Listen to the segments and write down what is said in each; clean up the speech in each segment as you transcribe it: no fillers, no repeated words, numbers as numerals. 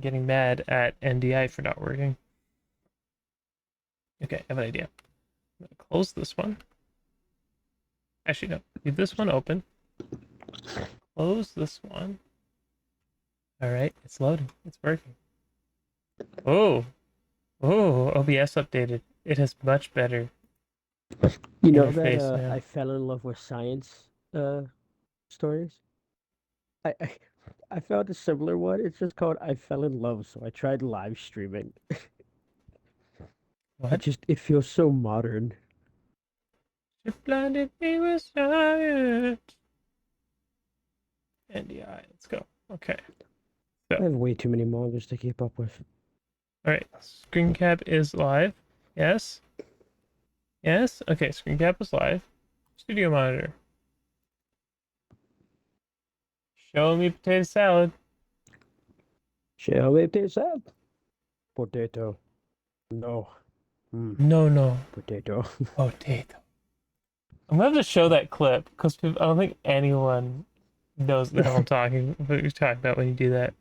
getting mad at NDI for not working. Okay, I have an idea. I'm gonna close this one. Actually, no. Leave this one open. Close this one. All right, it's loading. It's working. Oh, oh, OBS updated. It has much better You know that interface now. I fell in love with science stories? I, I I found a similar one. It's just called I Fell in Love, so I tried live streaming. What? It feels so modern. She blinded me with science. NDI. Let's go. Okay. So, I have way too many mangas to keep up with. all right. Screen cap is live. Yes. Yes. Okay. Screen cap is live. Studio monitor. Show me potato salad. Shall we this up? Potato. No. No, no. Potato. Potato. I'm gonna have to show that clip because I don't think anyone knows the hell I'm talking. What you're talking about when you do that.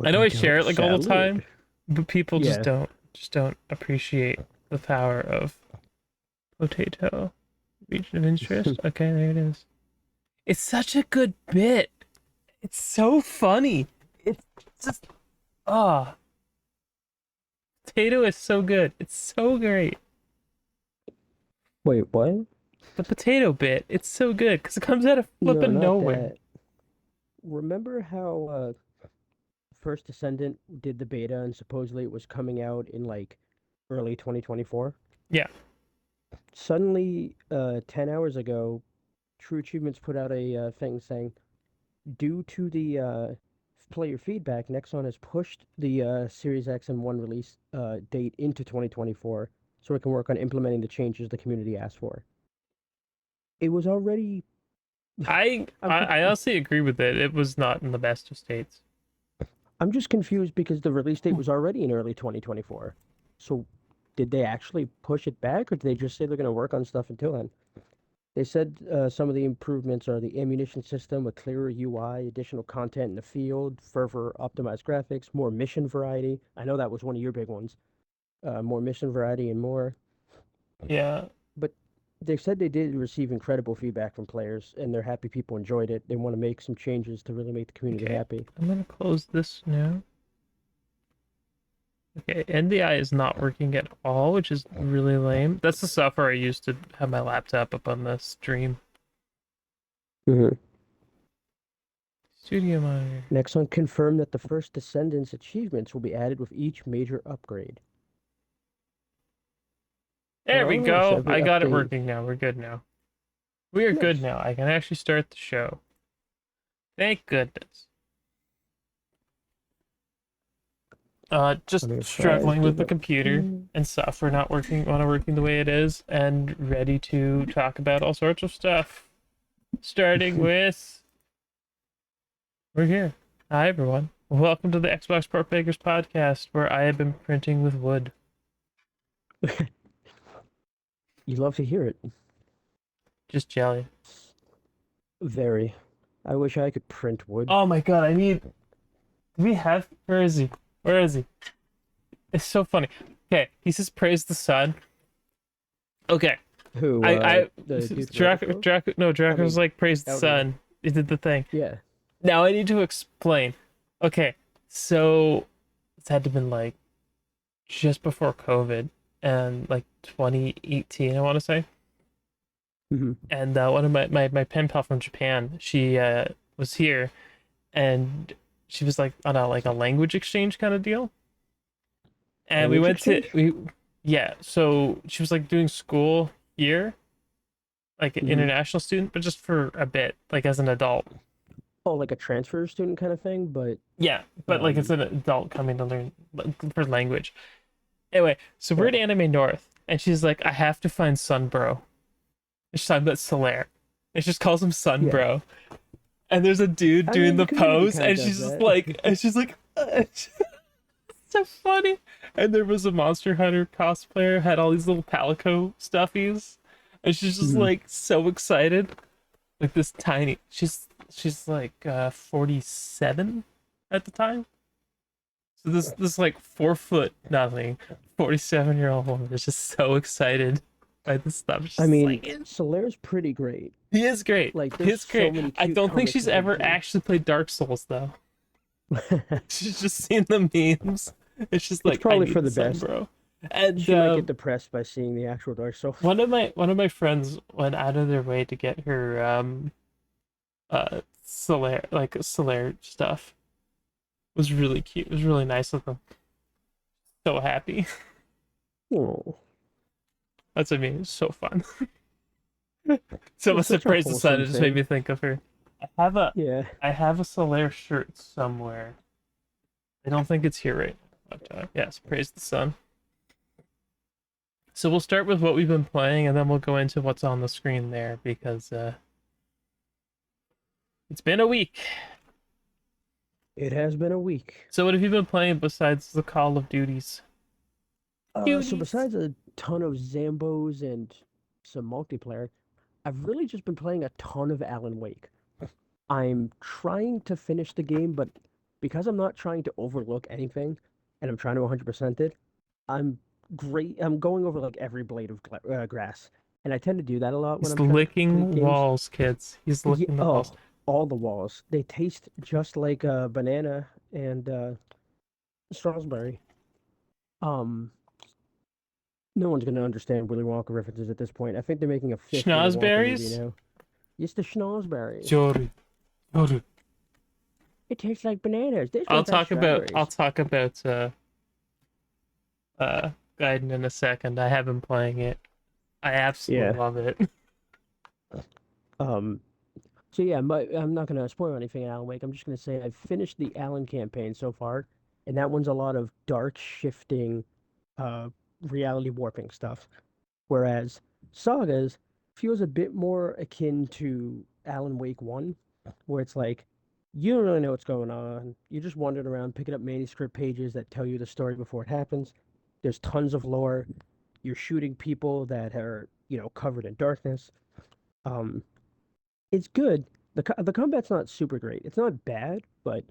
I know I Potato share it like all the time, salad. but people Yeah. just don't appreciate the power of potato. Region of interest. Okay, there it is. It's such a good bit. It's so funny. It's just ah, potato is so good. It's so great. Wait, what? The potato bit. It's so good because it comes out of No, flipping not nowhere. that. Remember how First Descendant did the beta and supposedly it was coming out in like early 2024? Yeah. Suddenly, 10 hours ago, True Achievements put out a thing saying, due to the player feedback, Nexon has pushed the Series X and One release date into 2024 so it can work on implementing the changes the community asked for. It was already. I I'm I, conf- I honestly agree with it. It was not in the best of states. I'm just confused because the release date was already in early 2024. So, did they actually push it back, or did they just say they're going to work on stuff until then? They said some of the improvements are the ammunition system, a clearer UI, additional content in the field, further optimized graphics, more mission variety. I know that was one of your big ones. More mission variety and more. Yeah. But they said they did receive incredible feedback from players, and they're happy people enjoyed it. They want to make some changes to really make the community Okay. happy. I'm gonna close this now. Okay, NDI is not working at all, which is really lame. That's the software I used to have my laptop up on the stream. Mm-hmm. Studio monitor. Nexon confirmed that the first Descendants achievements will be added with each major upgrade. There we Oh, so go. every I got it update. working now. We're good now. We are good Nice. now. I can actually start the show. Thank goodness. Just I'm struggling surprised with of the it. computer and software not working the way it is, and ready to talk about all sorts of stuff. Starting with we're here. Hi everyone. Welcome to the Xbox Portbeggars podcast, where I have been printing with wood. You love to hear it. Just jelly. Very. I wish I could print wood. Oh my god, I need. Do we have? Where is he? Where is he? It's so funny. Okay, he says praise the sun. Okay, Who, I the dude from Draco Overclock? Draco no I Draco's mean, like praise the Elder. sun. He did the thing. Yeah. Now I need to explain. Okay, so it's had to been like just before COVID and like 2018, I want to say. Hmm. And one of my pen pal from Japan, she was here, and she was like on a language exchange kind of deal. And we Language went to exchange? we yeah, so she was like doing school here, like an Hmm. international student, but just for a bit, like as an adult. Oh, like a transfer student kind of thing, but Yeah, but like it's um, an adult coming to learn for language. Anyway, so we're yeah, at Anime North, and she's like, I have to find Sunbro. She's talking about Solaire. And she just calls him yeah. Sunbro. And there's a dude I doing mean, the the community pose, kind of and does she's just that. like, it's so funny. And there was a Monster Hunter cosplayer, had all these little Palico stuffies, and she's just Hmm. like so excited. Like this tiny, she's like 47 at the time. So this like 4 foot nothing, 47-year-old woman is just so excited by this stuff. She's I just mean, like, Solaire's pretty great. he is great. Like, He there's is so great. many I cute don't think comics she's in ever Legion. actually played Dark Souls though. She's just seen the memes. It's just It's like, I probably need for the the sun, best. bro. And She might get depressed by seeing the actual Dark Souls. one of my friends went out of their way to get her Solaire stuff. It was really cute. It was really nice of them. So happy. Oh, That's what I mean. It's so fun. So it's much to such a praise the sun. wholesome It just made thing. me think of her. I have a Yeah. I have a Solaire shirt somewhere. I don't think it's here right now. But, yes, praise the sun. So we'll start with what we've been playing, and then we'll go into what's on the screen there because it's been a week. It has been a week. So what have you been playing besides the Call of Duties? So Duties. besides a ton of Zambos and some multiplayer, I've really just been playing a ton of Alan Wake. I'm trying to finish the game, but because I'm not trying to overlook anything, and I'm trying to 100% it, I'm great. I'm going over like every blade of grass, and I tend to do that a lot when He's I'm trying to complete licking games. walls, kids. He's Yeah, licking the walls. oh, all the walls. They taste just like banana and strawberry. Um, no one's gonna understand Willy Wonka references at this point. I think they're making a fifth Willy Wonka movie Schnozberries? now. It's the schnozberries. Jory. Jory. It tastes like bananas. This I'll one's got talk about I'll strawberries. talk about Gaiden in a second. I have been playing it. I absolutely Yeah. love it. Um. So yeah, I'm not gonna spoil anything in Alan Wake. I'm just gonna say I've finished the Alan campaign so far, and that one's a lot of dark shifting, uh, reality warping stuff. Whereas Sagas feels a bit more akin to Alan Wake 1, where it's like you don't really know what's going on. You're just wandering around picking up manuscript pages that tell you the story before it happens. There's tons of lore. You're shooting people that are, covered in darkness. Um, it's good. The combat's not super great. It's not bad, but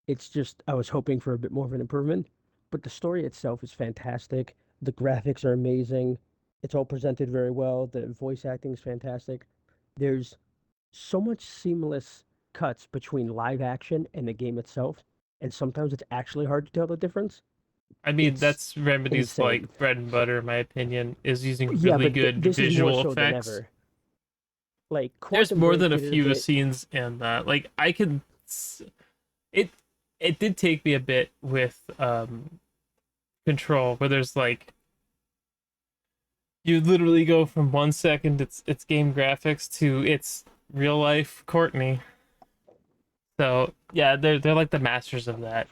it's just I was hoping for a bit more of an improvement. But the story itself is fantastic. The graphics are amazing. It's all presented very well. The voice acting is fantastic. There's so much seamless cuts between live action and the game itself, and sometimes it's actually hard to tell the difference. I mean, It's that's Remedy's insane. like bread and butter, in my opinion, is using Yeah, really but good this is more visual so than effects. ever. Like There's Quantum more Break than a did it a few bit. scenes in that. Like it it did take me a bit with Control, where there's like you literally go from 1 second it's game graphics to it's real life Courtney. So yeah, they're like the masters of that.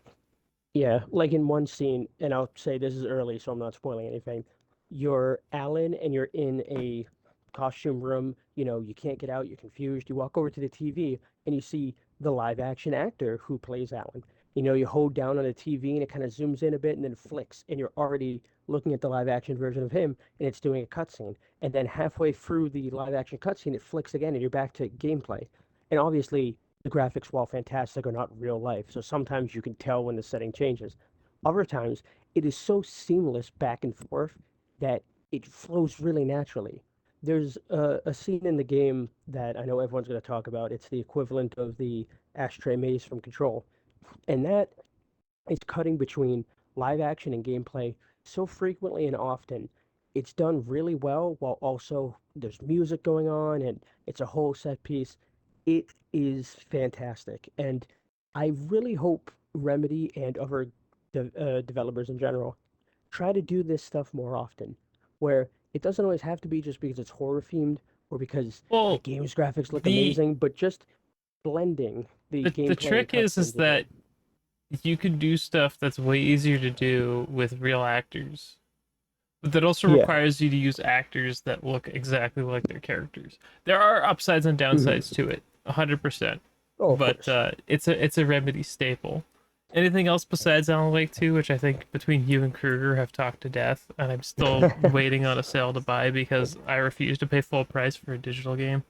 Yeah, like in one scene, and I'll say this is early, so I'm not spoiling anything. You're Alan and you're in a costume room. You can't get out, you're confused. You walk over to the TV and you see the live action actor who plays Alan. You hold down on the TV and it kind of zooms in a bit and then flicks, and you're already looking at the live action version of him and it's doing a cutscene. And then halfway through the live action cutscene, it flicks again and you're back to gameplay. And obviously, the graphics, while fantastic, are not real life. So sometimes you can tell when the setting changes. Other times, it is so seamless back and forth that it flows really naturally. There's a scene in the game that I know everyone's going to talk about. It's the equivalent of the ashtray maze from Control. And that is cutting between live action and gameplay so frequently and often. It's done really well while also there's music going on and it's a whole set piece. It is fantastic. And I really hope Remedy and other developers in general try to do this stuff more often, where it doesn't always have to be just because it's horror themed or because the Well, game's graphics look the amazing, but just blending the the gameplay and trick is cutscenes a bit. that you can do stuff that's way easier to do with real actors. But that also Yeah. requires you to use actors that look exactly like their characters. There are upsides and Hmm. downsides to it, 100%. Oh, of But course. it's a Remedy staple. Anything else besides Alan Wake 2, which I think between you and Kruger have talked to death, and I'm still waiting on a sale to buy because I refuse to pay full price for a digital game.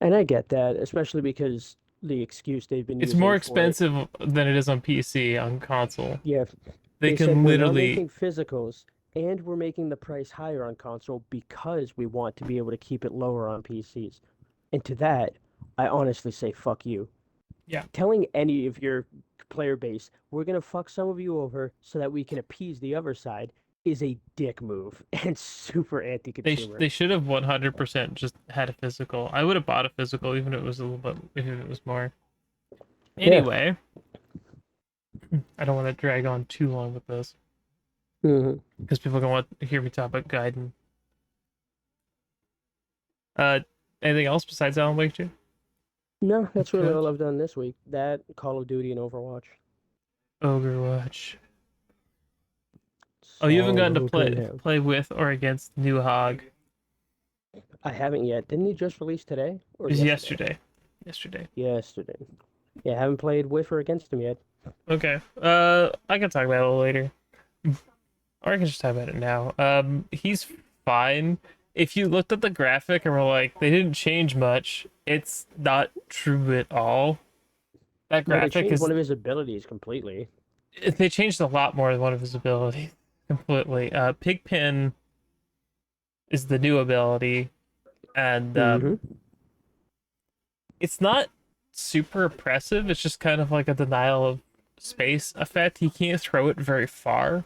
And I get that, especially because the excuse they've been It's more using for it. expensive than it is on PC on console. Yeah, They they said can we're not literally. making physicals and we're making the price higher on console because we want to be able to keep it lower on PCs. And to that, I honestly say fuck you. Yeah. Telling any of your player base we're gonna fuck some of you over so that we can appease the other side is a dick move and super anti-consumer. They should have 100% just had a physical. I would have bought a physical even if it was a little bit if it was more. Yeah. Anyway, I don't want to drag on too long with this Hmm. because people are gonna want to hear me talk about Gaiden. Uh, anything else besides Alan Wake 2? No, that's really Good. all I've done this week. That, Call of Duty, and Overwatch. Overwatch. It's Oh, you haven't all gotten to we can have. play with or against New Hog. I haven't yet. Didn't he just release today or It was yesterday? yesterday. Yesterday. Yesterday. Yeah, I haven't played with or against him yet. Okay. I can talk about it a little later. Or I can just talk about it now. He's fine. If you looked at the graphic and were like, they didn't change much, it's not true at all. That No, they graphic changed is one of his abilities completely. they changed a lot more than one of his abilities completely. Pigpen is the new ability, and Mm-hmm. it's not super oppressive. It's just kind of like a denial of space effect. He can't throw it very far.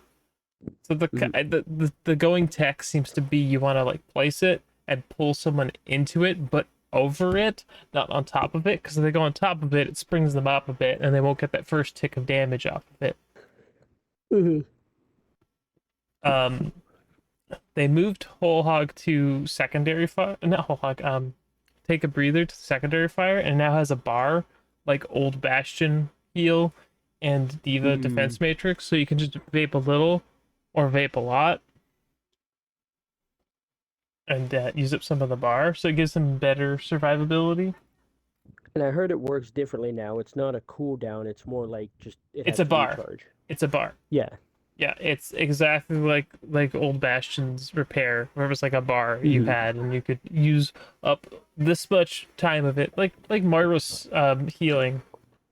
So Mm-hmm. the going tech seems to be you want to like place it and pull someone into it, but over it, not on top of it. Because if they go on top of it, it springs them up a bit, and they won't get that first tick of damage off of it. Mm-hmm. Um, they moved Whole Hog to secondary fire, not Whole Hog. Take a breather to secondary fire, and now has a bar like Old Bastion heal and Diva Mm. defense matrix, so you can just vape a little or vape a lot and use up some of the bar, so it gives them better survivability. And I heard it works differently now. It's not a cooldown. It's more like just it It's has a to bar. recharge. It's a bar. Yeah. Yeah, it's exactly like Old Bastion's repair, where it was like a bar you Mm-hmm. had, and you could use up this much time of it, like Mario's healing.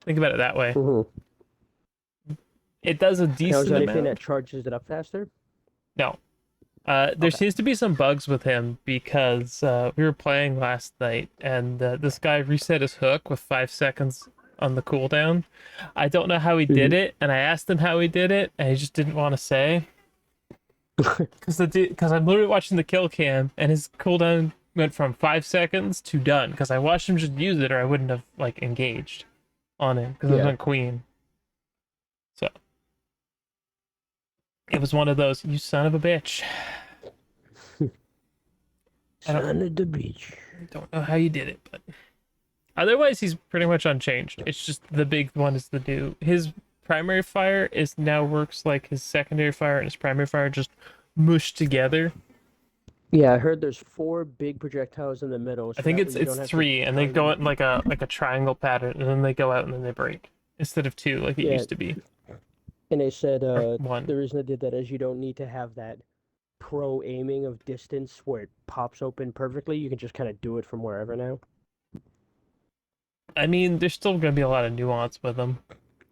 Think about it that way. Mm-hmm. It does a Now, is decent there anything that amount. charges it up faster? No, there Okay. seems to be some bugs with him because we were playing last night and this guy reset his hook with 5 seconds on the cooldown. I don't know how he did Mm-hmm. it, and I asked him how he did it, and he just didn't want to say. Because I'm literally watching the kill cam, and his cooldown went from 5 seconds to done. Because I watched him just use it, or I wouldn't have like engaged on him because I was Yeah. on Queen. So it was one of those, you son of a bitch. I don't Son of the beach. don't know how you did it, but otherwise he's pretty much unchanged. It's just the big one is the new. His primary fire is now works like his secondary fire and his primary fire just mushed together. Yeah, I heard there's four big projectiles in the middle, I so think that way you it's don't have to three, and they time go them. out in like a triangle pattern, and then they go out and then they break instead of two like it Yeah, used to be, and they said or one. the reason they did that is you don't need to have that pro aiming of distance where it pops open perfectly. You can just kind of do it from wherever now. I mean, there's still gonna be a lot of nuance with them.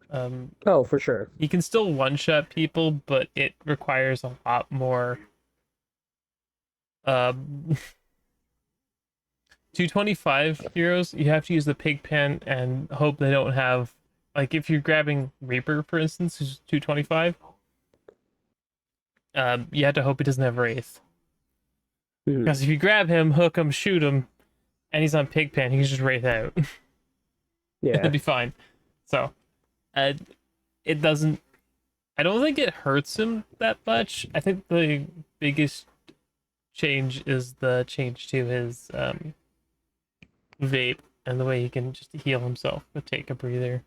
Um, Oh, for sure. you can still one shot people, but it requires a lot more. Um, 225 heroes, you have to use the pig pen and hope they don't have, like, if you're grabbing Reaper, for instance, who's 225, you have to hope he doesn't have Wraith. Mhm. Because if you grab him, hook him, shoot him, and he's on pig pen, he can just Wraith out. It'll Yeah. be fine. So, uh, it doesn't, I don't think it hurts him that much. I think the biggest change is the change to his vape and the way he can just heal himself but take a breather.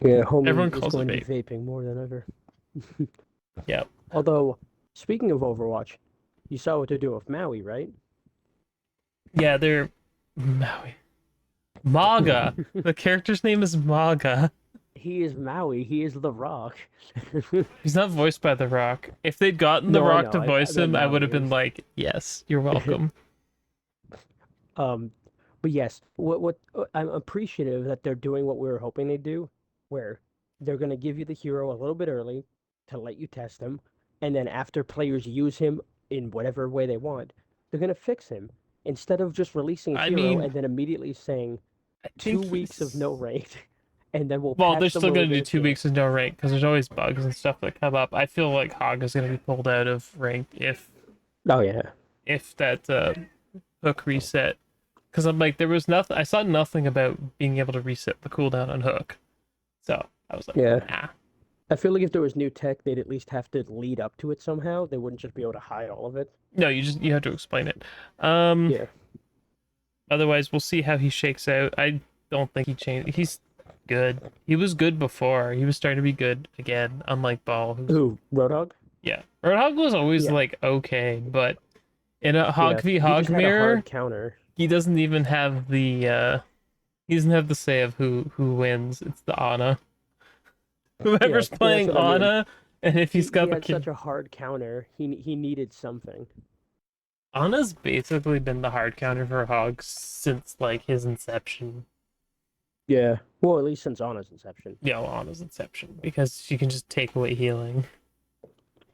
Yeah, homie Everyone is calls it going to be vape. vaping more than ever. Yeah. Although, speaking of Overwatch, you saw what they're doing with Maui, right? Yeah, they're Maui. Maga. The character's name is Maga. He is Maui. He is The Rock. He's not voiced by The Rock. If they'd gotten The No, I Rock know. to I voice meant him, I would Maui have been is. like, yes, you're welcome. um, But yes, what I'm appreciative that they're doing what we were hoping they'd do, where they're going to give you the hero a little bit early to let you test him, and then after players use him in whatever way they want, they're going to fix him instead of just releasing a I hero mean, and then immediately saying I two think weeks of no he's rank, and then we'll well, they're patch them still when we gonna get do a 2 weeks chance. of no rank because there's always bugs and stuff that come up. I feel like Hog is gonna be pulled out of rank Oh yeah, if that hook reset. Because I'm like, there was nothing. I saw nothing about being able to reset the cooldown on hook, so I was like, yeah. nah. I feel like if there was new tech, they'd at least have to lead up to it somehow. They wouldn't just be able to hide all of it. No, you have to explain it. Um, Yeah. Otherwise, we'll see how he shakes out. I don't think he changed. He's good. He was good before. He was starting to be good again. Unlike Ball, who's Ooh, Roadhog? yeah. Roadhog was always Yeah. like okay, but in a Hog Yeah. v He Hog just had a mirror, hard counter. he doesn't even have the he doesn't have the say of who wins. It's the Ana. Yeah, Whoever's that's playing what I mean. Ana, and if he's He got the had kid, such a hard counter. He needed something. Ana's basically been the hard counter for Hog since like his inception. Yeah. Well, at least since Ana's inception. Yeah, well, Ana's inception because she can just take away healing.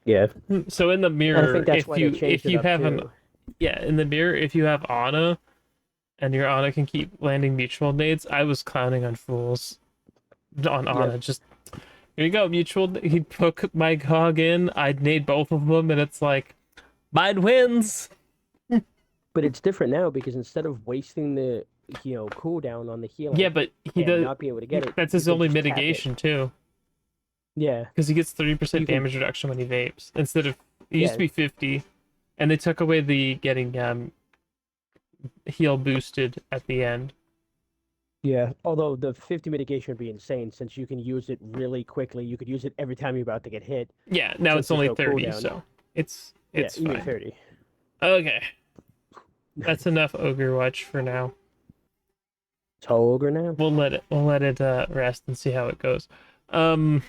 Yeah. So in the And I mirror, think that's why they changed if it you up have an too. yeah, in the mirror, if you have Ana and your Ana can keep landing mutual nades, I was clowning on fools on Yeah. Ana. Just here you go, mutual. He'd hook my Hog in, I'd nade both of them, and it's like mine wins. But it's different now because instead of wasting the cooldown on the Yeah, healing but he and does. not being able to get it, That's you his can only just tap it. mitigation too, Yeah. because he gets 30% You can. damage reduction when he vapes instead of it used to Yeah. be 50, and they took away the getting heal boosted at the end. Yeah. Although the 50 mitigation would be insane since you can use it really quickly. You could use it every time you're about to get hit Yeah, now since it's there's only no 30, cooldown. so it's Yeah. it's Even fine. 30. Okay, that's enough Ogre Watch for now. It's all ogre now. We'll let it rest and see how it goes. Um,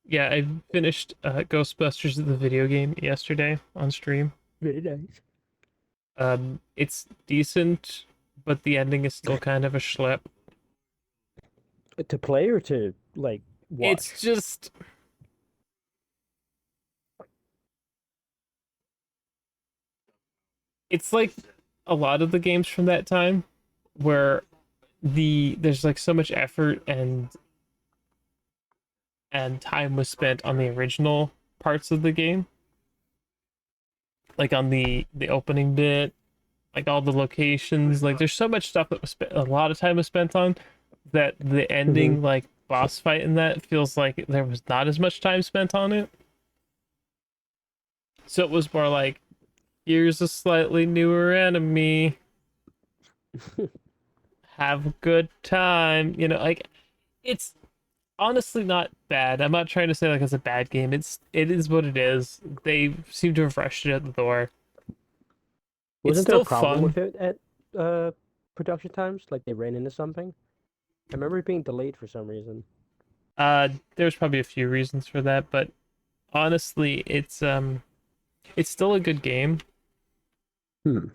yeah, I finished Ghostbusters the video game yesterday on stream. Very nice. It's decent, but the ending is still kind of a schlep. To play or to like watch? It's just it's like a lot of the games from that time where there's like so much effort and time was spent on the original parts of the game, like on the opening bit, like all the locations. Like there's so much stuff that was spent, a lot of time was spent on that the Hmm. ending like boss fight in that feels like there was not as much time spent on it. So it was more like, here's a slightly newer enemy. Have a good time. Like it's honestly not bad. I'm not trying to say like it's a bad game. It is what it is. They seem to have rushed it at the door. It's Wasn't there a still problem fun. with it at production times? Like they ran into something? I remember it being delayed for some reason. There's probably a few reasons for that, but honestly, it's still a good game. Hmm.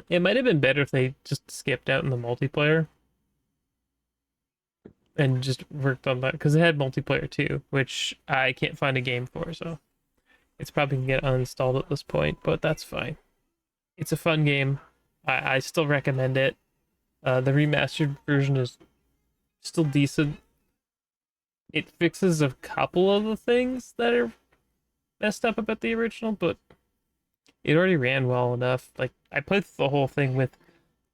It might have been better if they just skipped out in the multiplayer and just worked on that because it had multiplayer too, which I can't find a game for, so it's probably gonna get uninstalled at this point, but that's fine. It's a fun game. I still recommend it. The remastered version is still decent. It fixes a couple of the things that are messed up about the original, but it already ran well enough. Like I played the whole thing with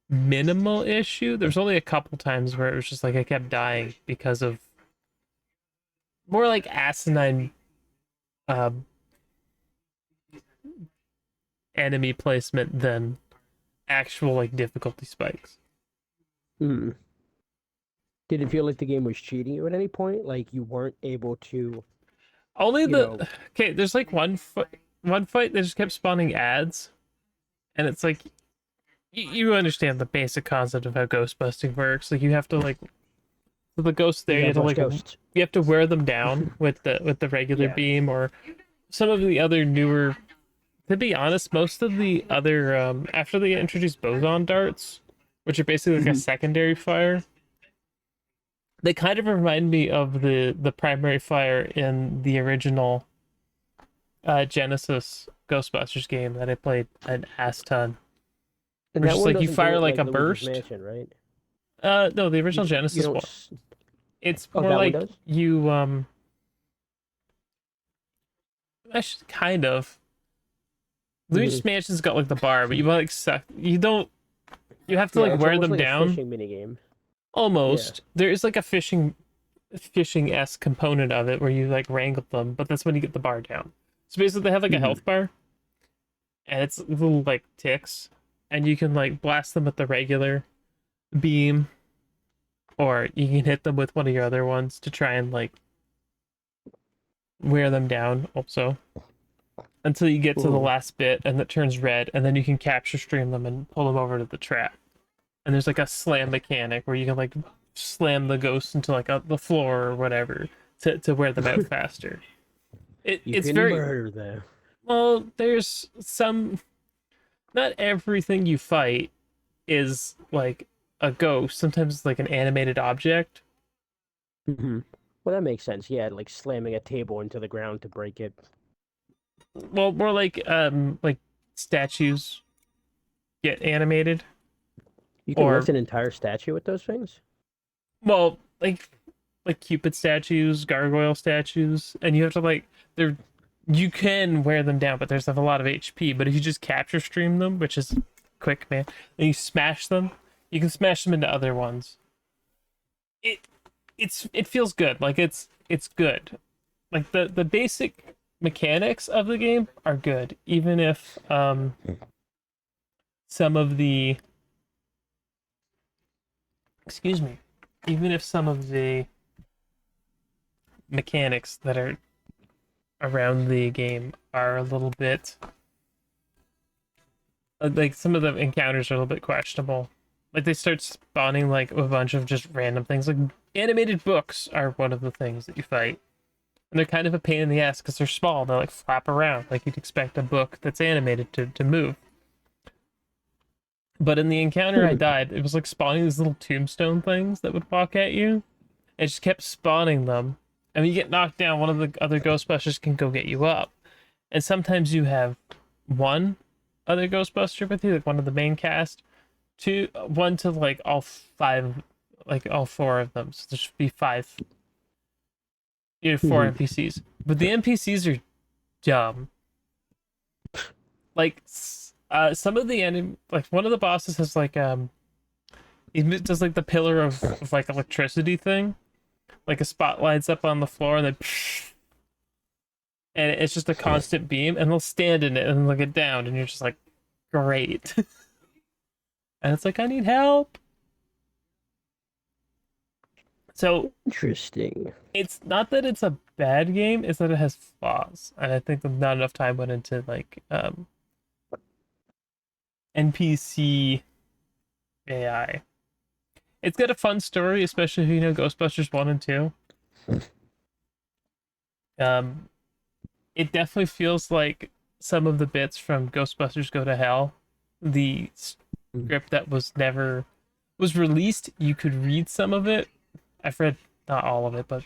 minimal issue. There's only a couple times where it was just like I kept dying because of more like asinine um, enemy placement than actual like difficulty spikes. Hmm. Did it feel like the game was cheating you at any point? Like you weren't able to, Only you know, okay. There's like one fight that just kept spawning ads, and it's like you understand the basic concept of how ghost busting works. Like you have to like with the ghosts there, you you have gotta to rush like ghosts. you have to wear them down with the regular Yeah. beam or some of the other newer. To be honest, most of the other after they introduced boson darts, which are basically like a secondary fire. They kind of remind me of the primary fire in the original Genesis Ghostbusters game that I played an ass ton. And Where it's that just one like you doesn't do fire it like like a Luigi's burst. Mansion, right? No, the original You Genesis don't. one. It's Oh, more that one like does. you kind of. Hmm. Luigi's Mansion's got like the bar, but you like suck. You don't. You have to Yeah, like it's wear almost them like a down. fishing mini game. Yeah. Almost. There is like a fishing-esque component of it where you like wrangle them, but that's when you get the bar down. So basically they have like a Hmm. health bar and it's little like ticks and you can like blast them with the regular beam or you can hit them with one of your other ones to try and like wear them down also until you get to the Hmm. last bit and it turns red and then you can capture stream them and pull them over to the trap. And there's like a slam mechanic where you can like slam the ghosts into like the floor or whatever to wear them out faster. You It's can very murder them. well. There's some. Not everything you fight is like a ghost. Sometimes it's like an animated object. Hmm. Well, that makes sense. Yeah, like slamming a table into the ground to break it. Well, more like statues get animated You can or lift an entire statue with those things. well like Cupid statues, gargoyle statues, and you have to like they're you can wear them down, but there's a lot of HP. But if you just capture stream them, which is quick, man, and you smash them, you can smash them into other ones. It it feels good. Like it's good. Like the basic mechanics of the game are good, even if some of the excuse me, even if some of the mechanics that are around the game are a little bit like some of the encounters are a little bit questionable. Like they start spawning like a bunch of just random things. Like animated books are one of the things that you fight, and they're kind of a pain in the ass because they're small. They like flap around like you'd expect a book that's animated to move. But in the encounter I Hmm. died, it was like spawning these little tombstone things that would walk at you. It just kept spawning them. And when you get knocked down, one of the other Ghostbusters can go get you up. And sometimes you have one other Ghostbuster with you, like one of the main cast, one to like all five, like all four of them. So there should be five, four Hmm. NPCs. But the NPCs are dumb. Like some of the enemy, like one of the bosses has like he does like the pillar of like electricity thing, like a spot lights up on the floor and then and it's just a constant beam and they'll stand in it and they'll get down and you're just like great. And it's like I need help. So Interesting. it's not that it's a bad game, it's that it has flaws. And I think that not enough time went into like NPC AI. It's got a fun story, especially if you know Ghostbusters 1 and 2. Um it definitely feels like some of the bits from Ghostbusters Go to Hell, the script that was released, you could read some of it. I've read not all of it, but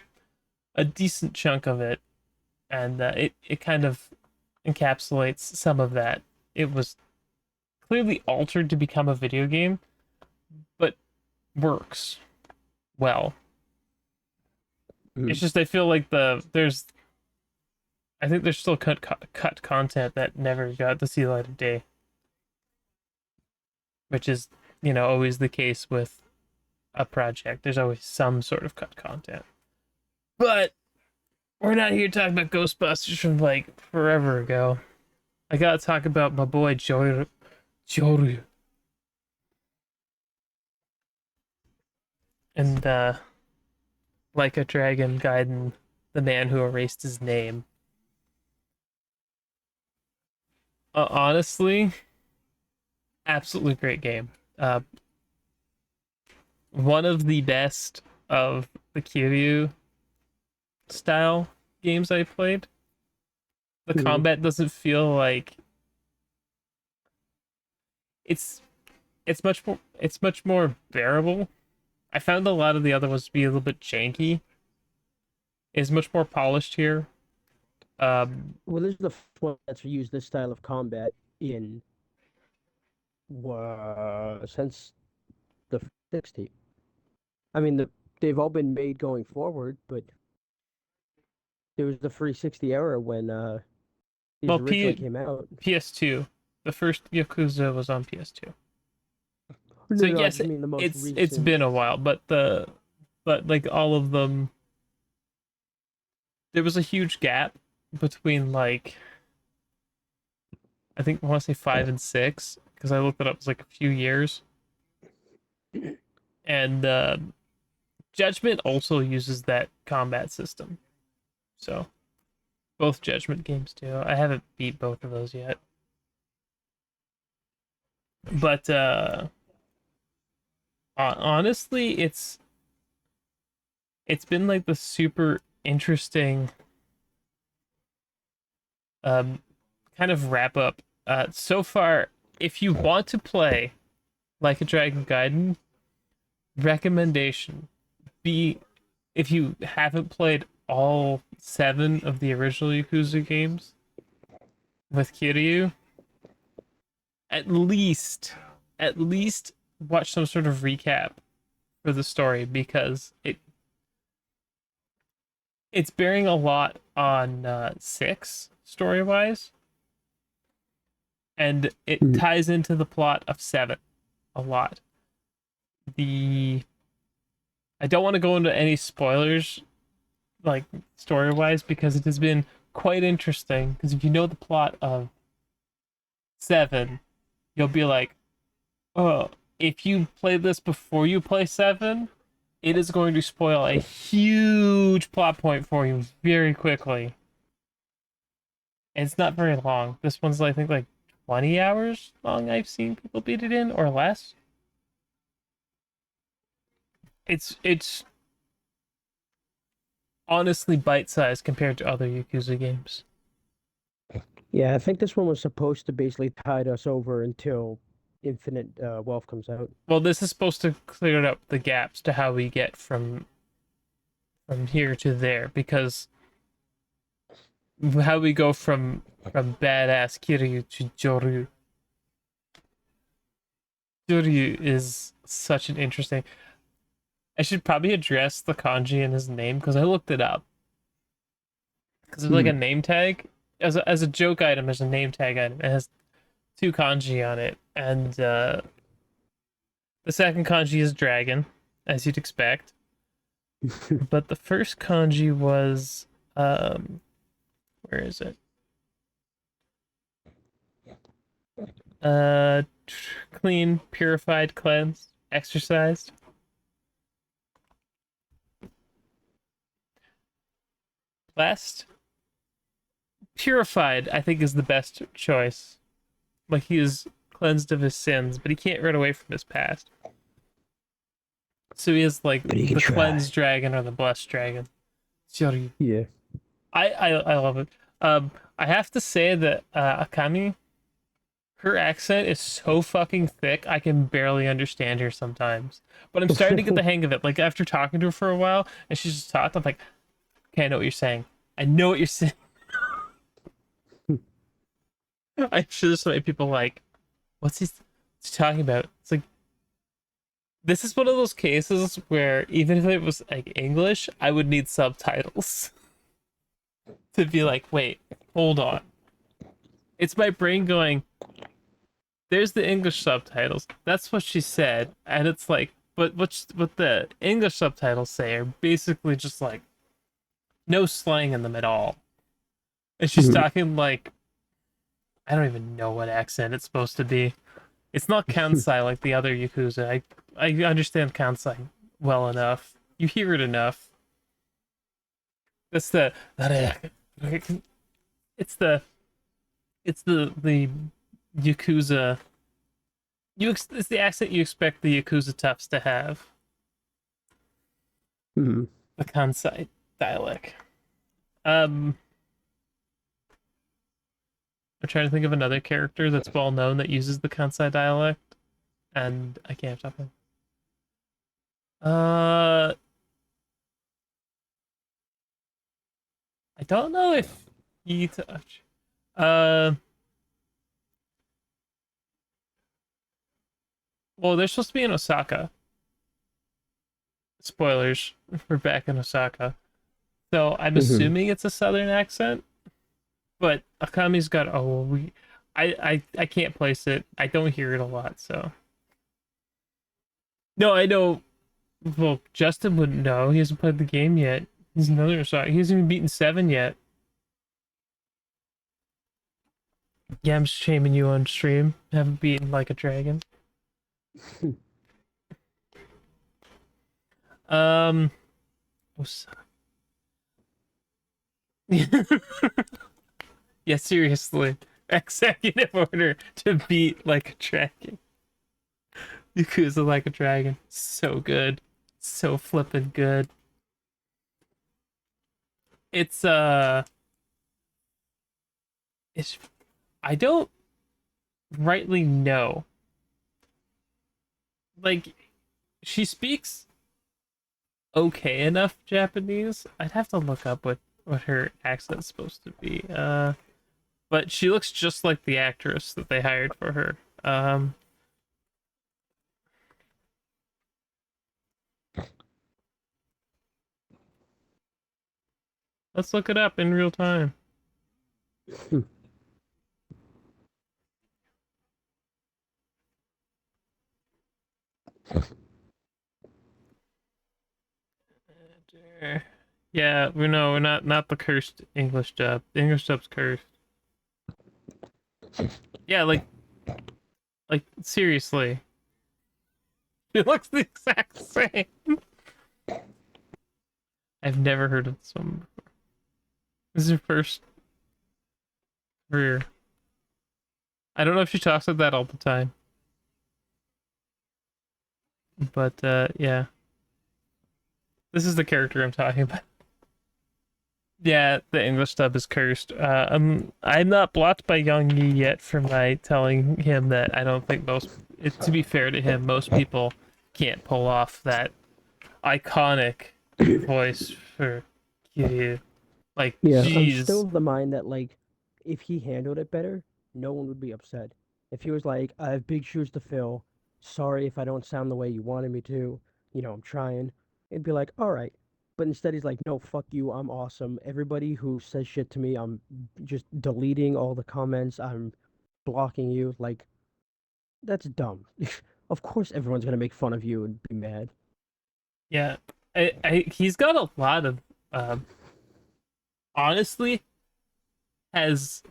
a decent chunk of it, and it kind of encapsulates some of that. It was clearly altered to become a video game, but works well. It's Mm. just I feel like I think there's still cut content that never got to see the light of day, which is always the case with a project. There's always some sort of cut content, but we're not here talking about Ghostbusters from like forever ago. I gotta talk about my boy Jory, and like a dragon guiding the man who erased his name. Honestly, absolutely great game. Uh, one of the best of the Kiryu style games I played. The Mhm. combat doesn't feel like it's it's much more bearable. I found a lot of the other ones to be a little bit janky. It's much more polished here. Well, this is the first one that's used this style of combat in since the 60. I mean, they've all been made going forward, but there was the 360 era when these well, originally came out. PS2. The first Yakuza was on PS2. So No, I yes, just mean the most it's recent. been a while, but like all of them, there was a huge gap between like I think I want to say 5 and 6 because I looked it up. It was like a few years, and Judgment also uses that combat system. So both Judgment games do. I haven't beat both of those yet, but honestly, it's been like the super interesting um kind of wrap up. So far, if you want to play like a Dragon Gaiden, recommendation be if you haven't played all 7 of the original Yakuza games with Kiryu, at least at least watch some sort of recap for the story because it's bearing a lot on 6 story wise, and it Mhm. ties into the plot of 7 a lot. The I don't want to go into any spoilers like story wise because it has been quite interesting. Because if you know the plot of 7, you'll be like, oh, if you play this before you play 7, it is going to spoil a huge plot point for you very quickly. And it's not very long. This one's I think like 20 hours long. I've seen people beat it in or less. It's honestly bite sized compared to other Yakuza games. Yeah, I think this one was supposed to basically tide us over until Infinite Wealth comes out. Well, this is supposed to clear up the gaps to how we get from here to there because how we go from badass Kiryu to Joru. Joru is such an interesting. I should probably address the kanji in his name because I looked it up because it's like Hmm. a name tag as a joke item. There's a name tag item. It has 2 kanji on it, and the second kanji is dragon, as you'd expect. But the first kanji was where is it? Uh, clean, purified, cleansed, exercised. Last, purified, I think is the best choice. Like he is cleansed of his sins, but he can't run away from his past. So he is like But you can the try. cleansed dragon or the blessed dragon. Sorry. Yeah. I love it. I have to say that Akami, her accent is so fucking thick, I can barely understand her sometimes. But I'm starting to get the hang of it. Like after talking to her for a while, and she's just talked, I'm like, okay, I know what you're saying. I know what you're saying. I'm sure there's so many people like, what's he talking about? It's like this is one of those cases where even if it was like English, I would need subtitles to be like, wait, hold on. It's my brain going, there's the English subtitles. That's what she said, and it's like, but what the English subtitles say are basically just like no slang in them at all. And she's Mhm. talking like I don't even know what accent it's supposed to be. It's not Kansai like the other Yakuza. I understand Kansai well enough. You hear it enough. It's the it's the it's the Yakuza. It's the accent you expect the Yakuza toughs to have. Mhm. The Kansai dialect. Um, I'm trying to think of another character that's well known that uses the Kansai dialect. and I can't stop him. Uh, I don't know if he touch. Uh, well, they're supposed to be in Osaka. Spoilers, we're back in Osaka. So I'm Hmm. assuming it's a southern accent, but Akami's got I can't place it. I don't hear it a lot, so no, I know. Well, Justin wouldn't know. He hasn't played the game yet. He's another shot. He hasn't even beaten 7 yet. Yeah, I'm shaming you on stream. Haven't beaten like a dragon. Um, yeah, seriously. Executive order to beat like a dragon. Yakuza like a dragon. So good. So flippin' good. It's it's I don't rightly know. Like she speaks okay enough Japanese. I'd have to look up what her accent's supposed to be. But she looks just like the actress that they hired for her. Let's look it up in real time. Yeah, we know we're not the cursed English dub. The English dub's cursed. Yeah, like seriously, it looks the exact same. I've never heard of this one before. This is her first career. I don't know if she talks like that all the time, but yeah, this is the character I'm talking about. Yeah, the English dub is cursed. I'm not blocked by Young Yi yet for my telling him that I don't think to be fair to him, most people can't pull off that iconic voice for Kiryu. Like, Yeah, I'm still jeez. of the mind that like if he handled it better, no one would be upset. If he was like, I have big shoes to fill, sorry if I don't sound the way you wanted me to, I'm trying, it'd be like, all right. But instead he's like, no, fuck you, I'm awesome. Everybody who says shit to me, I'm just deleting all the comments, I'm blocking you. Like, that's dumb. Of course everyone's gonna make fun of you and be mad. Yeah, he's got a lot of, um, honestly, has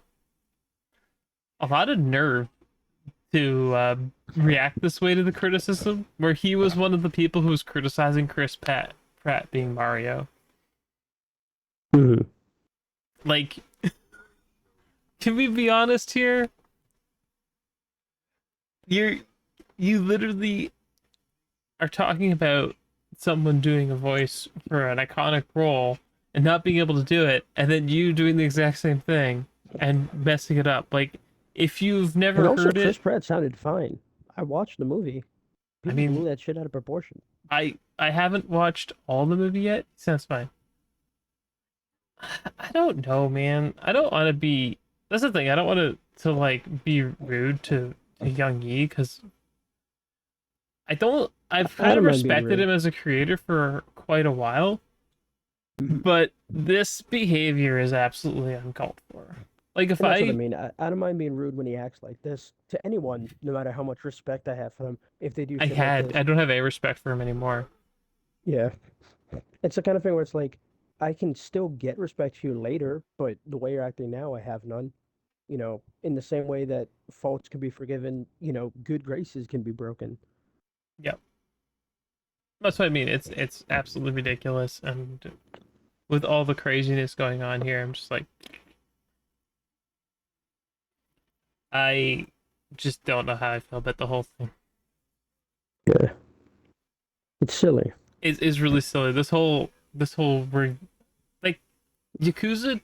a lot of nerve to react this way to the criticism, where he was one of the people who was criticizing Pratt being Mario. Mhm. Like, can we be honest here? You're you literally are talking about someone doing a voice for an iconic role and not being able to do it, and then you doing the exact same thing and messing it up. Like, if you've And never also heard Chris it, Pratt sounded fine. I watched the movie. I People mean, blew that shit out of proportion. I haven't watched all the movie yet. Sounds fine. I don't know, man. I don't want to be. That's the thing. I don't want to like be rude to Young Yi because I don't. I've I kind of don't mind being respected rude. him as a creator for quite a while, Mhm. but this behavior is absolutely uncalled for. Like if And that's what I I mean. I don't mind being rude when he acts like this to anyone, no matter how much respect I have for them. If they do shit like I this, don't have any respect for him anymore. yeah, it's the kind of thing where it's like I can still get respect for you later, but the way you're acting now, I have none. In the same way that faults can be forgiven, good graces can be broken. Yep, that's what I mean. It's absolutely ridiculous, and with all the craziness going on here, I'm just like I just don't know how I feel about the whole thing. Yeah, it's silly. Is really silly. This whole like Yakuza,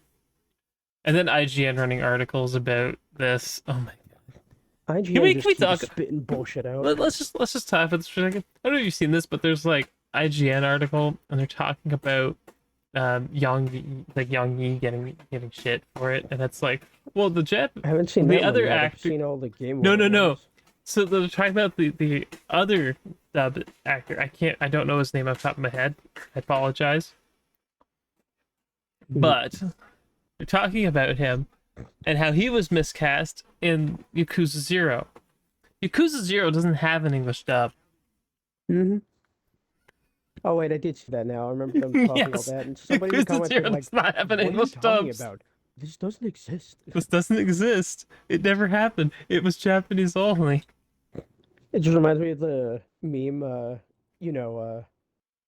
and then IGN running articles about this. Oh my god. IGN can just we keeps talk? spitting bullshit out. Let's just talk about this for a second. I don't know if you've seen this, but there's like IGN article, and they're talking about Yang Yi getting shit for it, and it's like, well, I haven't seen the that one other yet. I've actor, seen all the Game no, World no, no. ones. So they're talking about the other dub actor. I don't know his name off the top of my head. I apologize, Mhm. but they're talking about him and how he was miscast in Yakuza Zero. Yakuza Zero doesn't have an English dub. Mhm. Oh wait, I did see that now. I remember them talking all Yes, that, and somebody Yakuza commented Zero like, does not have an "What are you English talking dub. about? This doesn't exist." This doesn't exist. It never happened. It was Japanese only. It just reminds me of the meme, you know,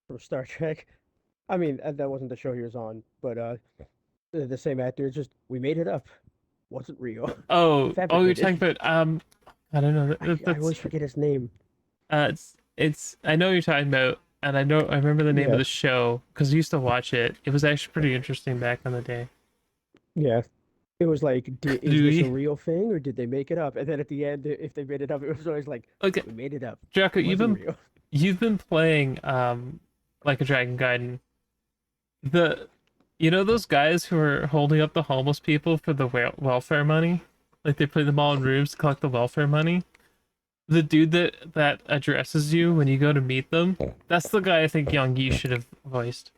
from Star Trek. I mean, that wasn't the show he was on, but the same actor. Just we made it up. Wasn't real. Oh, you're talking Fabricated. about I don't know. I That's always forget his name. it's I know what you're talking about, and I remember the name of Yeah, the show because I used to watch it. It was actually pretty interesting back in the day. yeah. It was like, is this a Louis, real thing or did they make it up? And then at the end, if they made it up, it was always like, okay, we made it up. Jocko, Wasn't real. you've been playing like a Dragon Gaiden. The you know those guys who are holding up the homeless people for the welfare money? Like they put them all in rooms to collect the welfare money. The dude that addresses you when you go to meet them, that's the guy I think Young Yi should have voiced.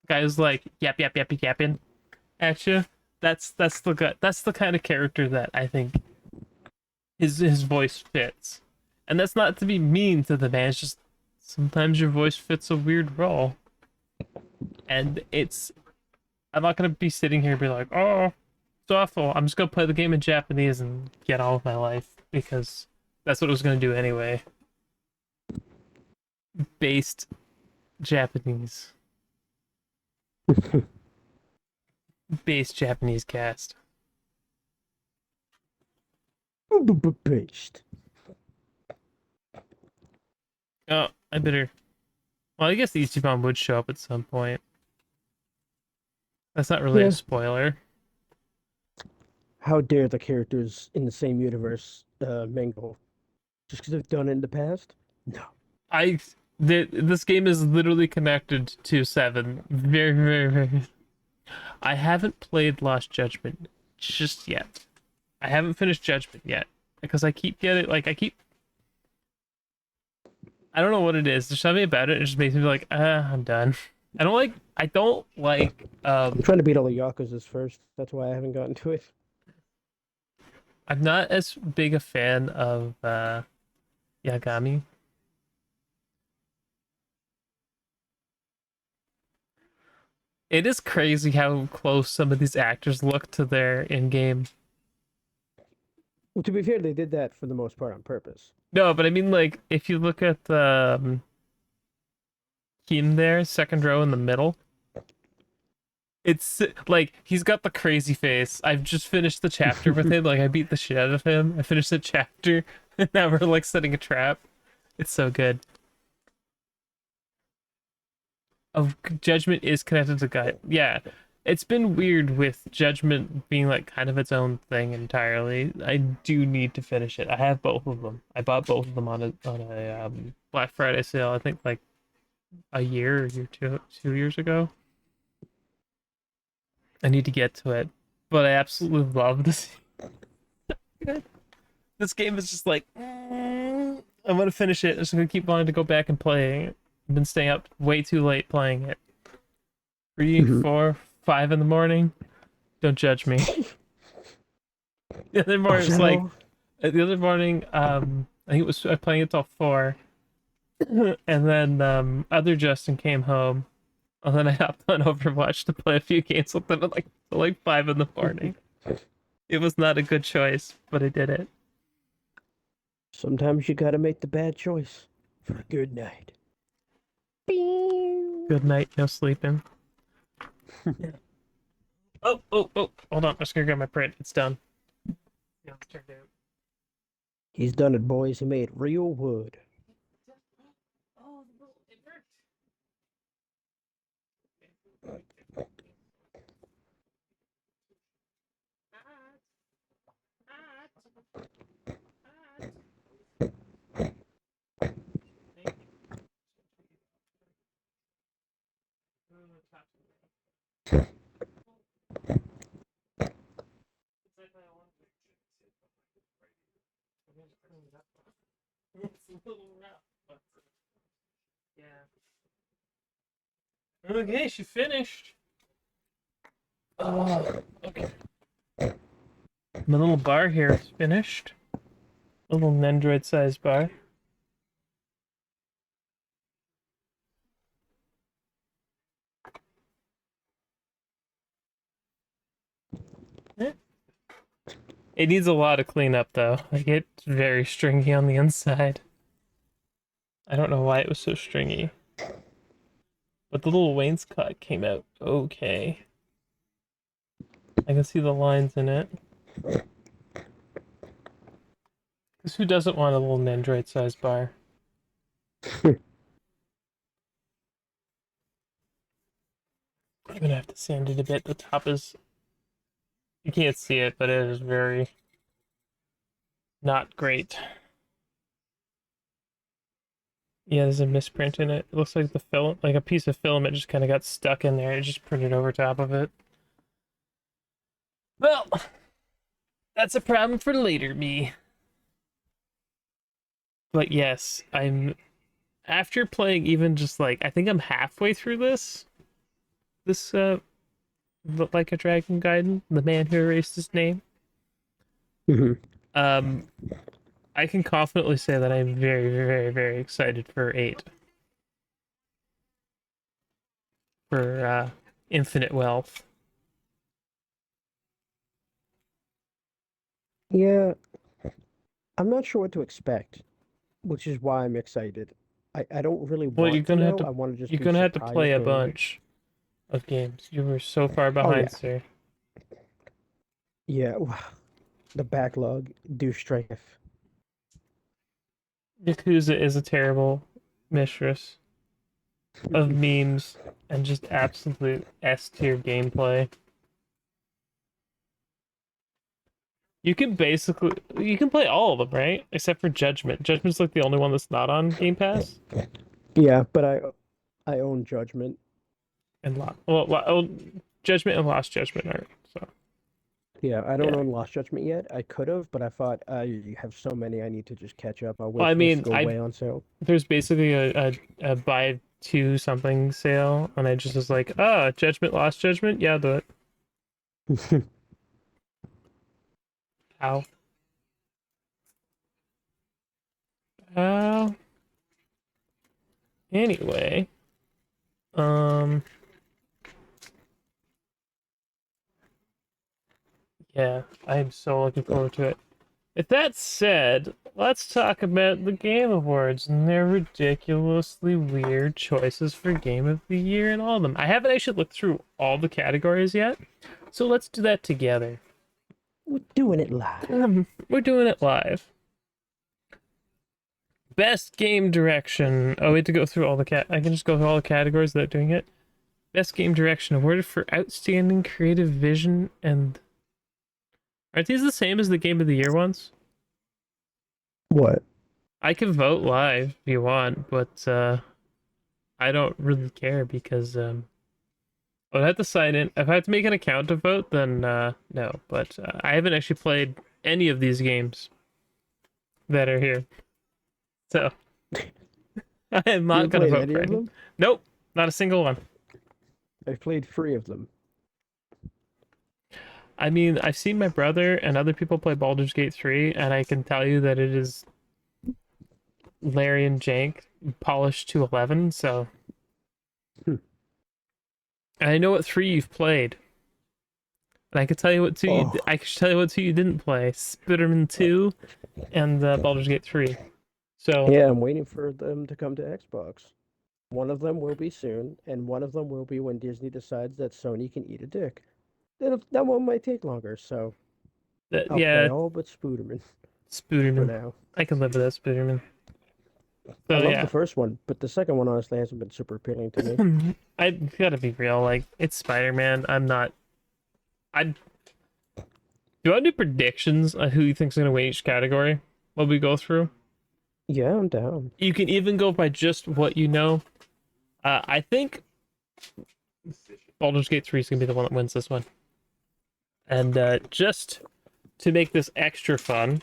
Guy who's like yapping at you. That's the guy. That's the kind of character that I think his voice fits. And that's not to be mean to the man. It's just sometimes your voice fits a weird role, and it's. I'm not gonna be sitting here and be like, oh, it's awful. I'm just gonna play the game in Japanese and get on with my life because that's what I was gonna do anyway. Based Japanese, based Japanese cast. Based. Oh, I better. Well, I guess the Ichiban would show up at some point. That's not really a Yeah. spoiler. How dare the characters in the same universe mingle? Just because they've done it in the past? No. I this game is literally connected to Seven. Very. I haven't played Lost Judgment just yet. I haven't finished Judgment yet because I keep getting like I don't know what it is. There's something about it. It just makes me like, I'm done. I don't like I'm trying to beat all the Yakuzas first. That's why I haven't gotten to it. I'm not as big a fan of Yagami. It is crazy how close some of these actors look to their in-game. Well, to be fair, they did that for the most part on purpose. No, but I mean like if you look at Kim there, second row in the middle, it's like he's got the crazy face. I've just finished the chapter with him. Like I beat the shit out of him. I finished the chapter, and now we're like setting a trap. It's so good. Oh, Judgment is connected to Guy. Yeah, it's been weird with Judgment being like kind of its own thing entirely. I do need to finish it. I have both of them. I bought both of them on a Black Friday sale. I think like a year or 2 years ago. I need to get to it, but I absolutely love this. This game is just like I'm gonna finish it. I'm just gonna keep wanting to go back and play it. I've been staying up way too late playing it. 3, 4, 5 in the morning. Don't judge me. The other Oh, morning is it was that like all? the other morning. I think it was I was playing it till 4, and then other Justin came home, and then I hopped on Overwatch to play a few games with them at like till like 5 in the morning. It was not a good choice, but I did it. Sometimes you gotta make the bad choice for a good night. Good night, no sleeping. Oh, hold on. I'm just gonna grab my print. It's done. Yeah, it's turned out. He's done it, boys. He made real wood. Oh, it worked. Okay, she finished. Oh, okay. My little bar here is finished. A little Nendroid-sized bar. Eh. It needs a lot of cleanup, though. Like, it's very stringy on the inside. I don't know why it was so stringy. But the little wainscot came out okay. I can see the lines in it. Because who doesn't want a little Nendroid-sized bar? I'm gonna have to sand it a bit. The top is... You can't see it, but it is very... not great. Yeah, there's a misprint in it. It looks like the film, like a piece of filament just kind of got stuck in there. It just printed over top of it. Well, that's a problem for later me. But yes, I'm after playing even just like I think I'm halfway through this Like a Dragon Gaiden, the man who erased his name. Mhm. Um I can confidently say that I'm very, very, very excited for 8. For Infinite Wealth. Yeah, I'm not sure what to expect, which is why I'm excited. I don't really Well, want to know. I want to just you're be gonna have to play surprised a or bunch of games. You were so far oh yeah, behind, sir. yeah. The backlog do strife. Yakuza is a terrible mistress of memes and just absolute S tier gameplay. You can play all of them, right? Except for Judgment. Judgment's like the only one that's not on Game Pass. Yeah, but I own Judgment. And Judgment and Lost Judgment are so Yeah, I don't yeah. own Lost Judgment yet. I could have, but I thought you have so many, I need to just catch up. I'll Well, wait I for this to mean, go I way on sale. there's basically a buy two something sale, and I just was like, oh, Judgment, Lost Judgment, yeah, do it. Ow. Uh, anyway, um, yeah, I'm so looking forward to it. With that said, let's talk about the Game Awards and their ridiculously weird choices for Game of the Year and all of them. I haven't actually looked through all the categories yet, so let's do that together. We're doing it live. We're doing it live. Best Game Direction. Oh, we have to go through all the I can just go through all the categories without doing it. Best Game Direction awarded for outstanding creative vision and... Aren't these the same as the Game of the Year ones? What? I can vote live if you want, but I don't really care because I'd have to sign in. If I have to make an account to vote, then no. But I haven't actually played any of these games that are here, so I am You not haven't gonna played vote any for of any. them? Nope, not a single one. I've played 3 of them. I mean, I've seen my brother and other people play Baldur's Gate 3, and I can tell you that it is Larry and Jank polished to 11. So, Hmm. and I know what 3 you've played. And I can tell you what Oh, I can tell you what 2 you didn't play: Spider-Man 2 and Baldur's Gate 3. So yeah, I'm waiting for them to come to Xbox. One of them will be soon, and one of them will be when Disney decides that Sony can eat a dick. That one might take longer, so I'll play yeah, all but Spooderman for Spooderman. now. I can live with that Spooderman. I So love the yeah, first one, but the second one honestly hasn't been super appealing to me. I gotta be real. Like, it's Spider-Man. I'm not. I Do you want to do predictions on who you think's gonna win each category? What we go through? Yeah, I'm down. You can even go by just what you know. I think Baldur's Gate 3 is gonna be the one that wins this one. And just to make this extra fun,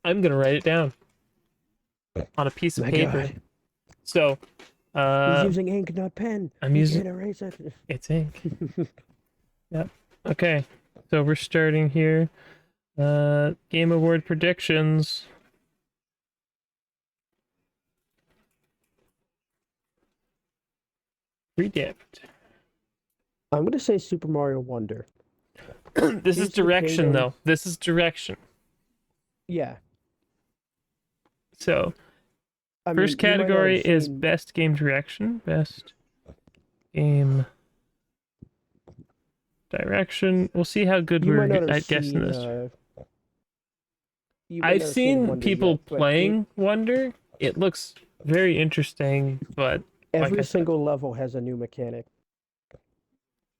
I'm gonna write it down on a piece of My paper. God. So, He's using ink, not pen. I'm You using can't erase it. it's ink. Yep. Okay. So we're starting here. Game Award predictions. Predict. I'm gonna say Super Mario Wonder. This is Tears of the direction, Kingdom. though. This is direction. Yeah. So, I mean, first you might not have category is seen- best game direction. Best game direction. We'll see how good You we're might not have at guessing seen. this. You might I've not have seen Wonder people yet, but playing Wonder. It looks very interesting, but every I said- single level has a new mechanic.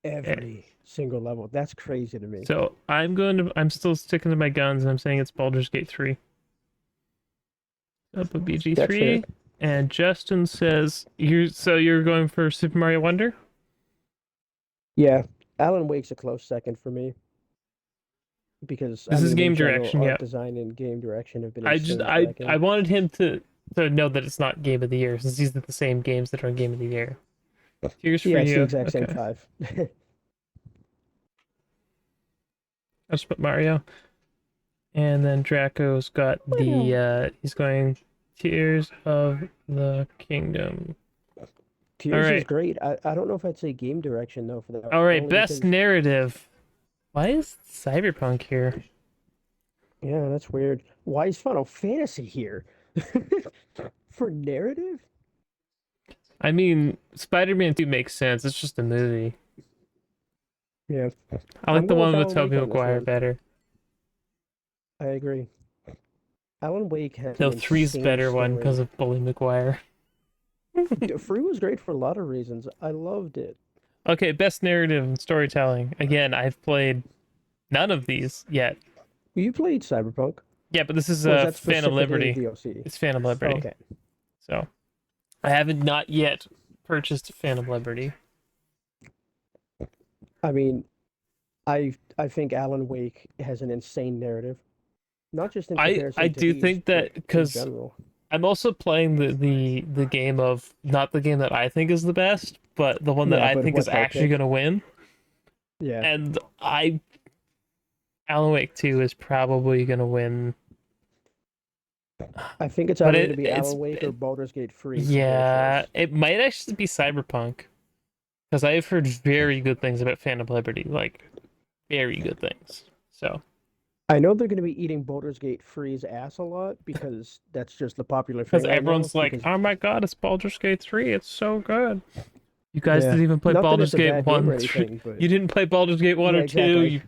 Every single level. That's crazy to me. so I'm still sticking to my guns, and I'm saying it's Baldur's Gate 3. Up with That's BG3, fair. and Justin says you're going for Super Mario Wonder. Yeah, Alan Wake's a close second for me because This is in game general, direction, art yeah. design and game direction have been I insane just with I that game. I wanted him to know that it's not Game of the Year, since these are the same games that are Game of the Year. Here's for Yeah, it's the you. exact same Okay. 5. I'll just put Mario, and then Draco's got the he's going Tears of the Kingdom. Tears is right. great. I don't know if I'd say game direction though for that. All right, only best because- narrative. Why is Cyberpunk here? Yeah, that's weird. Why is Final Fantasy here? For narrative? I mean, Spider-Man 2 makes sense. It's just a movie. Yeah, I like I'm the going one with with Alan Tobey Wake on this Maguire one. better. I agree. Alan Wake has No, an 3's insane better one story. because of Bully Maguire. Free was great for a lot of reasons. I loved it. Okay, best narrative and storytelling. Again, I've played none of these yet. You played Cyberpunk. Yeah, but this is Or is that Phantom specifically Liberty. DLC? It's Phantom Liberty. Okay. So I haven't not yet purchased Phantom Liberty. I mean, I think Alan Wake has an insane narrative. Not just in I comparison to do these, think but that in because general. I'm also playing the game of not the game that I think is the best, but the one that Yeah, I but think what is they actually pick. going to win. Yeah. And Alan Wake 2 is probably going to win. I think it's But either it- going to be it's- Alan Wake or Baldur's Gate 3. Yeah, it might actually be Cyberpunk. Because I've heard very good things about Phantom Liberty. Like, very good things. So, I know they're going to be eating Baldur's Gate 3's ass a lot because that's just the popular thing because right now, everyone's like, because- oh my god, it's Baldur's Gate 3. It's so good. You guys Yeah. didn't even play Not that Baldur's it's a Gate bad 1. game or anything, but You didn't play Baldur's Gate 1 Yeah, or 2, exactly. you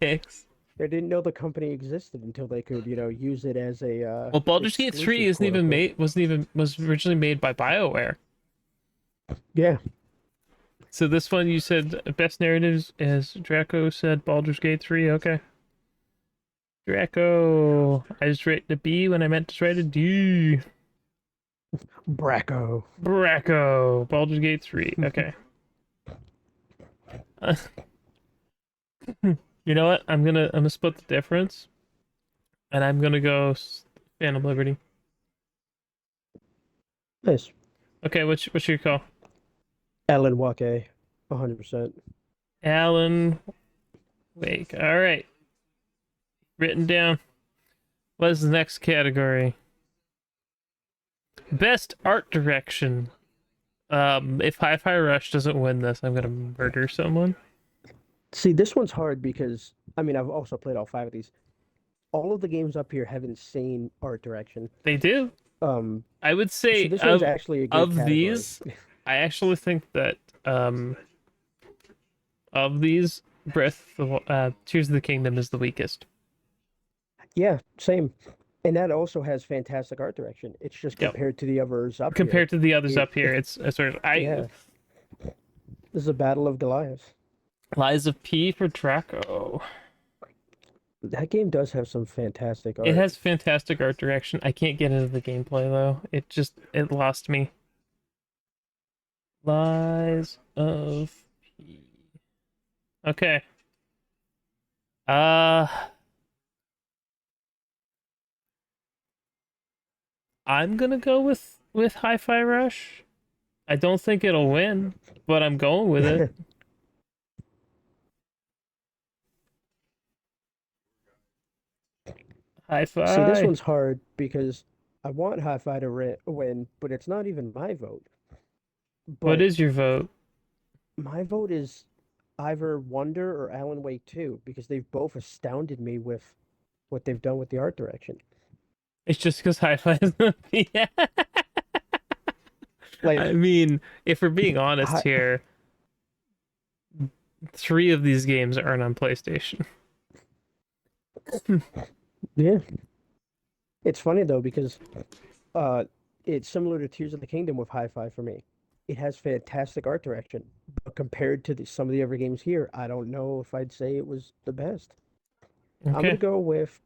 dicks. they didn't know the company existed until they could, use it as a Well, Baldur's Gate 3 exclusive, isn't even quote-unquote. was originally made by BioWare. Yeah, So this one you said best narratives as Draco said Baldur's Gate 3. Okay. Draco. I just wrote a B when I meant to write a D. Bracco. Draco. Baldur's Gate 3. Okay. Uh, you know what? I'm gonna split the difference. And I'm gonna go Phantom Liberty. Nice. Okay, what's your call? Alan Wake, 100%. Alan Wake. All right. Written down. What is the next category? Best art direction. If Hi-Fi Rush doesn't win this, I'm gonna murder someone. See, this one's hard because, I've also played all 5 of these. All of the games up here have insane art direction. They do. I would So say this one's actually a good of category. these, I actually think that of these, Tears of the Kingdom is the weakest. Yeah, same. And that also has fantastic art direction. It's just Yep. compared to the others up Compared to the others Yeah. up here, it's sort of Yeah. This is a battle of Goliath. Lies of P for Draco. That game does have some fantastic art. It has fantastic art direction. I can't get into the gameplay though. It lost me. Lies of P. Okay. Uh, I'm gonna go with Hi-Fi Rush. I don't think it'll win, but I'm going with it. See, this Hi-Fi. one's hard because I want Hi-Fi to win, but it's not even my vote. What But is your vote? my vote is either Wonder or Alan Wake 2 because they've both astounded me with what they've done with the art direction. It's just because Hi-Fi is the yeah. I Like, mean, if we're being honest I, here, 3 of these games aren't on PlayStation. yeah, it's funny though because uh, it's similar to Tears of the Kingdom with Hi-Fi for me. It has fantastic art direction, but compared to some of the other games here, I don't know if I'd say it was the best. I'm gonna Okay, go with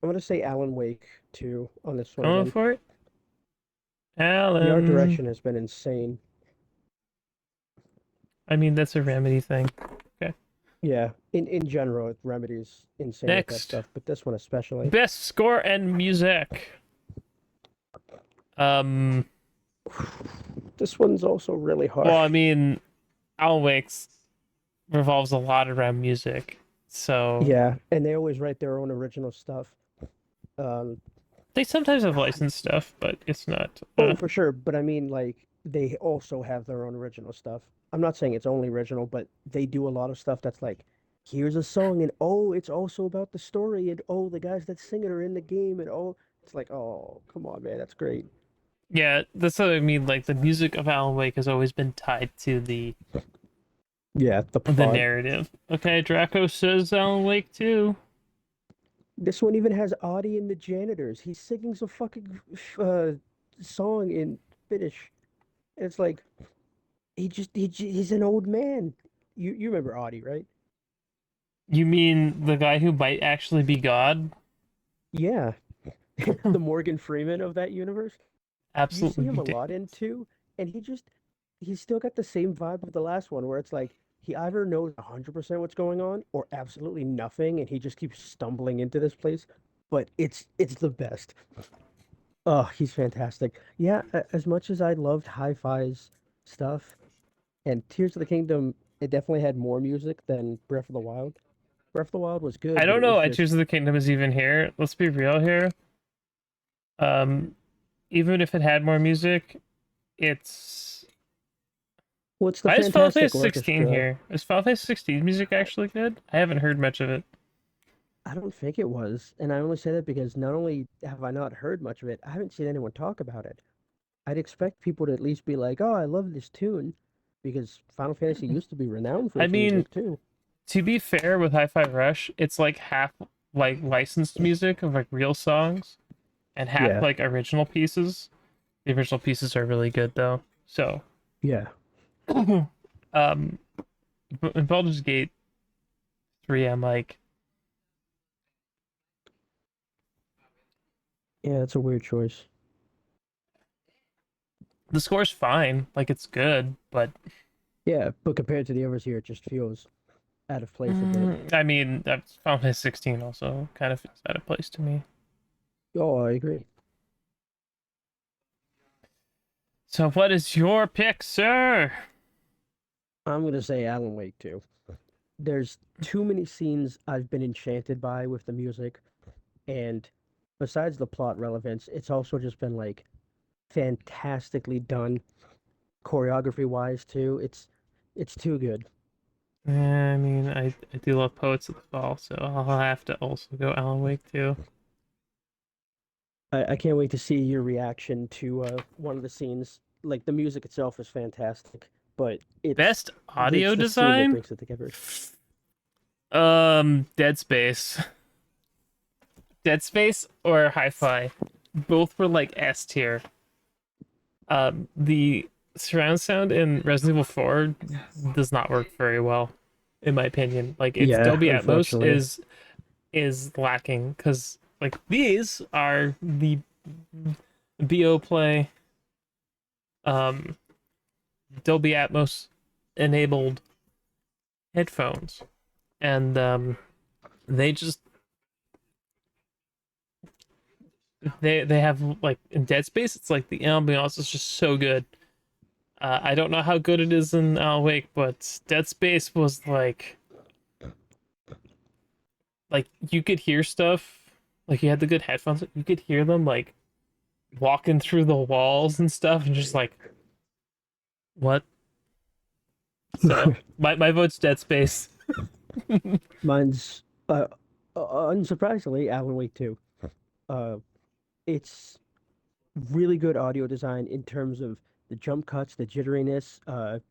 I'm gonna say Alan Wake 2 on this one going again. for it, The art Alan. direction has been insane. I mean, that's a Remedy thing. Okay, Yeah, in general, Remedy's insane with that next, stuff, but this one especially. best score and music. Um, This one's also really hard. well, I mean, Alan Wake's revolves a lot around music, so Yeah, and they always write their own original stuff. Um, they sometimes have God, licensed stuff, but it's not. oh, for sure, but I mean, like, they also have their own original stuff. I'm not saying it's only original, but they do a lot of stuff that's like, here's a song, and oh, it's also about the story, and oh, the guys that sing it are in the game, and oh, it's like, oh, come on, man, that's great. Yeah, that's what I mean. Like the music of Alan Wake has always been tied to Yeah, the the plot. narrative. Okay, Draco says Alan Wake too. This one even has Audie and the janitors. He's singing some fucking song in Finnish. And it's like he's an old man. You remember Audie, right? You mean the guy who might actually be God? Yeah, the Morgan Freeman of that universe. You see Absolutely him a lot ridiculous. in two, and he's still got the same vibe of the last one, where it's like he either knows 100% what's going on or absolutely nothing, and he just keeps stumbling into this place. But it's the best. Oh, he's fantastic. Yeah, as much as I loved Hi-Fi's stuff and Tears of the Kingdom, it definitely had more music than Breath of the Wild. Breath of the Wild was I good, but don't it know was why just Tears of the Kingdom is even here. Let's be real here. Um, even if it had more music, it's well, it's the why is Final fantastic Fantasy 16 orchestra. here? Is Final Fantasy 16 music actually good? I haven't heard much of it. I don't think it was, and I only say that because not only have I not heard much of it, I haven't seen anyone talk about it. I'd expect people to at least be like, "Oh, I love this tune," because Final Fantasy used to be renowned for I its mean, music too. to be fair with Hi-Fi Rush, it's like half like licensed music of like real songs and half Yeah, like original pieces. The original pieces are really good though. So, yeah, um, in Baldur's Gate 3, I'm like, yeah. It's a weird choice. the score's fine, like it's good, but Yeah, but compared to the others here, it just feels out of place a bit. I mean, that's Final Fantasy 16 also kind of feels out of place to me. Oh, I agree. So, what is your pick, sir? I'm gonna say Alan Wake too. There's too many scenes I've been enchanted by with the music, and besides the plot relevance, it's also just been like fantastically done choreography wise too. It's too good. Yeah, I mean, I do love Poets of the Fall, so I'll have to also go Alan Wake too. I can't wait to see your reaction to one of the scenes. Like the music itself is fantastic, but Best it's audio the scene that design? brings it together. Dead Space. Dead Space or Hi-Fi. Both were like S tier. The surround sound in Resident Evil 4 does not work very well, in my opinion. Like its Yeah, Dolby Atmos unfortunately. is lacking because like these are the BO play um Dolby Atmos enabled headphones, and they just they have like in Dead Space. It's like the ambiance is just so good. I don't know how good it is in Alan Wake, but Dead Space was like you could hear stuff. Like you had the good headphones, you could hear them like walking through the walls and stuff, and just like what? So my vote's Dead Space. Mine's unsurprisingly Alan Wake 2. Uh, it's really good audio design in terms of the jump cuts, the jitteriness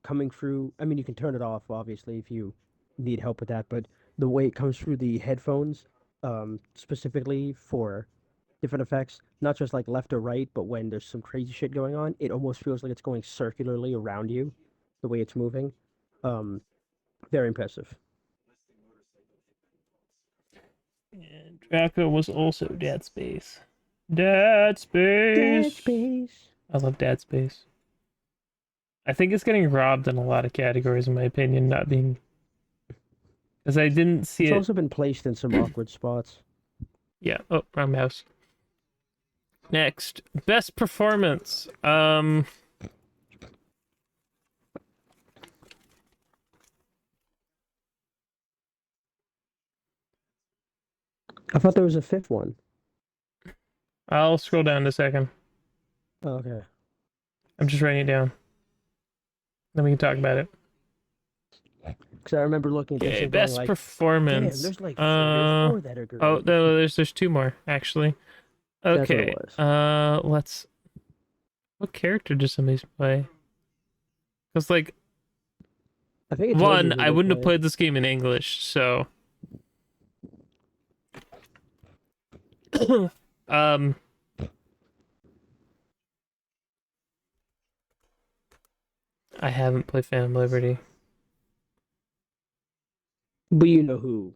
coming through. I mean, you can turn it off obviously if you need help with that, but the way it comes through the headphones, specifically for different effects, not just like left or right, but when there's some crazy shit going on, it almost feels like it's going circularly around you, the way it's moving. Um, Very impressive. And Draco was also Dead Space. Dead Dead Space. Space. I love Dead Space. I think it's getting robbed in a lot of categories, in my opinion, not being because I didn't see It's it. also been placed in some awkward spots. Yeah. Oh, wrong mouse. Next, best performance. I thought there was a fifth one. I'll scroll down a second. Oh, okay. I'm just writing it down. Then we can talk about it. Because I remember looking at this Okay, and going best like, damn, performance. there's like three or four that are Oh, great. no, there's two more actually. That's what it Okay. was. Let's. What character does somebody play? Because like I think it tells you one, who I they wouldn't have play. played this game in English, so um, I haven't played Phantom Liberty. But you know who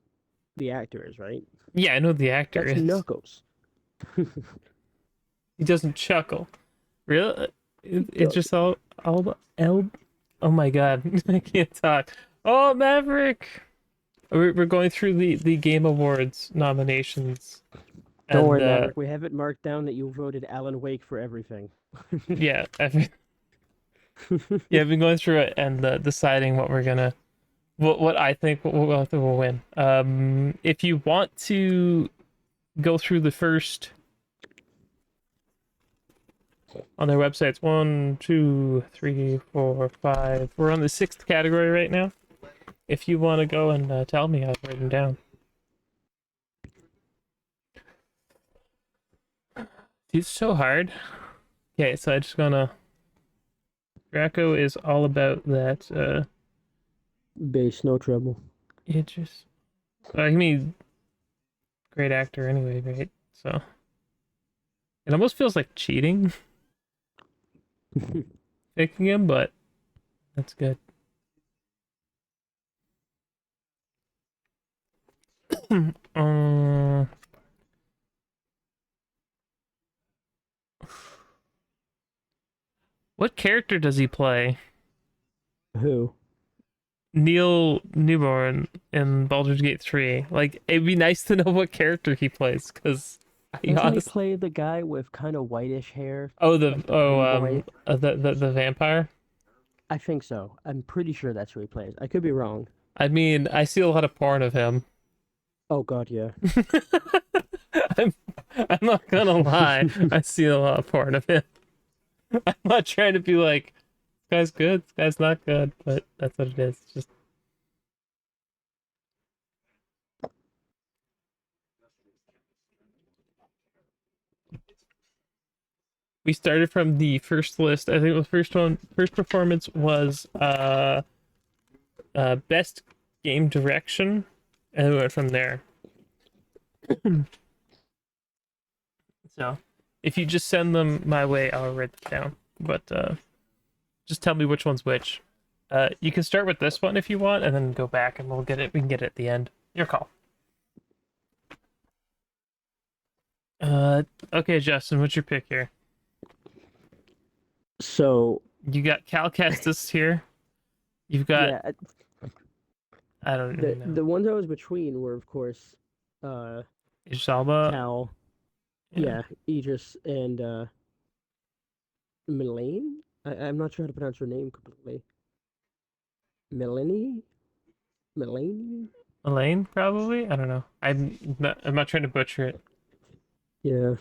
the actor is, right? Yeah, I know who the actor That's is. Knuckles. He doesn't chuckle. Really? He It's does. just all el. Oh my god, I can't talk. Oh, Maverick. We're going through the Game Awards nominations, Don't and worry, Maverick. We have it marked down that you voted Alan Wake for everything. yeah, yeah, I've been going through it and deciding what we're gonna, what I think will win. If you want to go through the first on their websites, one, two, three, four, five. We're on the sixth category right now. If you want to go and tell me, I'll write them down. It's so hard. Okay, so I just gonna. Draco is all about that. Bass, no trouble. It just. I mean, great actor anyway, right? So it almost feels like cheating picking him, but that's good. um, what character does he play? Who? Neil Newborn in Baldur's Gate 3. Like, it'd be nice to know what character he plays, because I Doesn't he honestly. play the guy with kind of whitish hair? Oh, Like the pretty boy? the vampire. I think so. I'm pretty sure that's who he plays. I could be wrong. I mean, I see a lot of porn of him. Oh god, yeah. I'm, I'm not gonna lie. I see a lot of porn of him. I'm not trying to be like, this guy's good, this guy's not good, but that's what it is. It's just we started from the first list. I think the first performance was best game direction, and we went from there. So if you just send them my way, I'll write it down. But just tell me which one's which. You can start with this one if you want, and then go back, and we'll get it. We can get it at the end. Your call. Okay, Justin, what's your pick here? So You got Cal Kestis here. You've got Yeah, I don't the even know. the ones I was between were, of course, uh, Isalba. Cal, Yeah. yeah, Aegis, and Milane. I'm not sure how to pronounce her name completely. Melanie, Melanie. Elaine, probably? I don't know. I'm not trying to butcher it. Yeah,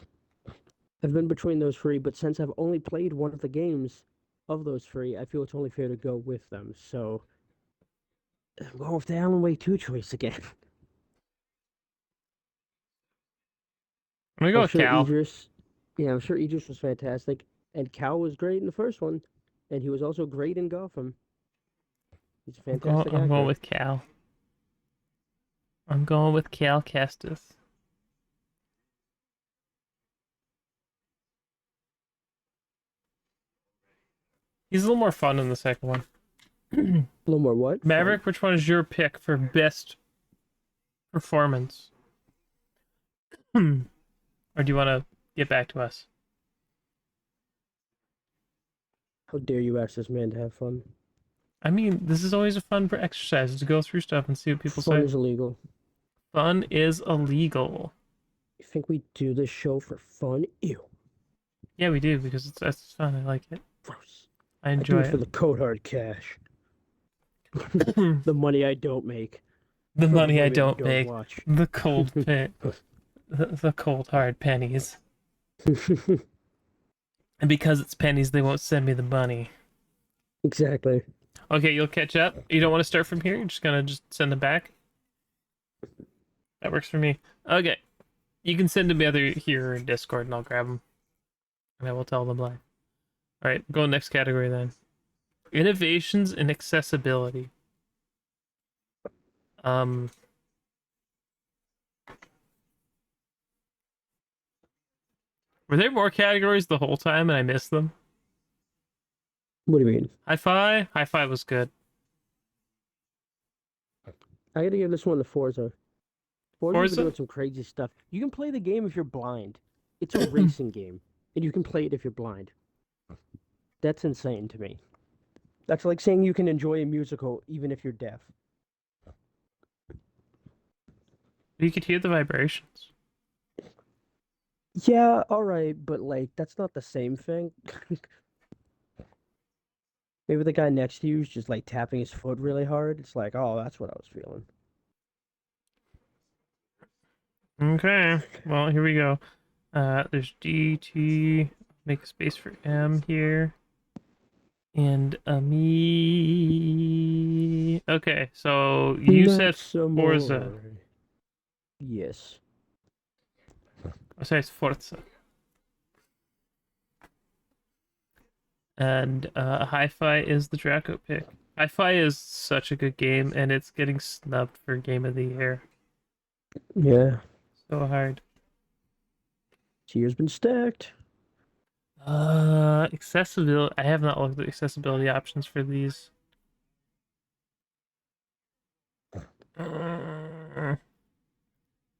I've been between those three, but since I've only played one of the games of those three, I feel it's only fair to go with them. So I'm going with the Alan Wake 2 choice again. I'm gonna go I'm with sure Cal. Idris, yeah, I'm sure Idris was fantastic, and Cal was great in the first one, and he was also great in Gotham. He's a I'm going fantastic I'm going actor. with Cal. I'm going with Cal Kestis. He's a little more fun in the second one. A little more what? Fun. Maverick, which one is your pick for best performance? Or do you want to get back to us? How dare you ask this man to have fun? I mean, this is always a fun exercise to go through stuff and see what people Fun say. is illegal. Fun is illegal. You think we do this show for fun? Ew. Yeah, we do because that's fun. I like it. Gross. I I do enjoy it for it. the cold hard cash. The The money I don't make. For the money I women you don't don't make, watch. the cold pit, the cold hard pennies. And because it's pennies, they won't send me the money. Exactly. Okay, you'll catch up. You don't want to start from here. You're just gonna send them back. That works for me. Okay, you can send them either here or in Discord, and I'll grab them, and I will tell them live. All right, go next category then. Innovations in accessibility. Um, were there more categories the whole time and I missed them? What do you mean? Hi-Fi? Hi-Fi was good. I gotta give this one to Forza. Forza's been Forza? doing some crazy stuff. You can play the game if you're blind. It's a racing game, and you can play it if you're blind. That's insane to me. That's like saying you can enjoy a musical even if you're deaf. You could hear the vibrations. Yeah, all right, but like that's not the same thing. Maybe the guy next to you is just like tapping his foot really hard. It's like, oh, that's what I was feeling. Okay, well, here we go. There's D, T, make a space for M here. And me. Okay, so you Not said some Forza. more. Yes. I say it's Forza. And Hi-Fi is the Draco pick. Hi-Fi is such a good game, and it's getting snubbed for Game of the Year. Yeah. So hard. This year's been stacked. Accessibility. I have not looked at accessibility options for these.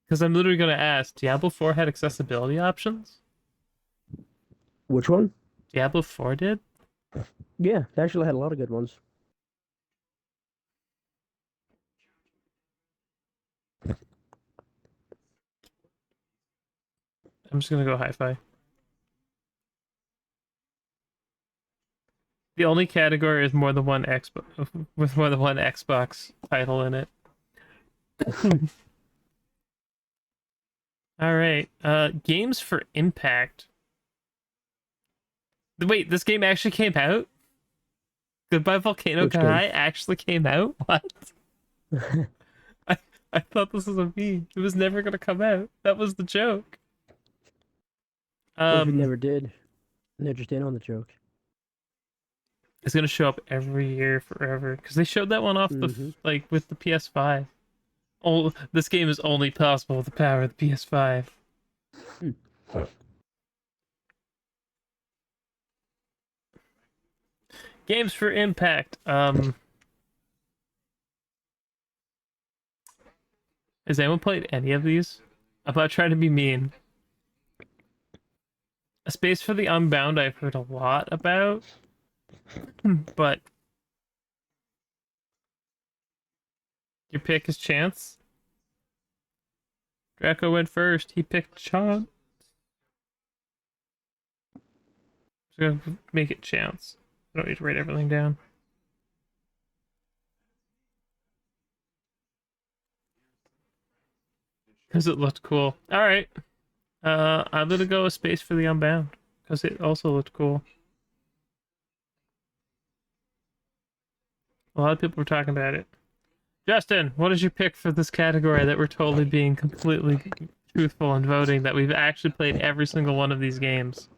Because I'm literally gonna ask, Diablo 4 had accessibility options? Which one? Diablo 4 did? Yeah, they actually had a lot of good ones. I'm just gonna go Hi-Fi. The only category is more than one Xbox with more than one Xbox title in it. All right. Games for Impact. Wait, this game actually came out? Goodbye Volcano Which game? Kai actually came out? What? I I thought this was a meme. It was never gonna come out. That was the joke. What if it Um, never did? And they're just in on the joke. it's gonna show up every year forever because they showed that one off the Mm-hmm. like with the PS5. Oh, this game is only possible with the power of the PS5. Hmm. Games for Impact. Has anyone played any of these? I'm not trying to be mean. A Space for the Unbound I've heard a lot about. But your pick is Chance. Draco went first. He picked Chance. So gonna make it Chance. I don't need to write everything down. Because it looked cool. Alright. I'm gonna go with Space for the Unbound. Because it also looked cool. A lot of people were talking about it. Justin, what is your pick for this category that we're totally being completely truthful and voting that we've actually played every single one of these games?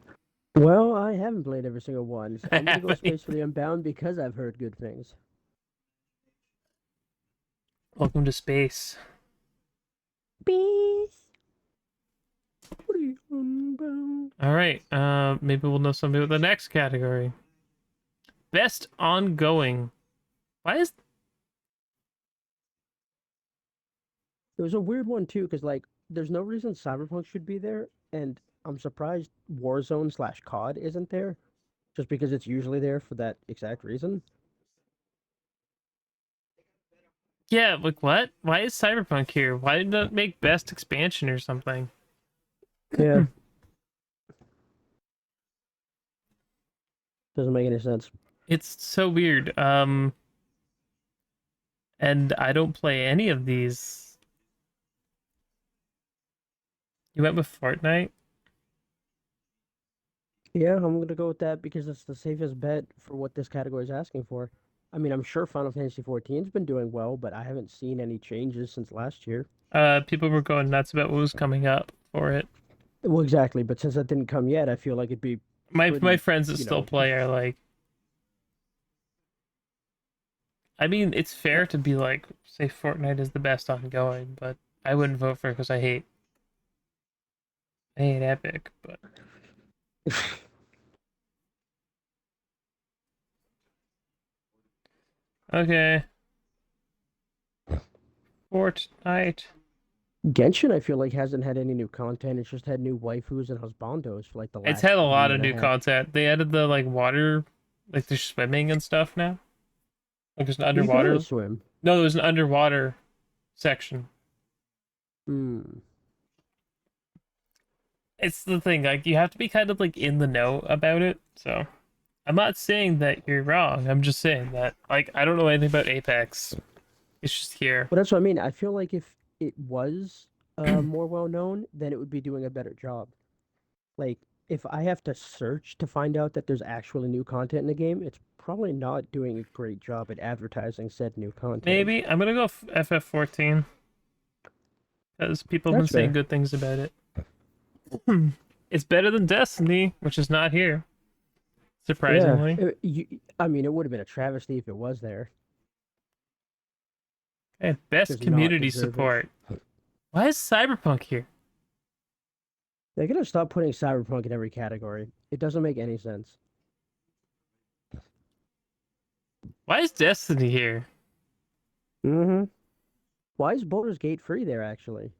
Well, I haven't played every single one. I I'm gonna go haven't. Space for the Unbound because I've heard good things. Welcome to space. Space for the Unbound. All right. Maybe we'll know something with the next category. Best ongoing. Why is It was a weird one too, because like, there's no reason Cyberpunk should be there, and I'm surprised Warzone slash COD isn't there, just because it's usually there for that exact reason. yeah? Like what? Why is Cyberpunk here? Why did not make best expansion or something? Yeah, doesn't make any sense. It's so weird. And I don't play any of these. You went with Fortnite? Yeah, I'm gonna go with that because it's the safest bet for what this category is asking for. I mean, I'm sure Final Fantasy 14's been doing well, but I haven't seen any changes since last year. People were going nuts about what was coming up for it. Well, exactly, but since that didn't come yet, I feel like it'd be My pretty, friends that you still know. play are like, I mean, it's fair to be like, say Fortnite is the best ongoing, but I wouldn't vote for it because I hate Epic. But okay, Fortnite. Genshin, I feel like hasn't had any new content. It's just had new waifus and husbandos for like the It's last had a lot year of and a new half. content. They added the like water, like the swimming and stuff now. Like there's an You can only underwater. swim. No, there's an underwater section. Hmm. It's the thing, like you have to be kind of like in the know about it. So I'm not saying that you're wrong. I'm just saying that like I don't know anything about Apex. It's just here. But that's what I mean. I feel like if it was more well known, then it would be doing a better job. Like, if I have to search to find out that there's actually new content in the game, it's probably not doing a great job at advertising said new content. Maybe I'm gonna go FF14 because people have been That's saying fair. good things about it. It's better than Destiny, which is not here, Yeah. surprisingly. I mean, it would have been a travesty if it was there. Okay, best Does not community deserve it. support. Why is Cyberpunk here? They're gonna stop putting Cyberpunk in every category. It doesn't make any sense. Why is Destiny here? Mm-hmm. Why is Baldur's Gate free there, actually?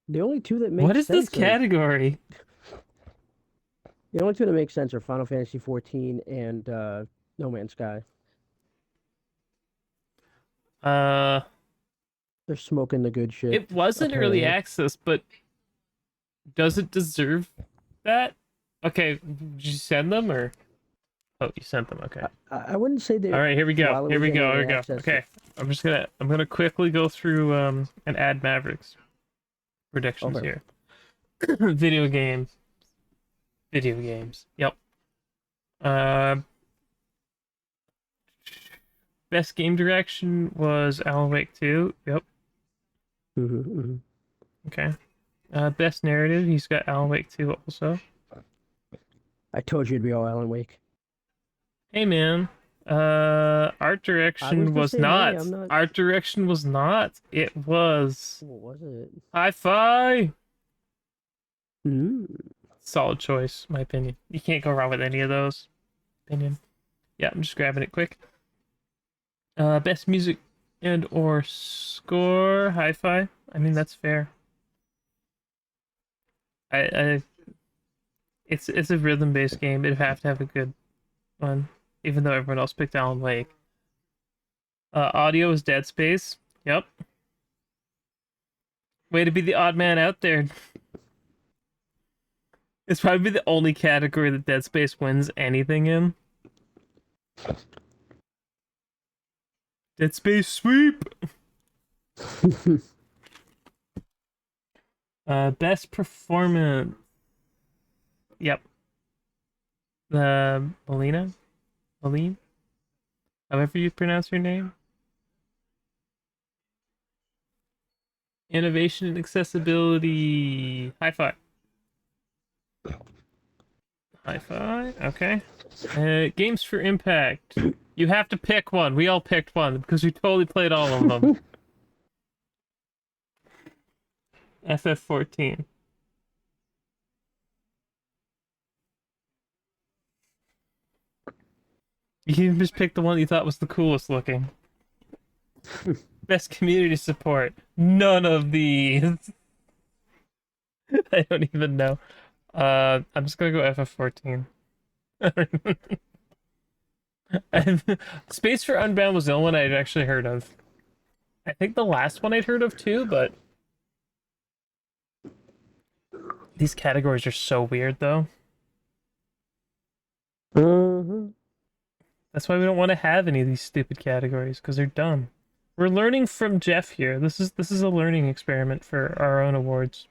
The only two that What make is this sense are category? the only two that make sense are Final Fantasy 14 and No Man's Sky. Uh, They're smoking the good shit, it wasn't early apparently. access, but does it deserve that? Okay, did you send them or? Oh, you sent them. Okay. I wouldn't say All that right, here we go. while it Here was we in go. Here we early go. access. Okay, I'm gonna quickly go through and add Mavericks predictions Okay. here. Video games. Video games. Yep. Uh, best game direction was Alan Wake 2. Yep. Hmm. Okay. Best narrative, he's got Alan Wake 2 also. I told you it'd be all Alan Wake. Hey man. Art I was direction the was same way. not. I'm not. Art direction was not. It was What was it? Hi-Fi. Mm. Solid choice, my opinion. You can't go wrong with any of those. Opinion. Yeah, I'm just grabbing it quick. Best music and or score, Hi-Fi. I mean that's fair. I It's a rhythm-based game. It'd have to have a good one, even though everyone else picked Alan Wake. Audio is Dead Space. Yep. Way to be the odd man out there. It's probably the only category that Dead Space wins anything in. Dead Space sweep. Best performance. Yep. Melina? Maline? However you pronounce your name. Innovation and accessibility. High five. High five. Okay. Games for Impact. You have to pick one. We all picked one because we totally played all of them. FF14. You just picked the one you thought was the coolest looking. Best community support. None of these. I don't even know. I'm just gonna go FF14. Space for Unbound was the only one I'd actually heard of. I think the last one I'd heard of too, but these categories are so weird though. That's why we don't want to have any of these stupid categories because they're dumb. We're learning from Jeff here. This is a learning experiment for our own awards.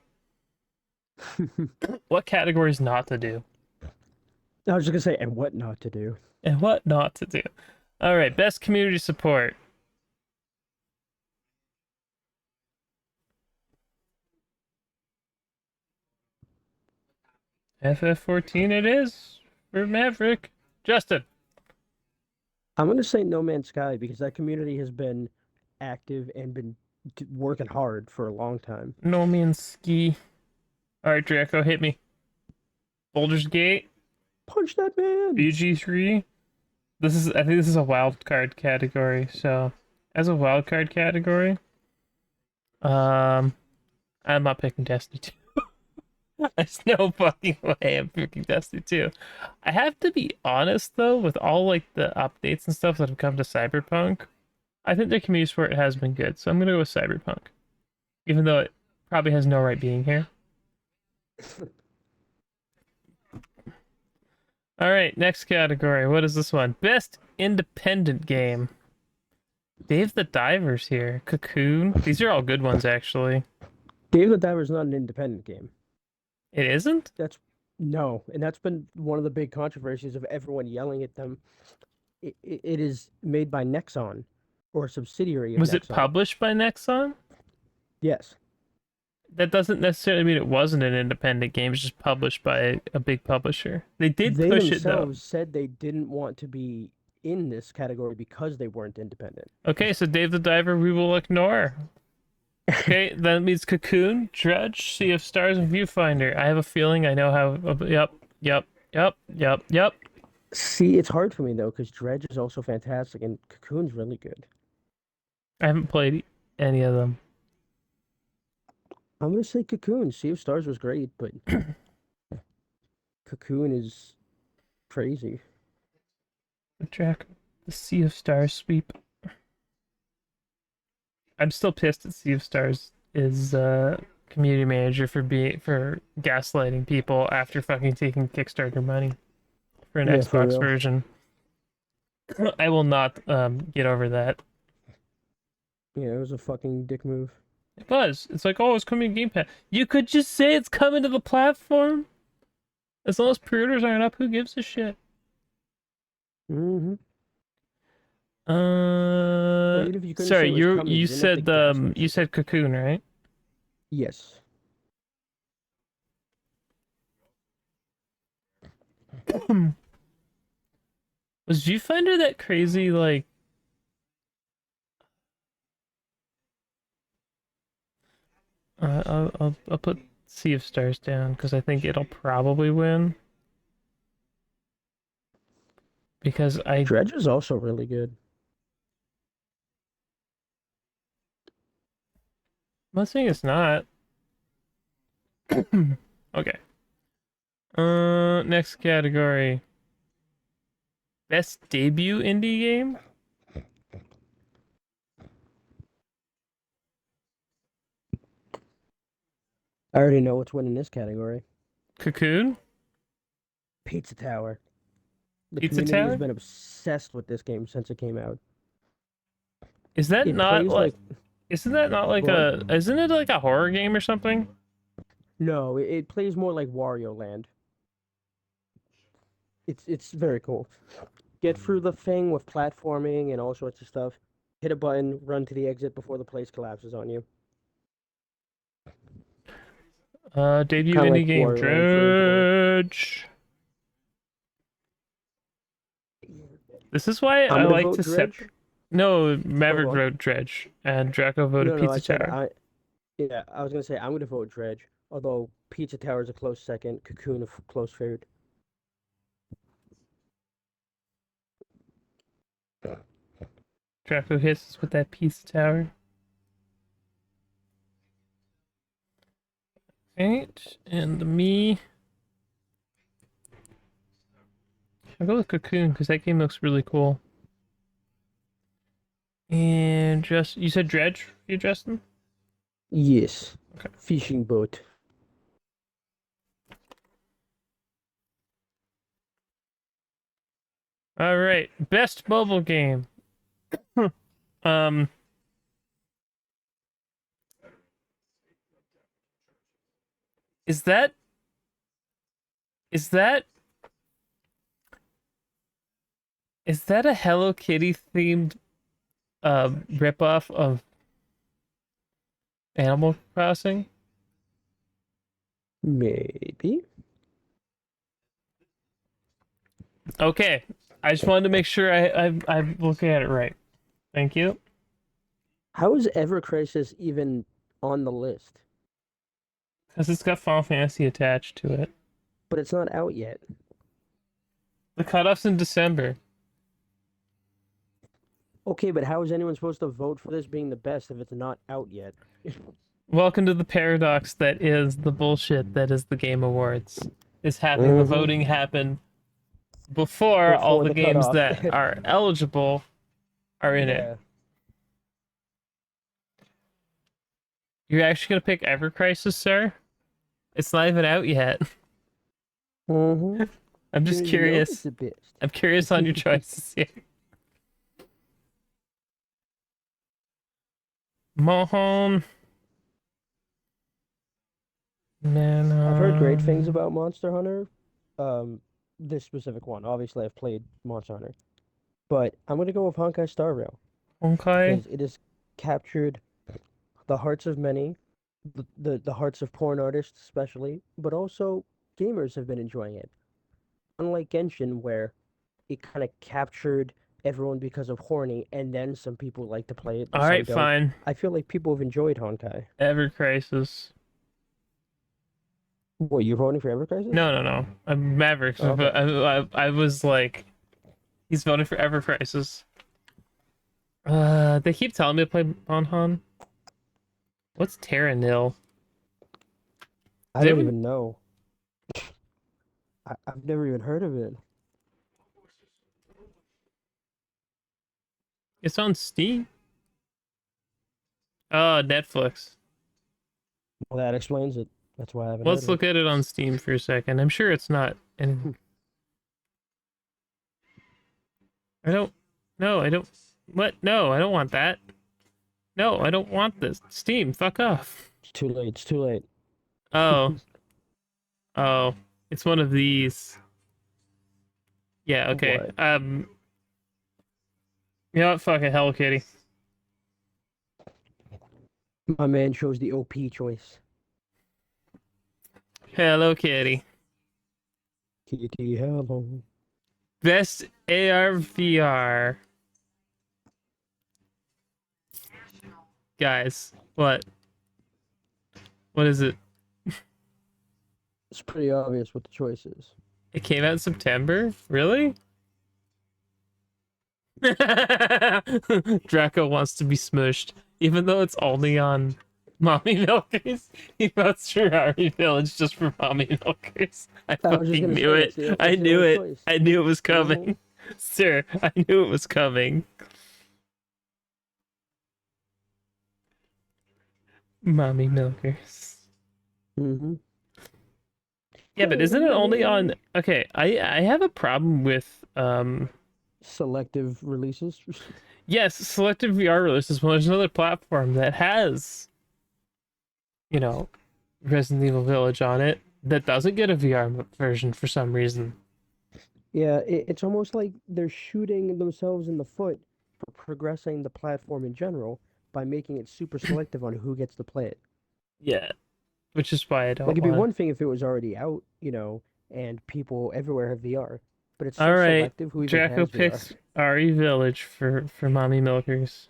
What categories not to do? I was just gonna say, and what not to do. And what not to do. All right, best community support. FF14 it is for Maverick. Justin. I'm gonna say No Man's Sky because that community has been active and been working hard for a long time. No Man's Ski. All right, Draco, hit me. Boulder's Gate. Punch that man. BG3. I think this is a wild card category. So, as a wild card category, I'm not picking Destiny 2. There's no fucking way I'm picking Destiny 2. I have to be honest though, with all like the updates and stuff that have come to Cyberpunk, I think the community support has been good. So I'm gonna go with Cyberpunk, even though it probably has no right being here. All right, next category. What is this one? Best independent game. Dave the Diver's here. Cocoon. These are all good ones, actually. Dave the Diver is not an independent game. It isn't? No, and that's been one of the big controversies of everyone yelling at them. It is made by Nexon, or a subsidiary of Was Nexon. it published by Nexon? Yes. That doesn't necessarily mean it wasn't an independent game. It's just published by a big publisher. They did push it though. They themselves said they didn't want to be in this category because they weren't independent. Okay, so Dave the Diver we will ignore. Okay, that means Cocoon, Dredge, Sea of Stars, and Viewfinder. I have a feeling I know how. Yep. See, it's hard for me though because Dredge is also fantastic and Cocoon's really good. I haven't played any of them. I'm gonna say Cocoon. Sea of Stars was great, but Cocoon is crazy. The Sea of Stars sweep. I'm still pissed that Sea of Stars is community manager for gaslighting people after fucking taking Kickstarter money for an Xbox version. I will not get over that. Yeah, it was a fucking dick move. It was. It's like, oh, it's coming to Game Pass. You could just say it's coming to the platform. As long as pre-orders aren't up, who gives a shit? Mm-hmm. Sorry, you said Cocoon, right? Yes. Was Viewfinder that crazy, like... I'll put Sea of Stars down, because I think it'll probably win. Because Dredge is also really good. I'm not saying it's not. Okay. Next category. Best debut indie game? I already know what's winning this category. Cocoon? Pizza Tower. The Pizza community has Tower? been obsessed with this game since it came out. Is that It not plays like like isn't that not like go on. isn't it like a horror game or something? No, it plays more like Wario Land. It's very cool. Get through the thing with platforming and all sorts of stuff. Hit a button, run to the exit before the place collapses on you. Debut Kind of indie like game Wario Land for Android. Dredge. This is why I'm I gonna like vote to Dredge. No, Oh, Maverick go on. voted Dredge and Draco voted No, I Pizza said Tower. yeah, I was gonna say I'm gonna vote Dredge. Although Pizza Tower is a close second, Cocoon a close third. Draco hits us with that Pizza Tower. Right, and me. I'll go with Cocoon because that game looks really cool. And just you said Dredge, you Justin? Yes, Okay. fishing boat. All right, best mobile game. um, is that is that is that a Hello Kitty themed ripoff of Animal Crossing? Maybe. Okay, I just wanted to make sure I'm looking at it right. Thank you. How is Ever Crisis even on the list? Because it's got Final Fantasy attached to it. But it's not out yet. The cutoff's in December. Okay, but how is anyone supposed to vote for this being the best if it's not out yet? Welcome to the paradox that is the bullshit that is the Game Awards. Is having the Mm-hmm. voting happen before all Before the the games cutoff. that are eligible are in it. Yeah. You're actually gonna pick Ever Crisis, sir? It's not even out yet. Mm-hmm. I'm just Soon as you know it's curious. the best. I'm curious on your choices here. Mohon. I've heard great things Manon. about Monster Hunter. Um, this specific one. Obviously, I've played Monster Hunter, but I'm gonna go with Honkai Star Rail Honkai. because it has captured the hearts of many, the hearts of porn artists especially, but also gamers have been enjoying it. Unlike Genshin, where it kind of captured everyone because of horny, and then some people like to play it and some Alright, don't. fine. I feel like people have enjoyed Honkai. Ever Crisis. What, you're voting for Ever Crisis? No. I'm Mavericks. Oh, okay. I was like, he's voting for Ever Crisis. They keep telling me to play Monhon. What's Terra Nil? I Does don't anyone? even know. I've never even heard of it. It's on Steam. Oh, Netflix. Well, that explains it. That's why I haven't heard Let's of it. look at it on Steam for a second. I'm sure it's not anything. Hmm. I don't. No, I don't. What? No, I don't want that. No, I don't want this. Steam, fuck off. It's too late. It's too late. Oh, oh, it's one of these. Yeah, okay. What? You know what? Fuck it, Hello Kitty. My man chose the OP choice. Hello Kitty. Kitty, hello. Best AR VR. Guys, what? What is it? It's pretty obvious what the choice is. It came out in September? Really? Draco wants to be smushed, even though it's only on Mommy milkers. He votes for Ari Village just for mommy milkers. I I was just fucking gonna knew say it. that's I the knew only it. choice. I knew it was Mm-hmm. coming. Sir, I knew it was coming. Mommy milkers. Mm-hmm. Yeah, but isn't it only on okay, I have a problem with Selective releases. yes, selective VR releases when there's another platform that has, you know, Resident Evil Village on it that doesn't get a VR version for some reason. Yeah, it's almost like they're shooting themselves in the foot for progressing the platform in general by making it super selective on who gets to play it. Yeah, which is why I Like don't it'd be want one thing if it was already out, and people everywhere have VR, but it's to. so All right, selective who even Draco has VR. picks RE Village for mommy milkers.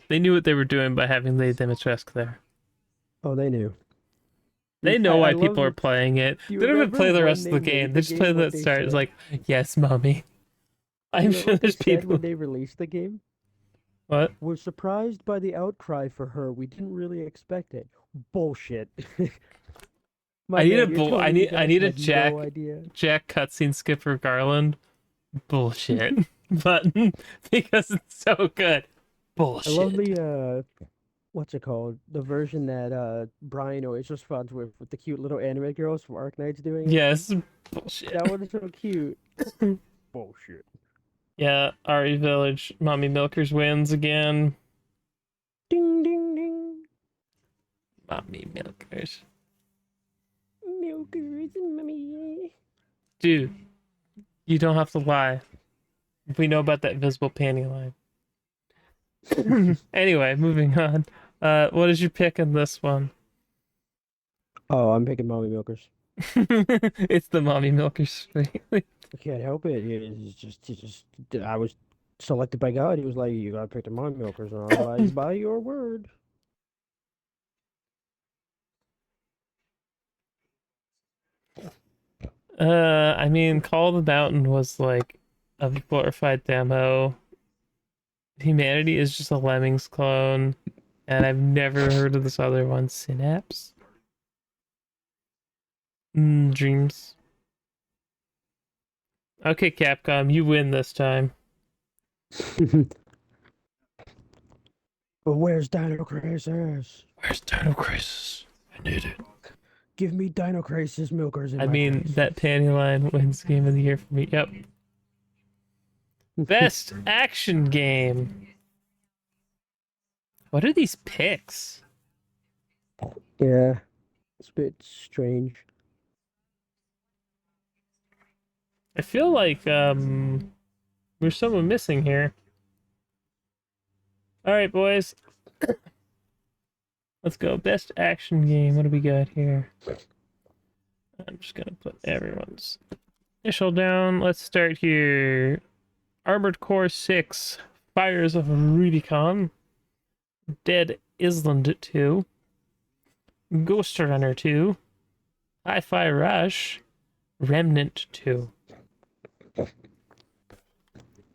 They knew what they were doing by having Lady Dimitrescu there. Oh, they knew. They know I why love. people are playing it. Do you They don't even remember play the when rest of they the made game. They the just play game? What that they start. It's said? like, yes, mommy. You I'm remember sure what they there's said when people. they released the game? What? We're surprised by the outcry for her. We didn't really expect it. Bullshit. My man, you're telling me you I guys need a had no idea. Jack cutscene skipper Garland. Bullshit button because it's so good. I love Bullshit. the what's it called? The version that Brian always responds with the cute little anime girls from Arknights doing it. Yes. Bullshit. That one is so cute. Bullshit. Yeah, RE Village, Mommy Milkers wins again. Ding ding ding. Mommy Milkers. Milkers and mummy. Dude, you don't have to lie. We know about that visible panty line. Anyway, moving on. What is your pick in this one? Oh, I'm picking mommy milkers. It's the Mommy Milkers. I can't help it. It's just. I was selected by God. He was like, "You gotta pick the mommy milkers," and I was like, "By your word." I mean, Call of the Mountain was like a glorified demo. Humanity is just a Lemmings clone, and I've never heard of this other one, Synapse. Dreams. Okay, Capcom, you win this time. But where's Dino Crisis? Where's Dino Crisis? I need it. Give me Dino Crisis milkers in I my mean, face. that panty line wins Game of the Year for me. Yep. Best action game. What are these picks? Yeah, it's a bit strange. I feel like there's someone missing here. All right, boys. Let's go. Best action game. What do we got here? I'm just gonna put everyone's initial down. Let's start here. Armored Core 6, Fires of Rubicon, Dead Island 2, Ghost Runner 2, Hi-Fi Rush, Remnant 2.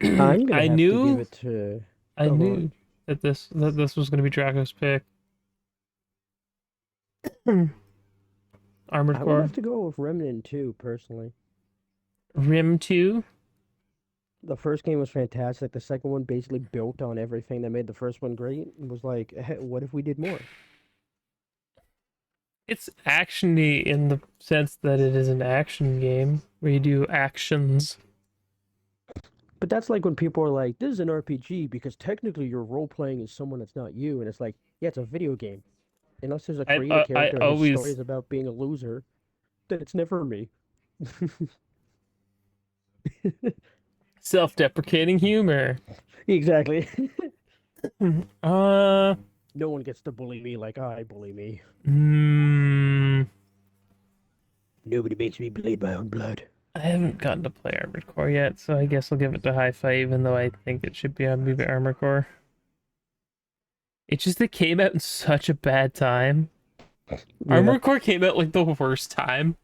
I'm gonna I have to give knew it to. I Oh, go knew on. that this was gonna be Draco's pick. Armored I would Core, have to go with Remnant 2, personally. Rim 2. The first game was fantastic. The second one basically built on everything that made the first one great. It was like, hey, what if we did more? It's actiony in the sense that it is an action game where you do actions. But that's like when people are like, this is an RPG because technically you're role playing as someone that's not you. And it's like, yeah, it's a video game. Unless there's a created I character and his story always is about being a loser, then it's never me. self-deprecating humor. Exactly. Uh, No one gets to bully me like I bully me. hmm. Nobody makes me bleed my own blood. I haven't gotten to play Armored Core yet, so I guess I'll give it to Hi-Fi, even though I think it should be on Movie Armored Core. It came out in such a bad time. Yeah. Armored Core came out like the worst time.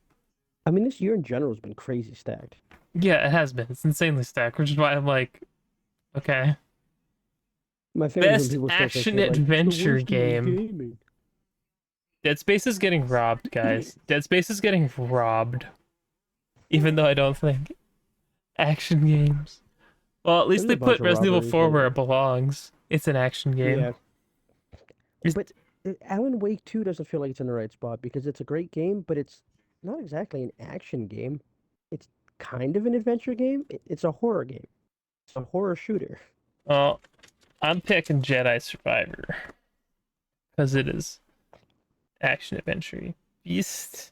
I mean, this year in general has been crazy stacked. Yeah, it has been. It's insanely stacked, which is why I'm like, okay. My favorite is when Best people still say action shit like, it's the adventure worst game in game. gaming. Dead Space is getting robbed, guys. Dead Space is getting robbed. Even though I don't think action games. Well, at least There's they a bunch put of Resident Evil robberies, 4 but where it belongs. It's an action game. yeah. But Alan Wake 2 doesn't feel like it's in the right spot because it's a great game, but it's not exactly an action game. It's kind of an adventure game. It's a horror game. It's a horror shooter. Well, I'm picking Jedi Survivor because it is action adventure. Beast.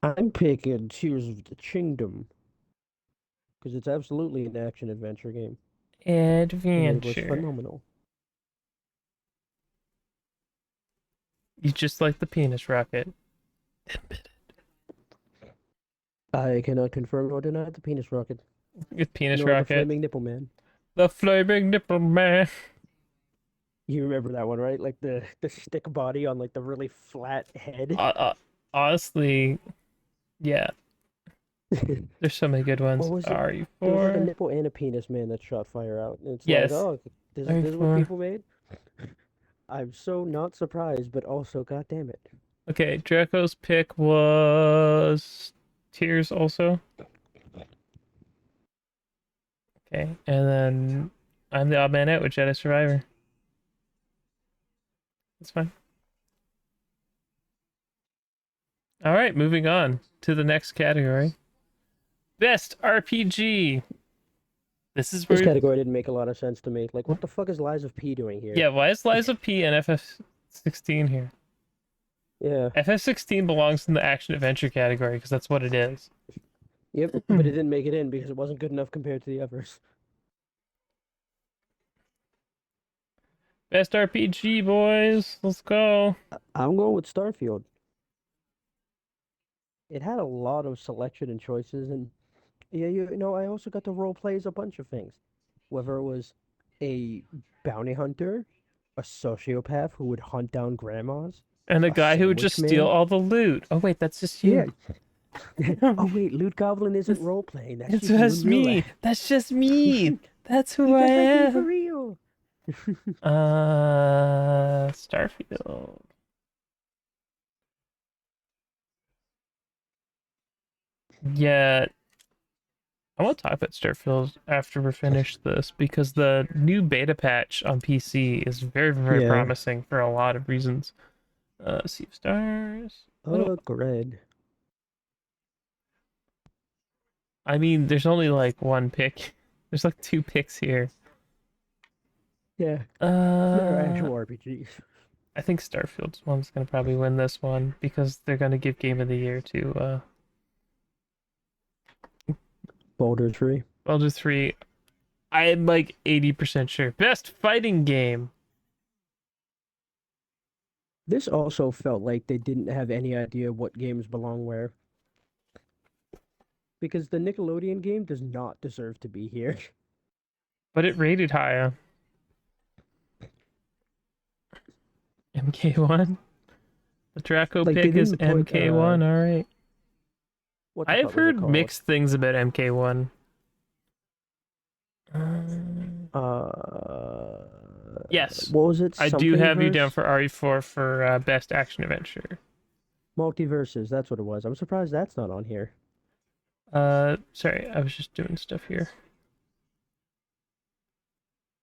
I'm picking Tears of the Kingdom because it's absolutely an action adventure game, and it was Adventure. phenomenal. You just like the penis rocket. I cannot confirm or deny the penis rocket, With penis nor the rocket. flaming nipple man. The flaming nipple man. You remember that one, right? Like the stick body on like the really flat head. Honestly, yeah. There's so many good What ones. was it? There was like a RE4. nipple and a penis man that shot fire out. And it's like, Yes. oh, this is what RE4. people made? I'm so not surprised, but also, god damn it. Okay, Draco's pick was Tears also. Okay, and then I'm the odd man out with Jedi Survivor. That's fine. All right, moving on to the next category. Best RPG. This is This where, category didn't make a lot of sense to me. Like, what the fuck is Lies of P doing here? yeah, why is Lies of P and FF16 here? Yeah. FF16 belongs in the action adventure category because that's what it is. Yep, but it didn't make it in because it wasn't good enough compared to the others. Best RPG, boys. Let's go. I'm going with Starfield. It had a lot of selection and choices, and yeah, you know, I also got to role play as a bunch of things. Whether it was a bounty hunter, a sociopath who would hunt down grandmas, And the a guy who would just sandwich steal man. all the loot. Oh, wait, that's just Yeah. you. Oh wait, Loot Goblin isn't role playing. That's It's just you in just real me. life. That's just me. That's who He I just like me for am. real. Starfield. Yeah, I want to talk about Starfield after we're finished this because the new beta patch on PC is very, very Yeah. promising for a lot of reasons. Sea of Stars. Gred. I mean, there's only like one pick. There's like two picks here. Yeah, they're Uh, actual RPGs. I think Starfield's one's gonna probably win this one because they're gonna give Game of the Year to Boulder Tree. Baldur's 3. I'm like 80% sure. Best fighting game. This also felt like they didn't have any idea what games belong where. Because the Nickelodeon game does not deserve to be here. But it rated higher. MK1. The Draco Like they pick is didn't put MK1. All right. what the I've fuck was it heard called? mixed things about MK1. Yes, What was it? I do Something have you down verse? for RE4 for best action adventure. Multiverses, that's what it was. I'm surprised that's not on here. Sorry, I was just doing stuff here.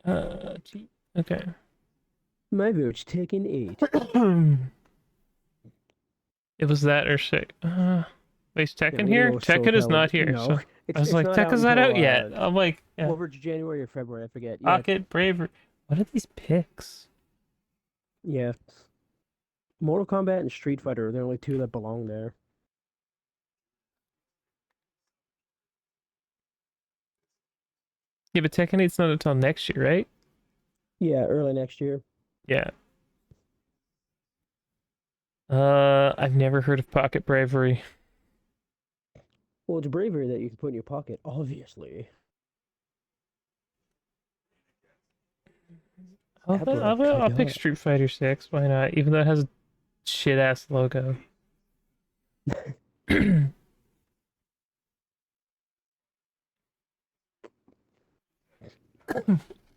Okay. My vote's taken 8. It was that or shit. Wait, is Yeah, Tekken we're gonna here? go with Tekken is SoCal. not here. No, So I was it's like, not out Tekken's not until out yet. I'm like, yeah. over January or February, I forget. Yeah, Pocket Bravery. What are these picks? yeah. Mortal Kombat and Street Fighter are the only two that belong there. Yeah, but Tekken 8's not until next year, right? Yeah, early next year. Yeah. I've never heard of Pocket Bravery. Well, it's bravery that you can put in your pocket, obviously. That's what I'll I pick got. Street Fighter 6. Why not? Even though it has a shit ass logo.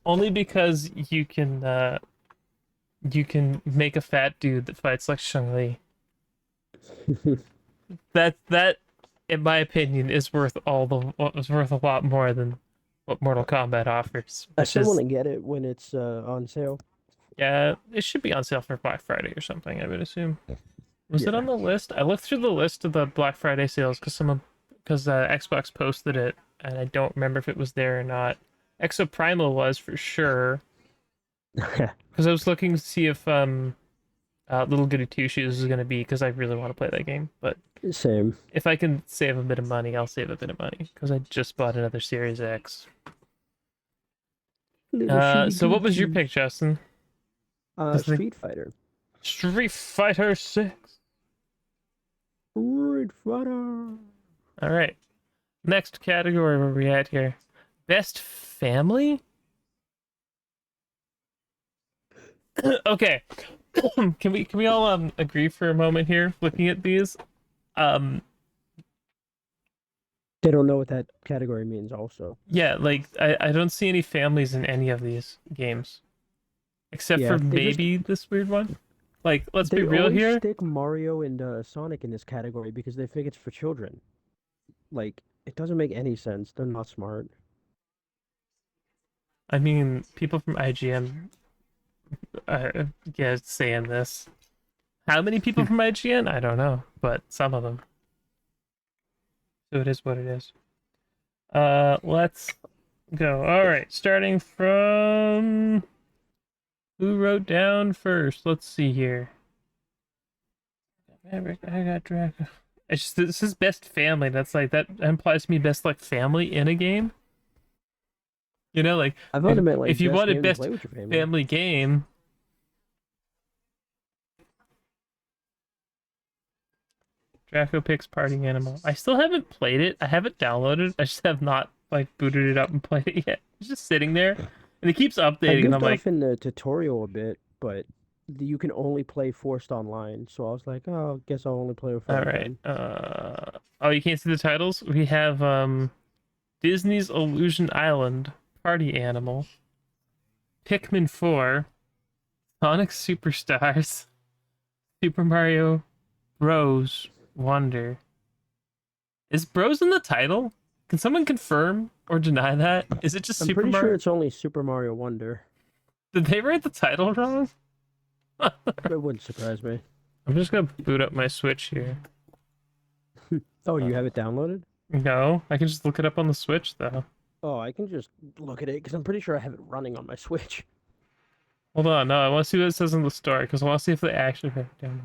Only because you can make a fat dude that fights like Shang-Li. That in my opinion is worth is worth a lot more than what Mortal Kombat offers, I which still want is to get it when it's on sale. yeah, it should be on sale for Black Friday or something, I would assume. Was it Yeah. on the list? I looked through the list of the Black Friday sales because Xbox posted it, and I don't remember if it was there or not. Exo Primal was for sure because I was looking to see if Little Goody Two Shoes is gonna be because I really want to play that game. But Same. if I can save a bit of money, I'll save a bit of money because I just bought another Series X. Little shitty So what good was your shoes. pick, Justin? Does the Street Fighter. Street Fighter 6? Street Fighter. All right. Next category where we at here? Best family? Okay. Can we all agree for a moment here looking at these? Um They don't know what that category means. Also, yeah, like I don't see any families in any of these games except for yeah, maybe this weird one. Like let's be they real always here. stick Mario and Sonic in this category because they think it's for children. Like, it doesn't make any sense. They're not smart. I mean, people from IGN yeah, saying this. How many people from IGN? I don't know, but some of them. So it is what it is. Let's go. All right, starting from who wrote down first? Let's see here. Maverick, I got Draco. It's just this is best family. That's like that implies to me best like family in a game. You know, like I thought it meant if like you best wanted game to best play with your family. family game, Draco picks party animal. I still haven't played it. I haven't downloaded. I just have not like booted it up and played it yet. It's just sitting there, and it keeps I updating, and I'm goofed like, off in the tutorial a bit, but you can only play forced online. So I was like, oh, I guess I'll only play with all friends right. then. Oh, you can't see the titles. We have Disney's Illusion Island, Party Animal, Pikmin 4, Sonic Superstars, Super Mario Bros. Wonder. Is Bros in the title? Can someone confirm or deny that? Is it just I'm Super pretty sure Mario? it's only Super Mario Wonder. Did they write the title wrong? It wouldn't surprise me. I'm just gonna boot up my Switch here. Oh, Uh, you have it downloaded? no, I can just look it up on the Switch though. Oh, I can just look at it because I'm pretty sure I have it running on my Switch. Hold on, no, I want to see what it says in the story because I want to see if they actually wrote it down.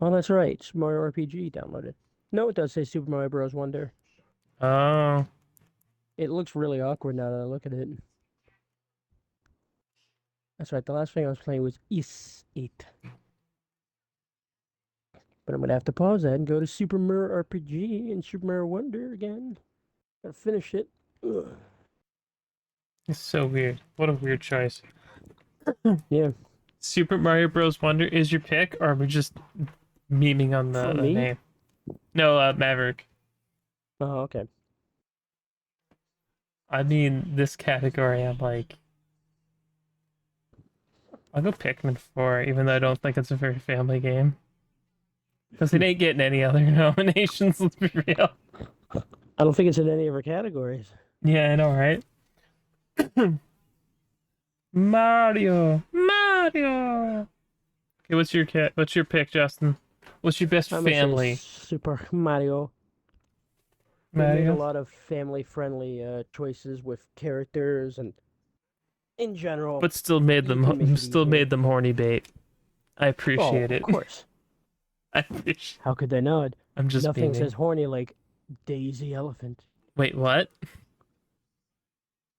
Oh, that's right. Super Mario RPG downloaded. No, it does say Super Mario Bros. Wonder. Oh, It looks really awkward now that I look at it. That's right. The last thing I was playing was Is It. But I'm gonna have to pause that and go to Super Mario RPG and Super Mario Wonder again. Gotta finish it. Ugh. it's so weird. What a weird choice. Yeah, Super Mario Bros. Wonder is your pick, or are we just memeing on for the me. name? No, Maverick. Oh, okay. I mean, this category, I'm like, I'll go Pikmin 4, even though I don't think it's a very family game. Because it ain't getting any other nominations, let's be real. I don't think it's in any of our categories. Yeah, I know, right? Mario! Mario! Okay, what's your pick, Justin? What's your best I'm gonna say family? Super Mario. They made a Mario? lot of family-friendly choices with characters, and in general, But you can make it still easier. made them horny bait. I Oh, appreciate of it. course. I appreciate How could they not? I'm just Nothing beaming. says horny like Daisy Elephant. Wait, what?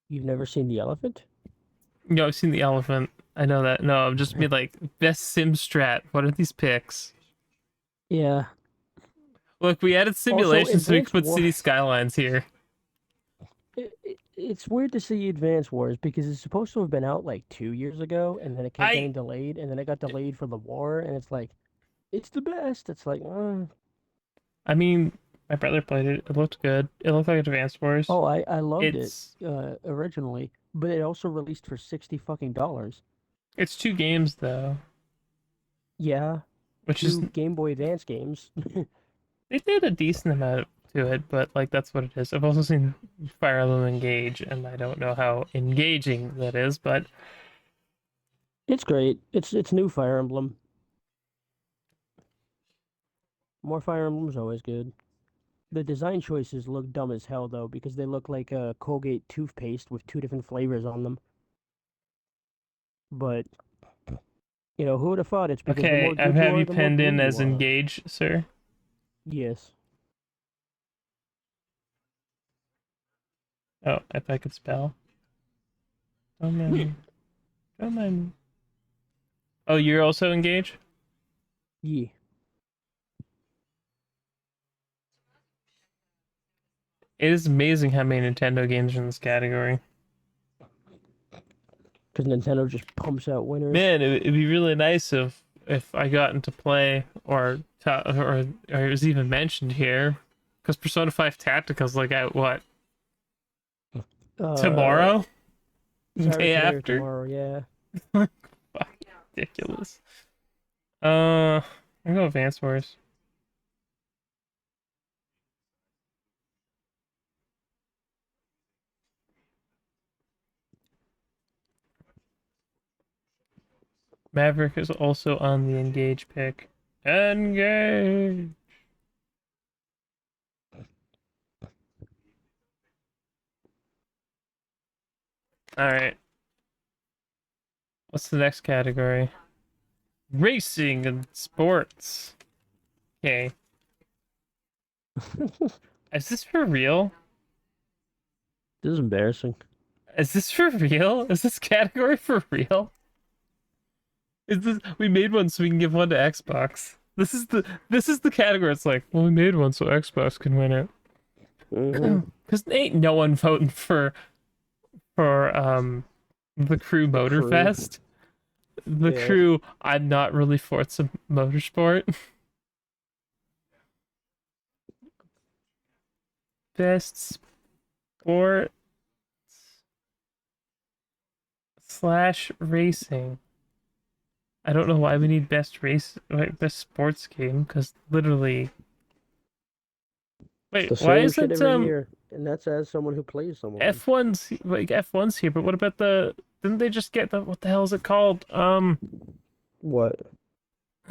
You've never seen the elephant? No, I've seen the elephant. I know that. No, I'm just being like, best sim strat. What are these picks? Yeah. Look, we added Also, simulations so we could Advance put War. city skylines here. It's weird to see Advance Wars because it's supposed to have been out like 2 years ago, and then it kept I getting delayed, and then it got delayed for the war, and it's like, it's the best. It's like, I mean, my brother played it. It looked good. It looked like Advanced Wars. oh, I loved it It's originally. but it also released for 60 fucking dollars. It's 2 games though, Yeah, which is 2 Game Boy Advance games. they did a decent amount to it, but like that's what it is. I've also seen Fire Emblem Engage, and I don't know how engaging that is, but It's great. It's new Fire Emblem. More Fire Emblem's always good. The design choices look dumb as hell though, because they look like a Colgate toothpaste with 2 different flavors on them. But who would have thought it's because the okay, more I good you have are, you the more pinned blue in you as are. Engage, sir. Yes. Oh, if I could spell. Don't mind me. Don't mind me. Oh, you're also Engage? Yeah. It is amazing how many Nintendo games are in this category. Because Nintendo just pumps out winners. Man, it'd be really nice if I got into play or it was even mentioned here, because Persona 5 Tactical's like out what, Uh, tomorrow, it's either day today or after. tomorrow. Yeah. Fuck, ridiculous. I'm gonna go Advance Wars. Maverick is also on the Engage pick. Engage. All right. What's the next category? Racing and sports. Okay. Is this for real? This is embarrassing. Is this for real? Is this category for real? Is this we made one so we can give one to Xbox? This is the category. It's like, well, we made one so Xbox can win it. Hmm. Cause ain't no one voting for the Crew The crew. Motorfest. The Yeah. Crew. I'm not really Forza Motorsport. Best sport slash racing. I don't know why we need best sports game, because literally. It's Wait, the why same shit isn't every year, and that's as someone who plays someone. F1's here? But what about the? Didn't they just get the? What the hell is it called? What?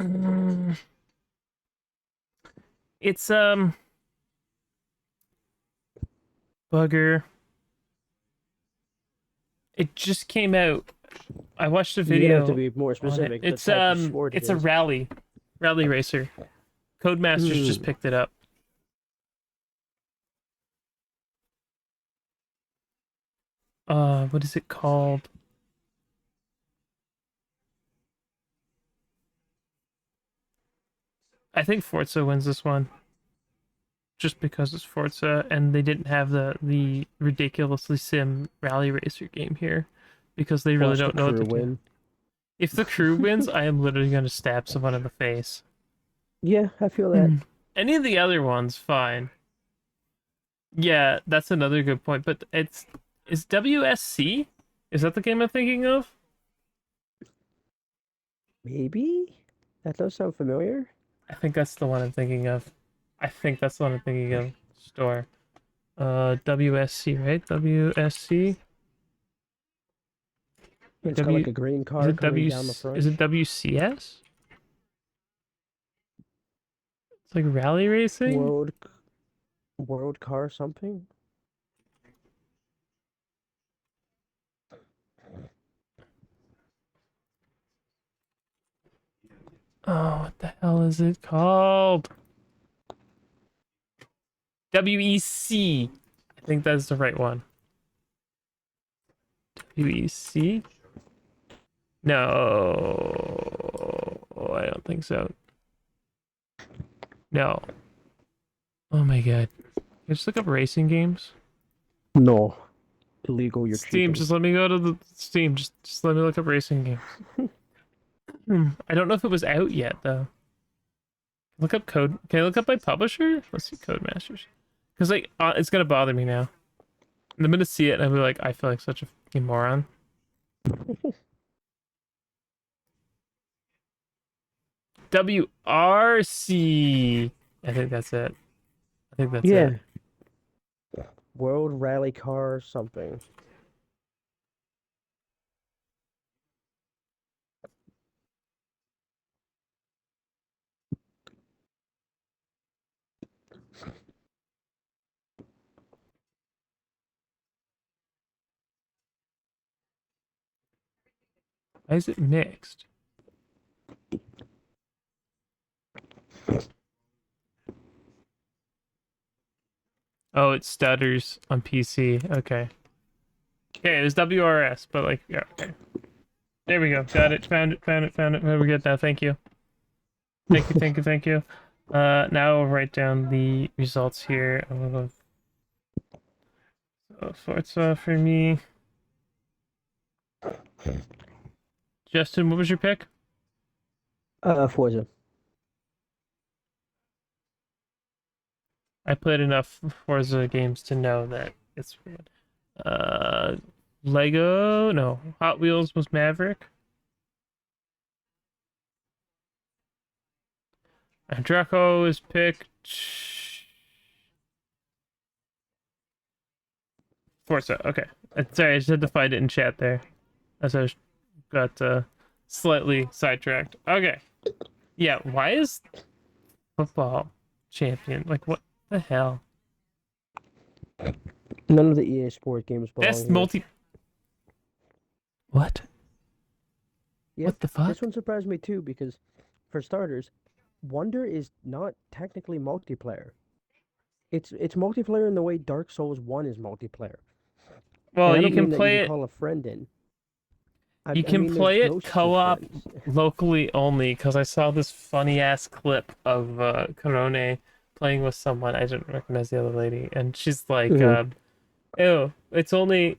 Mm, it's bugger. It just came out. I watched a You're gonna have to video be more on it. specific. The type of sport it It's a is. rally racer. Codemasters just Hmm. picked it up. What is it called? I think Forza wins this one, just because it's Forza, and they didn't have the ridiculously sim rally racer game here, because they really Watch the don't know what crew to do. win. If the Crew wins, I am literally going to stab someone in the face. Yeah, I feel that. Any of the other ones, fine. Yeah, that's another good point. But is WSC? Is that the game I'm thinking of? Maybe that does sound familiar. I think that's the one I'm thinking of. I think that's the one I'm thinking of. Store. WSC, right? WSC. It's got W. like a green Is car it coming W? down the Is front. it WCS? It's like rally racing. World World Car something. Oh, what the hell is it called? WEC. I think that's the right one. WEC? No, I don't think so. No. Oh my god. Can you just look up racing games? No, illegal. You're Steam, cheating. just let me go to the Steam. Just let me look up racing games. I don't know if it was out yet though. Look up code. Can I look up my publisher? Let's see, Codemasters. Because like it's gonna bother me now. And I'm gonna see it and I'll be like, I feel like such a You moron. WRC. I think that's it. I think that's it. Yeah. World Rally Car something. Why is it mixed? Oh, it stutters on PC. Okay. Okay, it was WRS, but like, yeah, okay. There we go. Got it. Found it. Found it. Found it. We're good now. Thank you. Thank you. Thank you. Thank you. Now I'll write down the results here. A little. So Forza for me. Justin, what was your pick? Forza. I played enough Forza games to know that it's good. Uh, Lego, no, Hot Wheels was Maverick. And Draco is picked. Forza. Okay, sorry, I just had to find it in chat there, as I got slightly sidetracked. Okay, yeah. Why is football champion? Like, what the hell? None of the EA Sport games belong Best here. multi. What? Yep. What the fuck? This one surprised me too because, for starters, Wonder is not technically multiplayer. It's multiplayer in the way Dark Souls 1 is multiplayer. And Well, I you don't can mean that you play can it. call a friend in. You I can mean there's play it ghosts of co-op friends. locally only because I saw this funny ass clip of Corone playing with someone. I didn't recognize the other lady, and she's like, Mhm. "Ew, it's only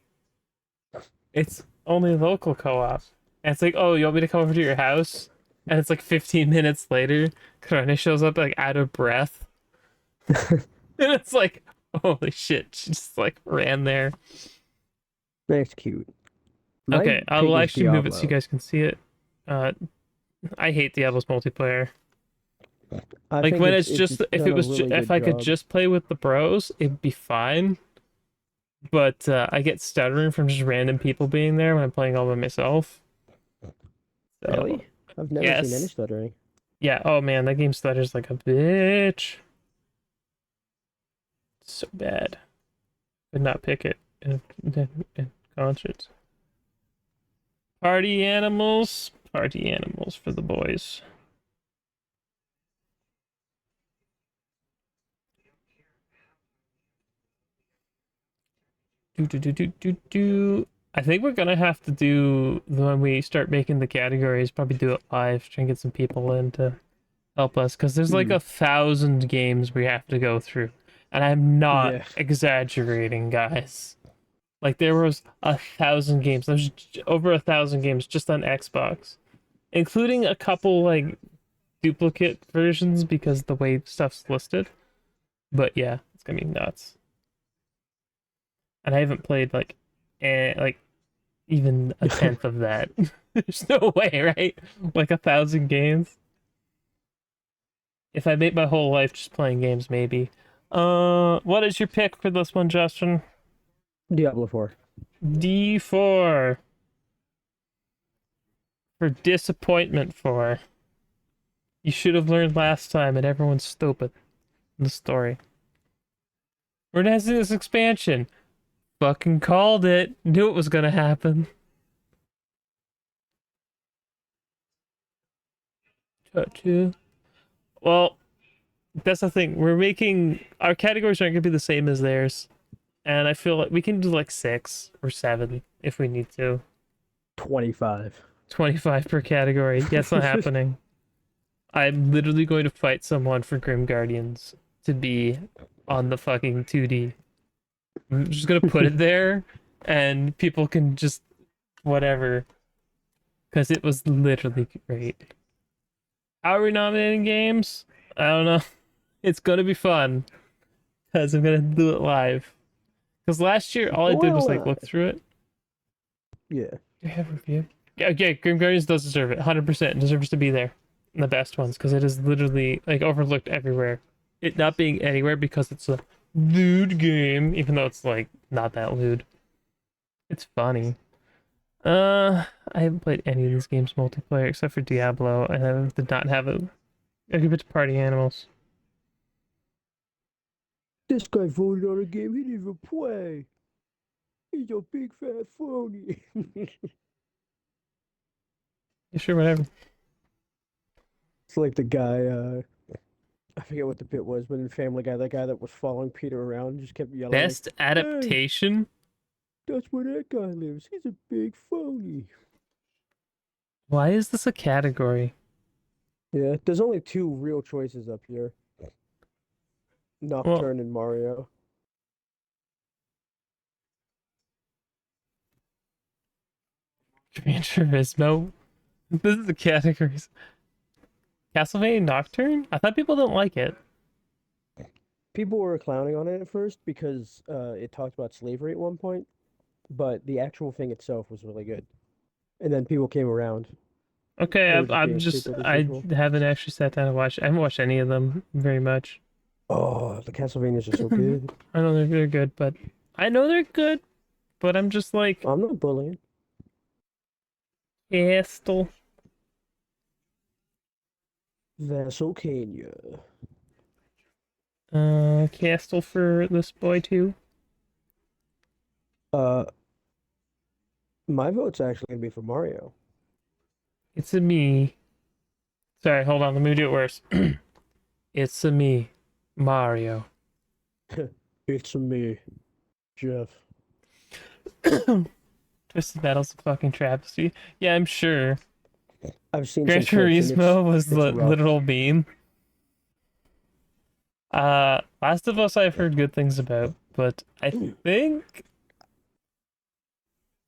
local co-op." And it's like, "Oh, you want me to come over to your house?" And it's like 15 minutes later, Corone shows up like out of breath, and it's like, "Holy shit!" She just like ran there. That's cute. My Okay, I pick will is actually move it so you Diablo. guys can see it. Uh, I hate Diablo's multiplayer. I Like think when it's it's it's just if done it a was really if good I could job. just play with the bros, it'd be fine. But I get stuttering from just random people being there when I'm playing all by myself. So Really? I've never seen any yes, stuttering. yeah. Oh man, that game stutters like a bitch. So bad. Could not pick it in concerts. Party animals. Party animals for the boys. Do do do do do do. I think we're gonna have to do when we start making the categories. Probably do it live. Try and get some people in to help us because there's like Hmm. 1,000 games we have to go through, and I'm not Yeah. exaggerating, guys. Like there was 1,000 games. There's over 1,000 games just on Xbox, including a couple like duplicate versions because the way stuff's listed. But yeah, it's gonna be nuts. And I haven't played like even a tenth of that. There's no way, right? Like 1,000 games. If I made my whole life just playing games, maybe. What is your pick for this one, Justin? Diablo 4. D4 for disappointment for. You should have learned last time, and everyone's stupid in the story. We're gonna see this expansion. Fucking called it. Knew it was gonna happen. Gotcha. Well, that's the thing. We're making our categories aren't gonna be the same as theirs, and I feel like we can do like 6 or 7 if we need to. 25. 25 per category. Yeah, it's not happening. I'm literally going to fight someone for Grim Guardians to be on the fucking 2D. I'm just gonna put it there, and people can just whatever, because it was literally great. How are we nominating games? I don't know. It's gonna be fun because I'm gonna do it live. Because last year all I did was Well, like look through it. Yeah. Do I have a review? Yeah, okay, Grim Guardians does deserve it. 100% deserves to be there. In the best ones, because it is literally like overlooked everywhere. It not being anywhere because it's a lewd game, even though it's like not that lewd. It's funny. I haven't played any of these games multiplayer except for Diablo, and I did not have it. I give it to Party Animals. This guy voted on a game he didn't even play. He's a big fat phony. Yeah, sure, whatever. It's like the guy, I forget what the bit was, but in Family Guy, that guy that was following Peter around just kept yelling like, Best "Hey, adaptation? that's where that guy lives. He's a big phony." Why is this a category? Yeah, there's only two real choices up here: Well, Nocturne and Mario. Gran Turismo. This is the categories. Castlevania Nocturne? I thought people didn't like it. People were clowning on it at first because it talked about slavery at one point, but the actual thing itself was really good. And then people came around. Okay, They were just I'm being just stupid as I usual. haven't actually sat down and watched. I haven't watched any of them very much. Oh, the Castlevanias are so I good. know they're good, but I know they're good, but I'm just like I'm not bullying. Castle. Vassocania. Castle for this boy too. Uh, my vote's actually gonna be for Mario. It's a me. Sorry, hold on. Let me do it worse. It's a me, Mario. It's me, Jeff. Twisted Metal's a fucking travesty. Yeah, I'm sure. I've seen Gran some clips and Turismo was it's the rough. literal meme. Last of Us I've heard good things about, but I think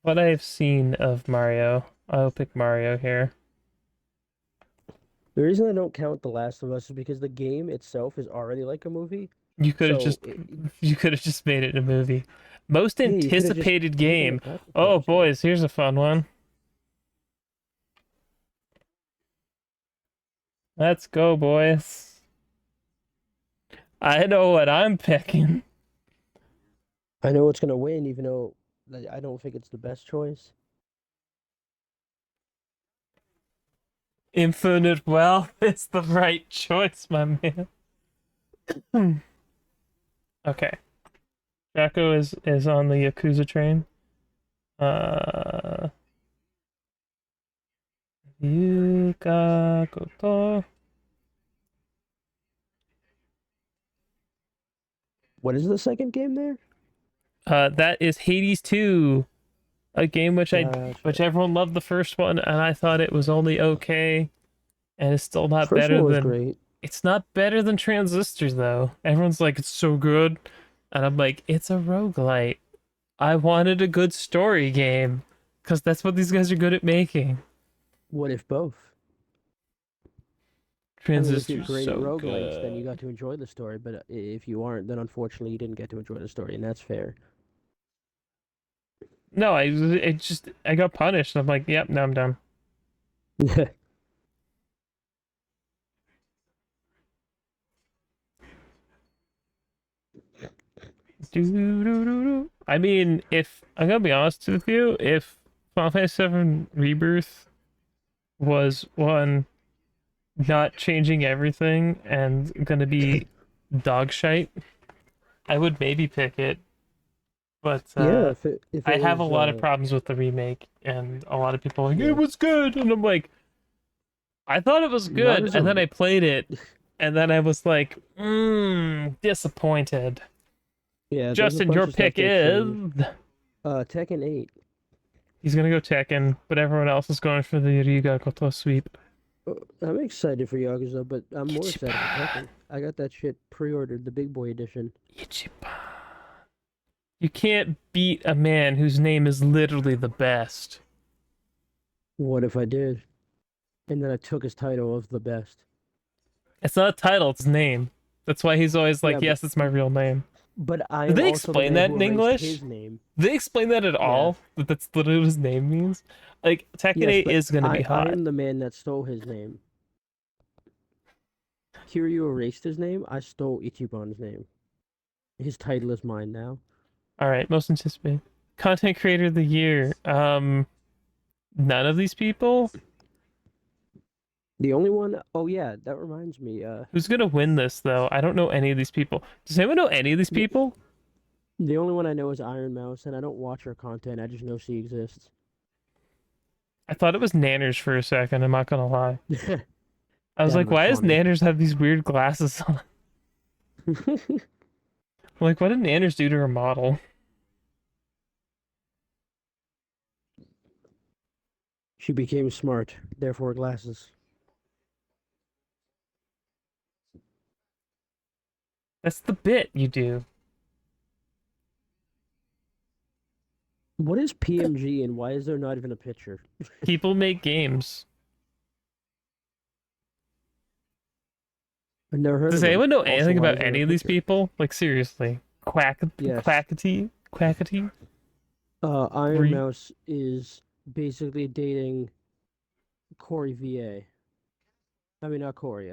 what I've seen of Mario, I'll pick Mario here. The reason I don't count The Last of Us is because the game itself is already like a movie. You could have So just you could have just made it a movie. Most yeah, you could have just anticipated taken game. it out the Oh parts. Yeah. boys, here's a fun one. Let's go, boys. I know what I'm picking. I know it's gonna win, even though I don't think it's the best choice. Infinite Wealth is the right choice, my man. Okay. Jacko is on the Yakuza train. Uh Yuka Koto. What is the second game there? That is Hades 2, a game which Gotcha. everyone loved the first one, and I thought it was only okay, and it's still not First better one was than great. it's not better than Transistors though. Everyone's like it's so good, and I'm like it's a roguelite. I wanted a good story game, because that's what these guys are good at making. What if both? I mean, if you're Transistors great at so roguelikes, then you got good. to enjoy the story. But if you aren't, then unfortunately you didn't get to enjoy the story, and that's fair. No, I got punished. I'm like, yep, now I'm done. I mean, if I'm gonna be honest with you, if Final Fantasy VII Rebirth was one not changing everything and gonna be dog shite, I would maybe pick it. But Yeah, if I it have a was lot of problems with the remake, and a lot of people are like, it yeah, was good, and I'm like, I thought it was not good, as and then a I played it, and then I was like, disappointed. yeah. There's a Justin, your bunch of stuff pick they is. changed. Tekken 8. He's gonna go Tekken, but everyone else is going for the Riga Koto sweep. I'm excited for Yakuza, but I'm more excited for Ichiban. Tekken. I got that shit pre-ordered, the big boy edition. Ichiban. You can't beat a man whose name is literally the best. What if I did? And then I took his title of the best. It's not a title, it's his name. That's why he's always Yeah, like, yes, it's my real name. but I Did am they also the explain man that who in erased English? his name. They explain that at Yeah. all? That that's literally what his name means? Like, Tekken Yes, 8 but is gonna be I hot. am the man that stole his name. Kiryu erased his name. I stole Ichiban's name. His title is mine now. Alright, most anticipated. Content creator of the year. None of these people? The only one, oh yeah, that reminds me. Who's gonna win this though? I don't know any of these people. Does anyone know any of these The, people? the only one I know is Iron Mouse, and I don't watch her content. I just know she exists. I thought it was Nanners for a second, I'm not gonna lie. I was That'd like, have been why does funny. Nanners have these weird glasses on? Like, what did Nanners do to her model? She became smart, therefore glasses. That's the bit you do. What is PMG and why is there not even a picture? People make games. I've never heard Does of them. anyone know Also, anything why about is there any a of these picture? people? Like, seriously. Yes. Quackity? Iron Three? Mouse is basically dating Corey VA. I mean, not Corey.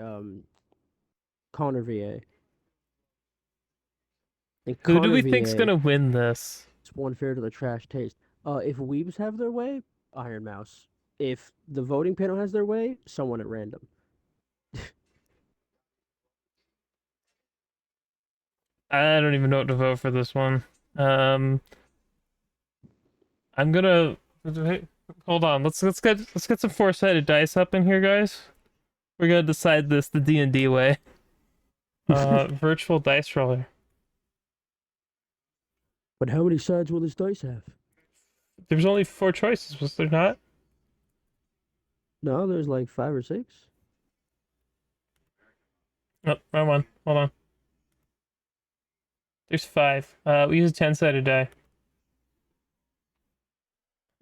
Connor VA. And Who do Connor we think's VA gonna win this? is one fair to the trash taste. If weebs have their way, Iron Mouse. If the voting panel has their way, someone at random. I don't even know what to vote for this one. Um, I'm gonna hold on. Let's get some four-sided dice up in here, guys. We're gonna decide this the D&D way. Virtual dice roller. But how many sides will this dice have? There's only four choices, was there not? No, there's like 5 or 6. Oh, wrong one. Hold on. There's five. We use a 10-sided die.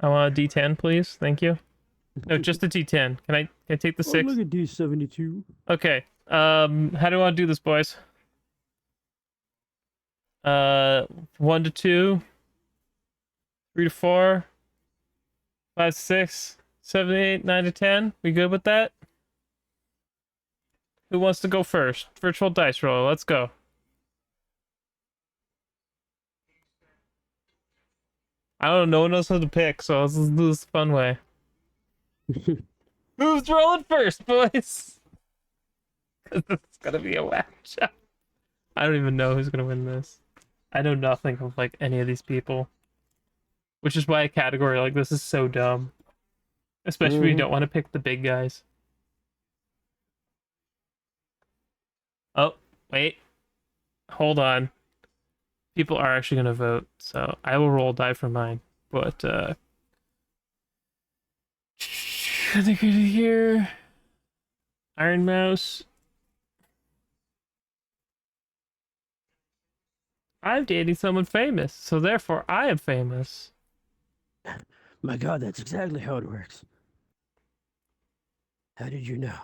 I want a D10, please. Thank you. No, just a D10. Can I take the Oh, six? look at D72. Okay. How do I want to do this, boys? 1 to 2, 3 to 4, 5 to 6, 7 to 8, 9 to 10. We good with that? Who wants to go first? Virtual dice roll. Let's go. I don't know. No one knows how to pick, so let's do this the fun way. Who's rolling first, boys? It's gonna be a whack job. I don't even know who's gonna win this. I know nothing of like any of these people, which is why a category like this is so dumb. Especially when you don't want to pick the big guys. Oh, wait. Hold on. People are actually gonna vote, so I will roll die for mine. But I think here Iron Mouse. I'm dating someone famous, so therefore I am famous. My God, that's exactly how it works. How did you know?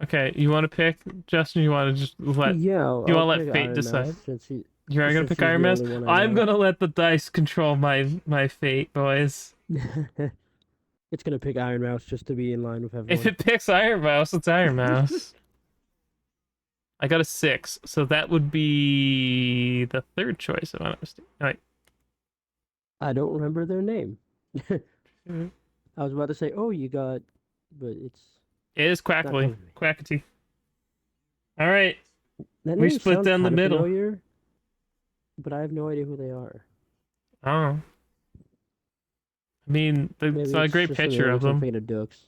Okay, you want to pick Justin? You want to just let? Yeah, You I'll want to let pick fate Iron decide? Mouse You're gonna since pick he's Iron the Mouse. only one I I'm know. gonna let the dice control my fate, boys. It's gonna pick Iron Mouse just to be in line with If everyone. it picks Iron Mouse, it's Iron Mouse. I got a 6, so that would be the third choice. If I'm not mistaken. Wait. I don't remember their name. It I was about to say, oh, you got, but is it's not Quackly. coming to me. Quackity. All right, That we name split sounds down the kind of middle. familiar, but I have no idea who they are. I don't know. I mean, it's Maybe not a it's great just a picture name of because I'm them. thinking of Dukes.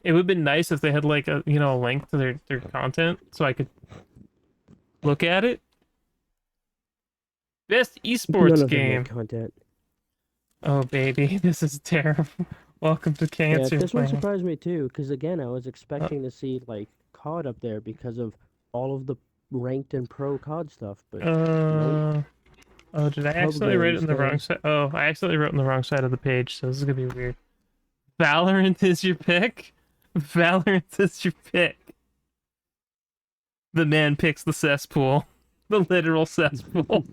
It would have been nice if they had like a link to their content so I could look at it. Best None esports of them make game. content. Oh baby, this is terrible. Welcome to Yeah, Cancer this one Land. surprised me too, because again, I was Uh, expecting to see like COD up there because of all of the ranked and pro COD stuff, but nope. uh oh, did I Pub accidentally write it games in the wrong though. side? Oh, I accidentally wrote in the wrong side of the page, so this is gonna be weird. Valorant is your pick? Valorant is your pick. The man picks the cesspool. The literal cesspool.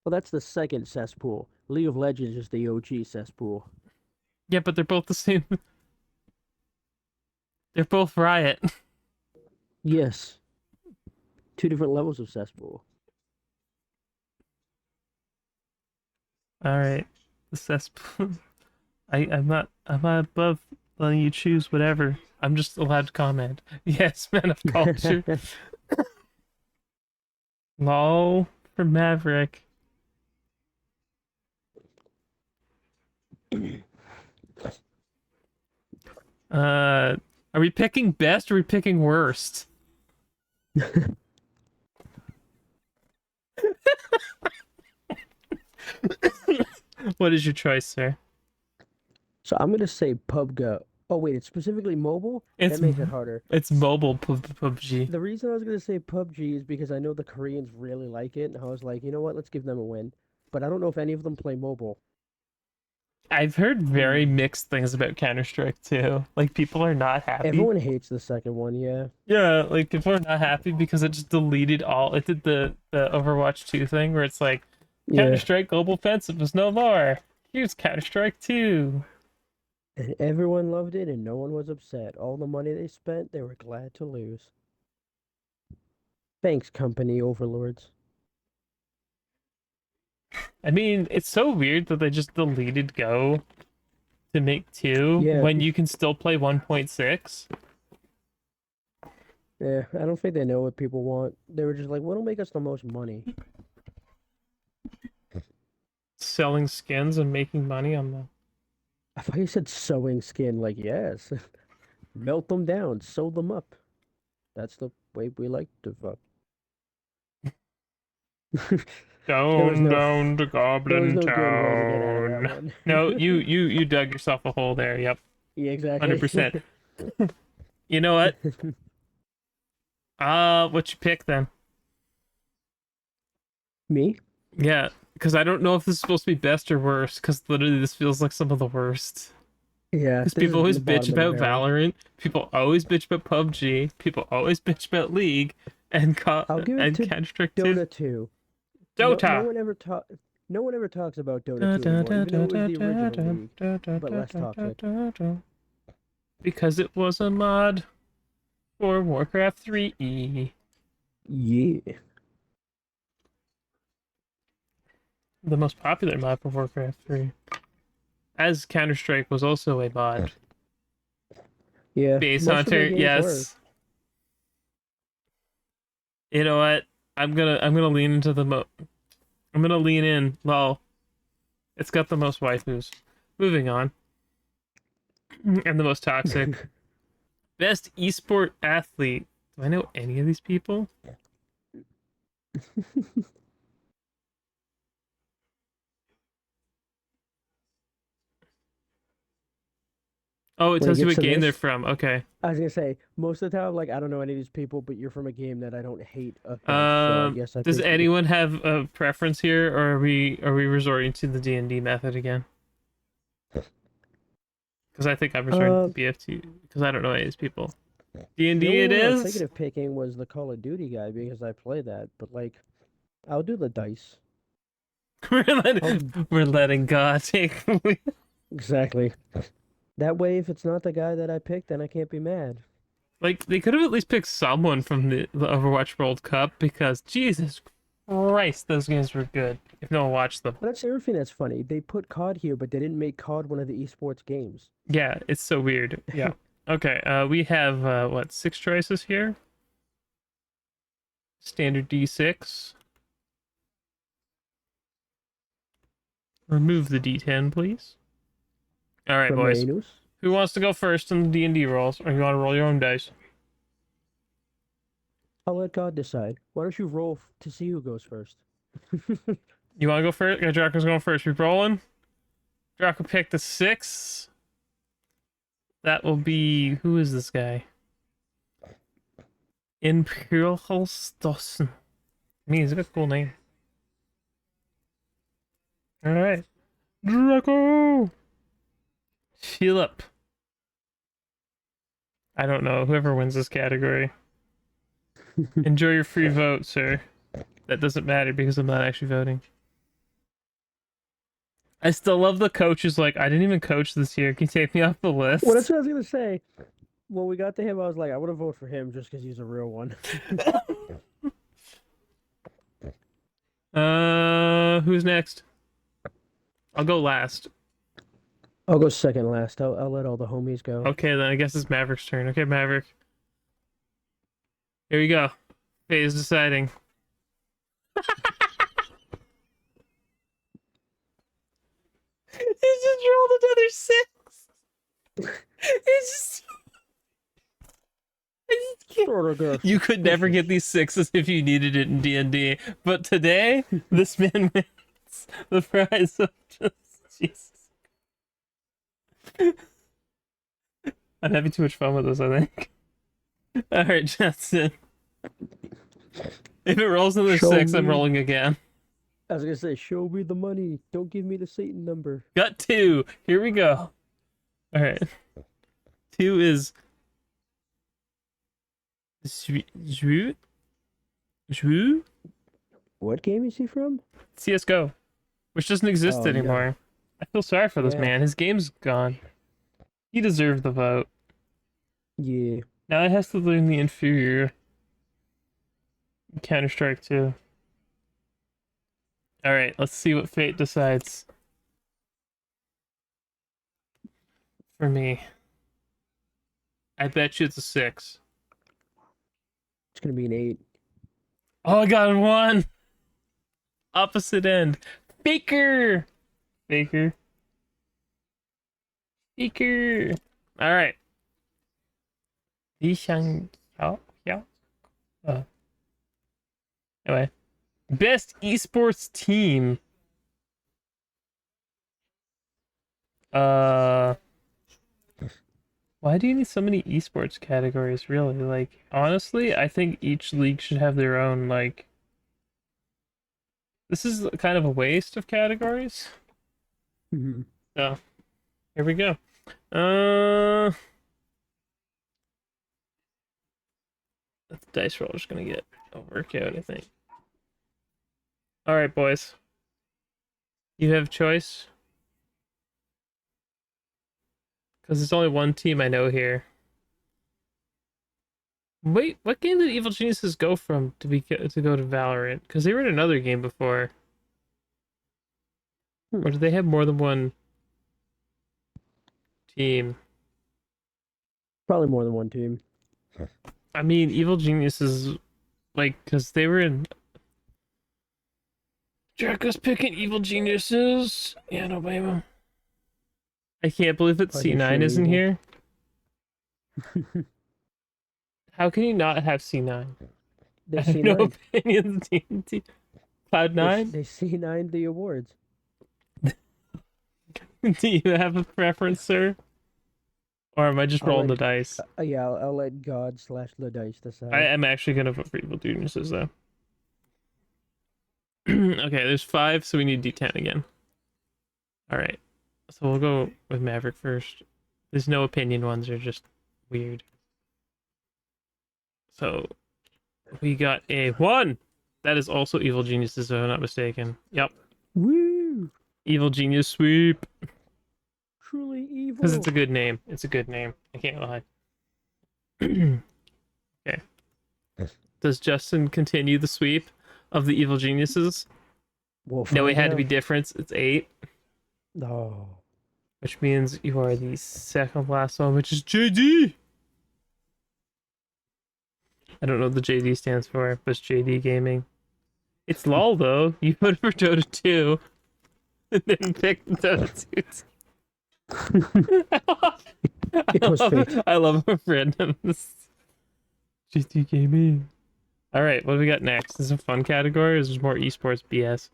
Well, that's the second cesspool. League of Legends is the OG cesspool. Yeah, but they're both the same. They're both Riot. Yes, two different levels of cesspool. All right, the cesspool. I'm not above letting you choose whatever. I'm just allowed to comment. Yes, man of culture. Lol for Maverick. Are we picking best or are we picking worst? What is your choice, sir? So I'm gonna say PUBG. Oh wait, it's specifically mobile. It's That makes it harder. it's mobile PUBG. The reason I was gonna say PUBG is because I know the Koreans really like it, and I was like, you know what, let's give them a win. But I don't know if any of them play mobile. I've heard very Hmm. mixed things about Counter-Strike too. Like people are not happy. Everyone hates the second one, yeah. Yeah, like people are not happy because it just deleted all. It did the Overwatch 2 thing where it's like Yeah. Counter-Strike Global Offensive is no more. Here's Counter-Strike 2. And everyone loved it, and no one was upset. All the money they spent, they were glad to lose. Thanks, company overlords. I mean, it's so weird that they just deleted Go to make 2 Yeah, when you can still play 1.6. yeah. I don't think they know what people want. They were just like, what'll make us the most money? Selling skins and making money on them. I thought you said sewing skin. Like, yes. Melt them down, sew them up. That's the way we like to fuck. There was Down, no, down to there was Goblin no good way to get out of that Town. one. No, you dug yourself a hole there. Yep, Yeah, exactly. 100%. You know what? What you pick then? Me? Yeah, because I don't know if this is supposed to be best or worst. Because literally, this feels like some of the worst. Yeah, Because this people is always the bitch bottom of the about barrel. Valorant. People always bitch about PUBG. People always bitch about League and I'll give it and to Counter Strike 2. Dota 2. No Dota. one ever no one ever talks about Dota Da, 2 da, anymore, da, even though da, it was da, the da, original da, league, da, da, but da, less da, da, toxic. da, da. Because it was a mod for Warcraft 3E. Yeah. The most popular mod for Warcraft 3. As Counter Strike was also a mod. Yeah, Base most of their Hunter, games were. yes. You know what? I'm gonna lean into I'm gonna lean in. Well, it's got the most waifus. Moving on. And the most toxic. Best esport athlete. Do I know any of these people? Oh, it When it tells you gets what to game they're this, from. Okay. I was gonna say, most of the time, like, I don't know any of these people, but you're from a game that I don't hate a bunch, so I guess I Does picked you. anyone have a preference here, or are we resorting to the D&D method again? Because I think I'm resorting to Uh, BFT because I don't know any of these people. D&D the only it one I was thinking is. of picking was the Call of Duty guy because I play that, but like, I'll do the dice. We're I'll letting God take the lead. exactly. That way, if it's not the guy that I picked, then I can't be mad. Like they could have at least picked someone from the Overwatch World Cup because Jesus Christ, those games were good. If no one watched them, But that's the other thing that's funny. They put COD here, but they didn't make COD one of the esports games. yeah, it's so weird. Yeah. Okay. We have what 6 choices here? Standard D6. Remove the D10, please. All right, From boys. Manus. Who wants to go first in the D&D rolls, or you want to roll your own dice? I'll let God decide. Why don't you roll to see who goes first? You want to go first? Yeah, Draco's going first. We rolling? Draco picked the 6. That will be who is this guy? Imperial Stossen. I mean, he's got a cool name. All right, Draco. Philip. I don't know. Whoever wins this category. Enjoy your free vote, sir. That doesn't matter because I'm not actually voting. I still love the coach who's like, I didn't even coach this year. Can you take me off the Well, that's list? what I was gonna say. When we got to him, I was like, I would have voted for him just because he's a real one. Who's next? I'll go last. I'll go second last. I'll let all the homies go. Okay, then I guess it's Maverick's turn. Okay, Maverick. Here we go. Phase deciding. He just rolled another six. It's just. I just can't. Sort of good. You could never get these sixes if you needed it in D&D. But today, this man wins the prize of just Jesus. I'm having too much fun with this, I think. All right, Justin. If it rolls another Show six, I'm me. rolling again. I was gonna say, show me the money. Don't give me the Satan number. Got two. Here we go. All right. Two is Zhu. What game is he from? CS:GO, which doesn't exist Oh, yeah. anymore. I feel sorry for this Yeah. man. His game's gone. He deserved the vote. Yeah. Now he has to learn the inferior Counter-Strike 2. All right, let's see what fate decides for me. I bet you it's a 6. It's gonna be an 8. Oh, I got one. Opposite end. Faker. Faker. Faker. All right. Li Shang Xiao. Xiao. Anyway, best esports team. Why do you need so many esports categories, really? Like, honestly, I think each league should have their own, like... This is kind of a waste of categories. Mhm. So, here we go. The dice roll is gonna get a workout, I think. Alright, boys. You have choice. Because there's only one team I know here. Wait, what game did Evil Geniuses go from to go to Valorant? Because they were in another game before. Or do they have more than one team? Probably more than one team. I mean, Evil Geniuses, like, because they were in. Jack was picking Evil Geniuses. Yeah, no blame him. I can't believe that Are they C9 sure isn't evil? here. How can you not have C9? They I have no C9. opinions. TNT. Cloud9? They C9 the awards. Do you have a preference, sir? Or am I just I'll rolling the let dice? yeah, I'll let God slash the dice I decide. am actually gonna vote for Evil Geniuses, though. Okay, there's 5, so we need D10 again. Alright. So we'll go with Maverick first. There's no opinion ones, they're just weird. So we got a 1! That is also Evil Geniuses, if I'm not mistaken. Yep. Woo! Evil Genius Sweep. Truly evil. Because it's a good name. It's a good name. I can't lie. Okay. Does Justin continue the sweep of the Evil Geniuses? We'll No, it find had to be out. different. It's 8. No. Which means you are the second last one, which is JD. I don't know what the JD stands for, but it's JD Gaming. It's LOL though. You voted for Dota 2 and then picked Dota 2. It was fate. I love how random this JD Gaming. Alright, what do we got next? Is this a fun category or is this more esports BS?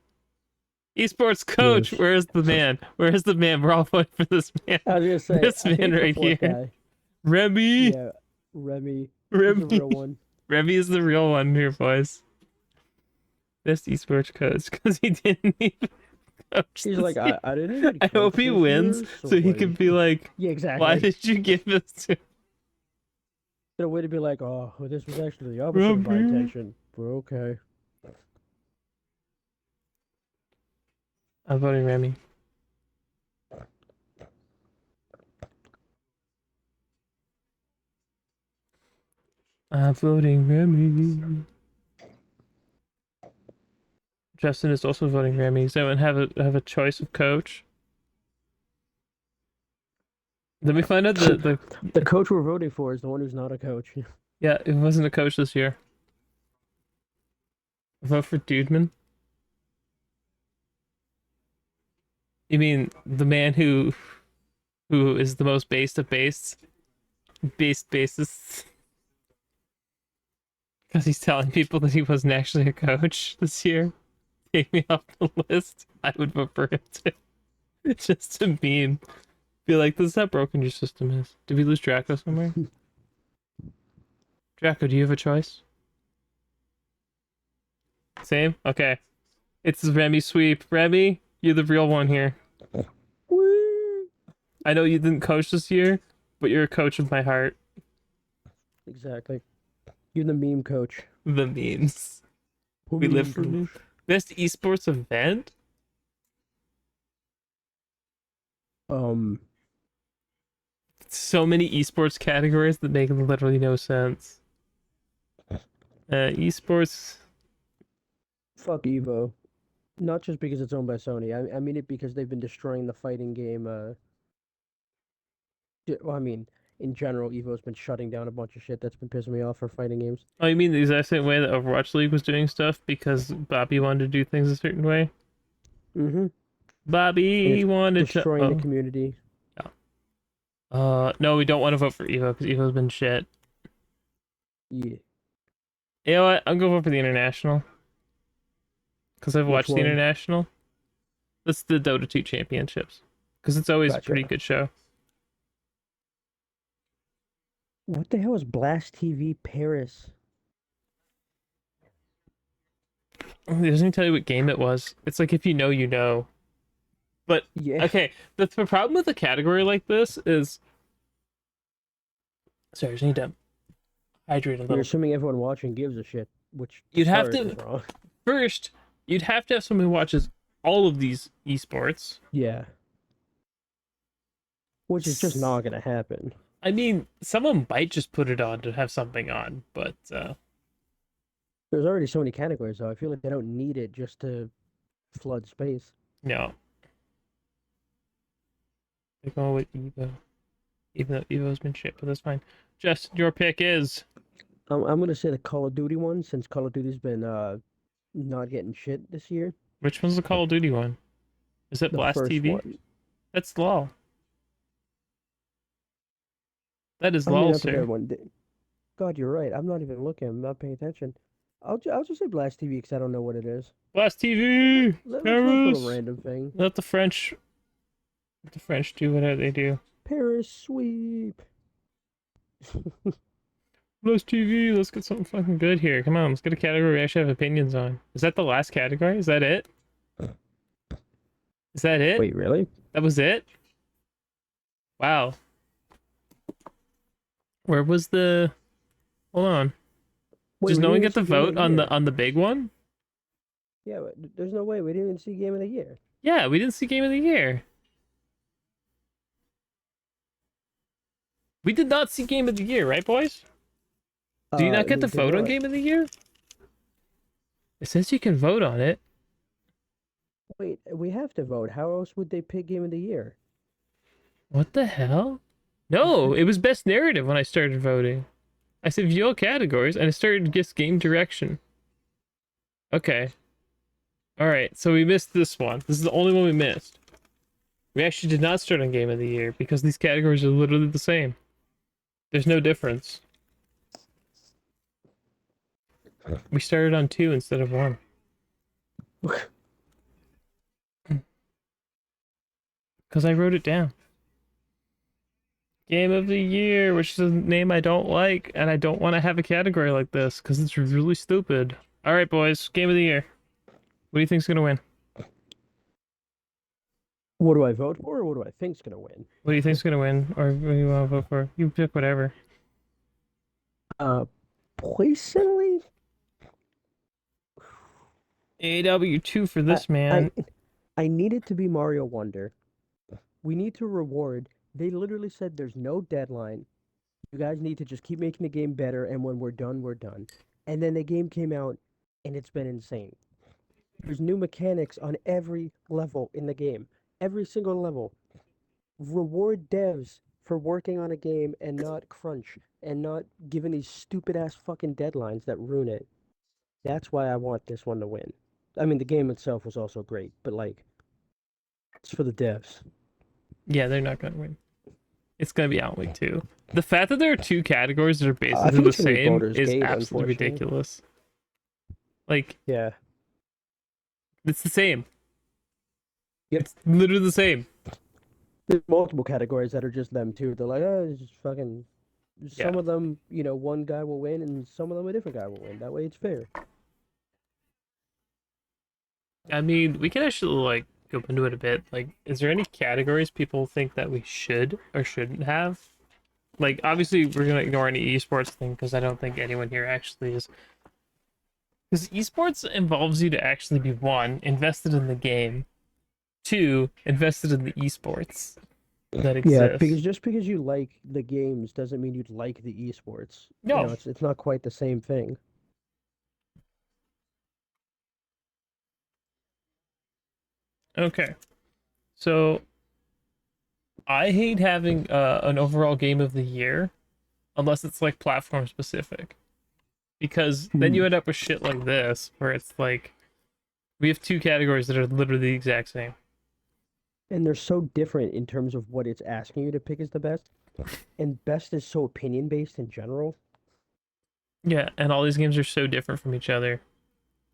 Esports coach, Yes. where's the man? Where's the man? We're all voting for this man. I was gonna say This I man think the right fourth here. guy. Remy! Yeah, Remy. He's the Remy! real one. Remy is the real one here, boys. Best esports coach, because he didn't even coach He's this like, year. I didn't even. I hope coach he this wins year, so he like- can be like, Yeah, exactly. why did you give this to In a way to be like, oh, well, this was actually the opposite of my Remy? intention. But okay. I'm voting Remy. I'm voting Remy. Justin is also voting Remy. Does anyone have a choice of coach? Let me find out the The coach we're voting for is the one who's not a coach. yeah, it wasn't a coach this year. Vote for Dudeman. You mean the man who is the most based of based basis? Because he's telling people that he wasn't actually a coach this year. Take me off the list. I would vote for him too. Just to meme. Be like, this is how broken your system is. Did we lose Draco somewhere? Draco, do you have a choice? Same? Okay. It's Remy sweep. Remy, you're the real one here. Woo! I know you didn't coach this year, but you're a coach of my heart. Exactly. You're the meme coach. The memes. We live for memes. Best esports event? Um, So many esports categories that make literally no sense. Esports. fuck Evo. Not just because it's owned by Sony. I mean it because they've been destroying the fighting game. Well, I mean, in general, Evo's been shutting down a bunch of shit that's been pissing me off for fighting games. Oh, you mean the exact same way that Overwatch League was doing stuff because Bobby wanted to do things a certain way? Mm-hmm. And Bobby it's wanted to. destroying the Oh. community. No, we don't want to vote for Evo because Evo's been shit. Yeah. You know what? I'm gonna vote for the International because I've Which watched the one? International. That's the Dota 2 championships because it's always a Gotcha. pretty good show. What the hell is Blast TV Paris? It doesn't even tell you what game it was. It's like if you know, you know. But Yeah. okay, the problem with a category like this is. Sorry, I just need to hydrate a You're little. assuming everyone watching gives a shit, which to You'd have start to is wrong. first. You'd have to have someone who watches all of these esports. Yeah. Which is just not gonna happen. I mean, someone might just put it on to have something on, but There's already so many categories, though. I feel like they don't need it just to flood space. no. They're going with Evo, even though Evo's been shit, but that's fine. Justin, your pick is I'm gonna say the Call of Duty one, since Call of Duty's been not getting shit this year. which one's the Call of Duty one? Is it The Blast first TV? one. That's LOL. That is I mean, LOL, not the sir. third one. God, you're right. I'm not even looking. I'm not paying attention. I'll just say Blast TV because I don't know what it is. Blast TV, Let's go for Paris. the random thing. Let the French do whatever they do. Paris sweep. Blast TV, let's get something fucking good here. Come on, let's get a category we actually have opinions on. Is that the last category? Is that it? Is that it? Wait, really? That was it? Wow. Where was the? Hold on. Wait, Does we no one didn't get the even see Game of vote the on Year. the big one? Yeah, but there's no way we didn't even see Game of the Year. Yeah, we didn't see Game of the Year. We did not see Game of the Year, right, boys? Do you not get We to did vote on not. Game of the Year? It says you can vote on it. Wait, we have to vote. How else would they pick Game of the Year? What the hell? No, it was best narrative when I started voting. I said view all categories and I started guess game direction. Okay. Alright, so we missed this one. This is the only one we missed. We actually did not start on Game of the Year because these categories are literally the same. There's no difference. We started on 2 instead of 1. Because I wrote it down. Game of the Year, which is a name I don't like, and I don't want to have a category like this because it's really stupid. Alright, boys, Game of the Year. What do you think's gonna win? What do I vote for, or what do I think's gonna win? What do you think's gonna win? Or what do you want to vote for? You pick whatever. Personally, AW2 for this man. I need it to be Mario Wonder. We need to reward. They literally said there's no deadline. You guys need to just keep making the game better, and when we're done, we're done. And then the game came out, and it's been insane. There's new mechanics on every level in the game. Every single level. Reward devs for working on a game and not crunch and not giving these stupid ass fucking deadlines that ruin it. That's why I want this one to win. I mean, the game itself was also great, but like, it's for the devs. Yeah, they're not gonna win. It's gonna be Alan Wake 2. The fact that there are two categories that are I basically think the it's gonna be same Baldur's is Gate, absolutely unfortunately. ridiculous. Like, Yeah. it's the same. Yep. It's literally the same. There's multiple categories that are just them too. They're like, oh, it's just fucking. Yeah. Some of them, one guy will win, and some of them a different guy will win. That way, it's fair. I mean, we can actually like go into it a bit. Like, is there any categories people think that we should or shouldn't have? Like, obviously, we're gonna ignore any esports thing because I don't think anyone here actually is. Because esports involves you to actually be one, invested in the game, two, invested in the esports that Yeah, because exists. just because you like the games doesn't mean you'd like the esports. No. It's not quite the same thing. Okay. So I hate having an overall game of the year unless it's like platform specific. Because then you Hmm. end up with shit like this, where it's like we have two categories that are literally the exact same. And they're so different in terms of what it's asking you to pick as the best. And best is so opinion based in general. Yeah, and all these games are so different from each other.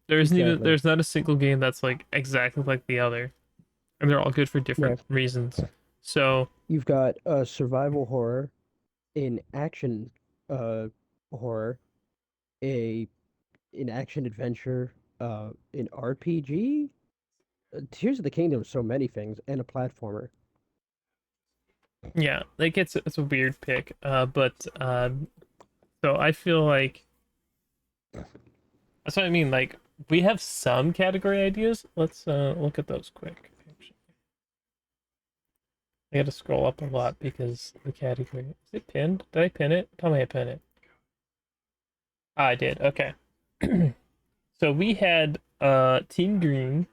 Exactly. There's not a single game that's like exactly like the other, and they're all good for Yeah. different reasons. So You've got survival horror, in action horror, a an action adventure, an RPG, Tears of the Kingdom, so many things, and a platformer. yeah, like it's a weird pick. But so I feel like that's what I mean. Like we have some category ideas. Let's look at those quick. I gotta scroll up a lot because the category is it pinned? Did I pin it? Tell me I pin it. Ah, I did. Okay. So we had Team Green,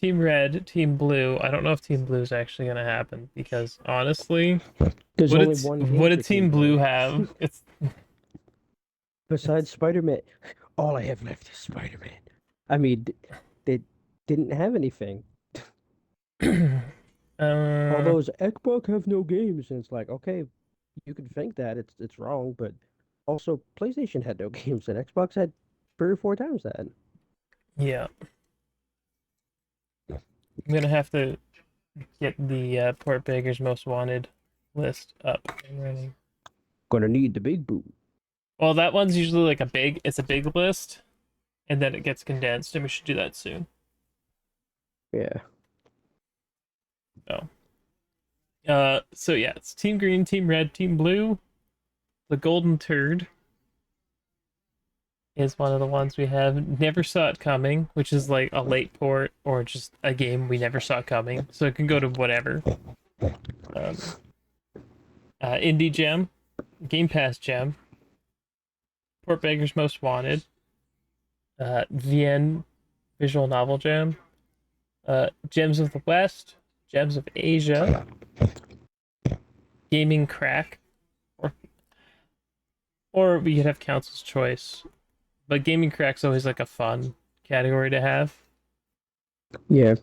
Team Red, Team Blue. I don't know if Team Blue is actually gonna happen because honestly, There's only one what game did for Team Team Blue Blue. have? Besides Spider-Man, all I have left is Spider-Man. I mean, they didn't have anything. All uh those Xbox have no games, and it's like, okay, you can think that it's wrong, but also PlayStation had no games, and Xbox had 3 or 4 times that. yeah. I'm gonna have to get the Portbeggars Most Wanted list up and running. Gonna need the big boot. Well, that one's usually like it's a big list, and then it gets condensed, and we should do that soon. Yeah. So, so yeah, it's Team Green, Team Red, Team Blue. The Golden Turd is one of the ones we have. Never Saw It Coming, which is like a late port or just a game we never saw coming. So it can go to whatever. Um, Indie Gem, Game Pass Gem, Port Beggars Most Wanted, VN Visual Novel Gem, Gems of the West, Gems of Asia, Gaming Crack, or we could have Council's Choice. But Gaming Crack's always like a fun category to have. Yeah.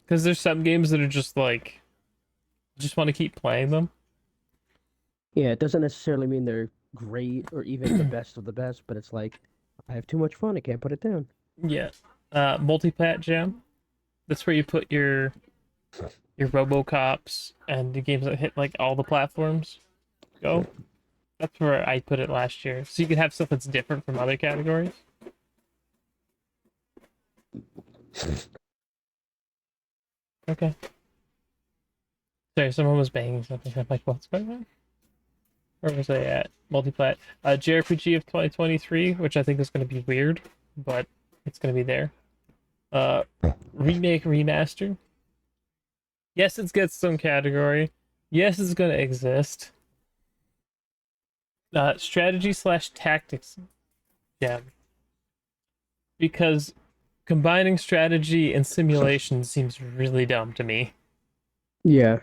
Because there's some games that are just like, just want to keep playing them. Yeah, it doesn't necessarily mean they're great or even the best of the best, but it's like I have too much fun, I can't put it down. Yeah. Multi-plat gem. That's where you put your RoboCops and the games that hit like all the platforms. Go. That's where I put it last year. So you can have stuff that's different from other categories. Okay. Sorry, someone was banging something. I'm like, what's going on? Where was I at? Multiplat. JRPG of 2023, which I think is going to be weird, but it's going to be there. Uh, Remake, remaster. Yes, it gets some category. Yes, it's going to exist. Strategy slash tactics gem, because combining strategy and simulation seems really dumb to me. Yeah,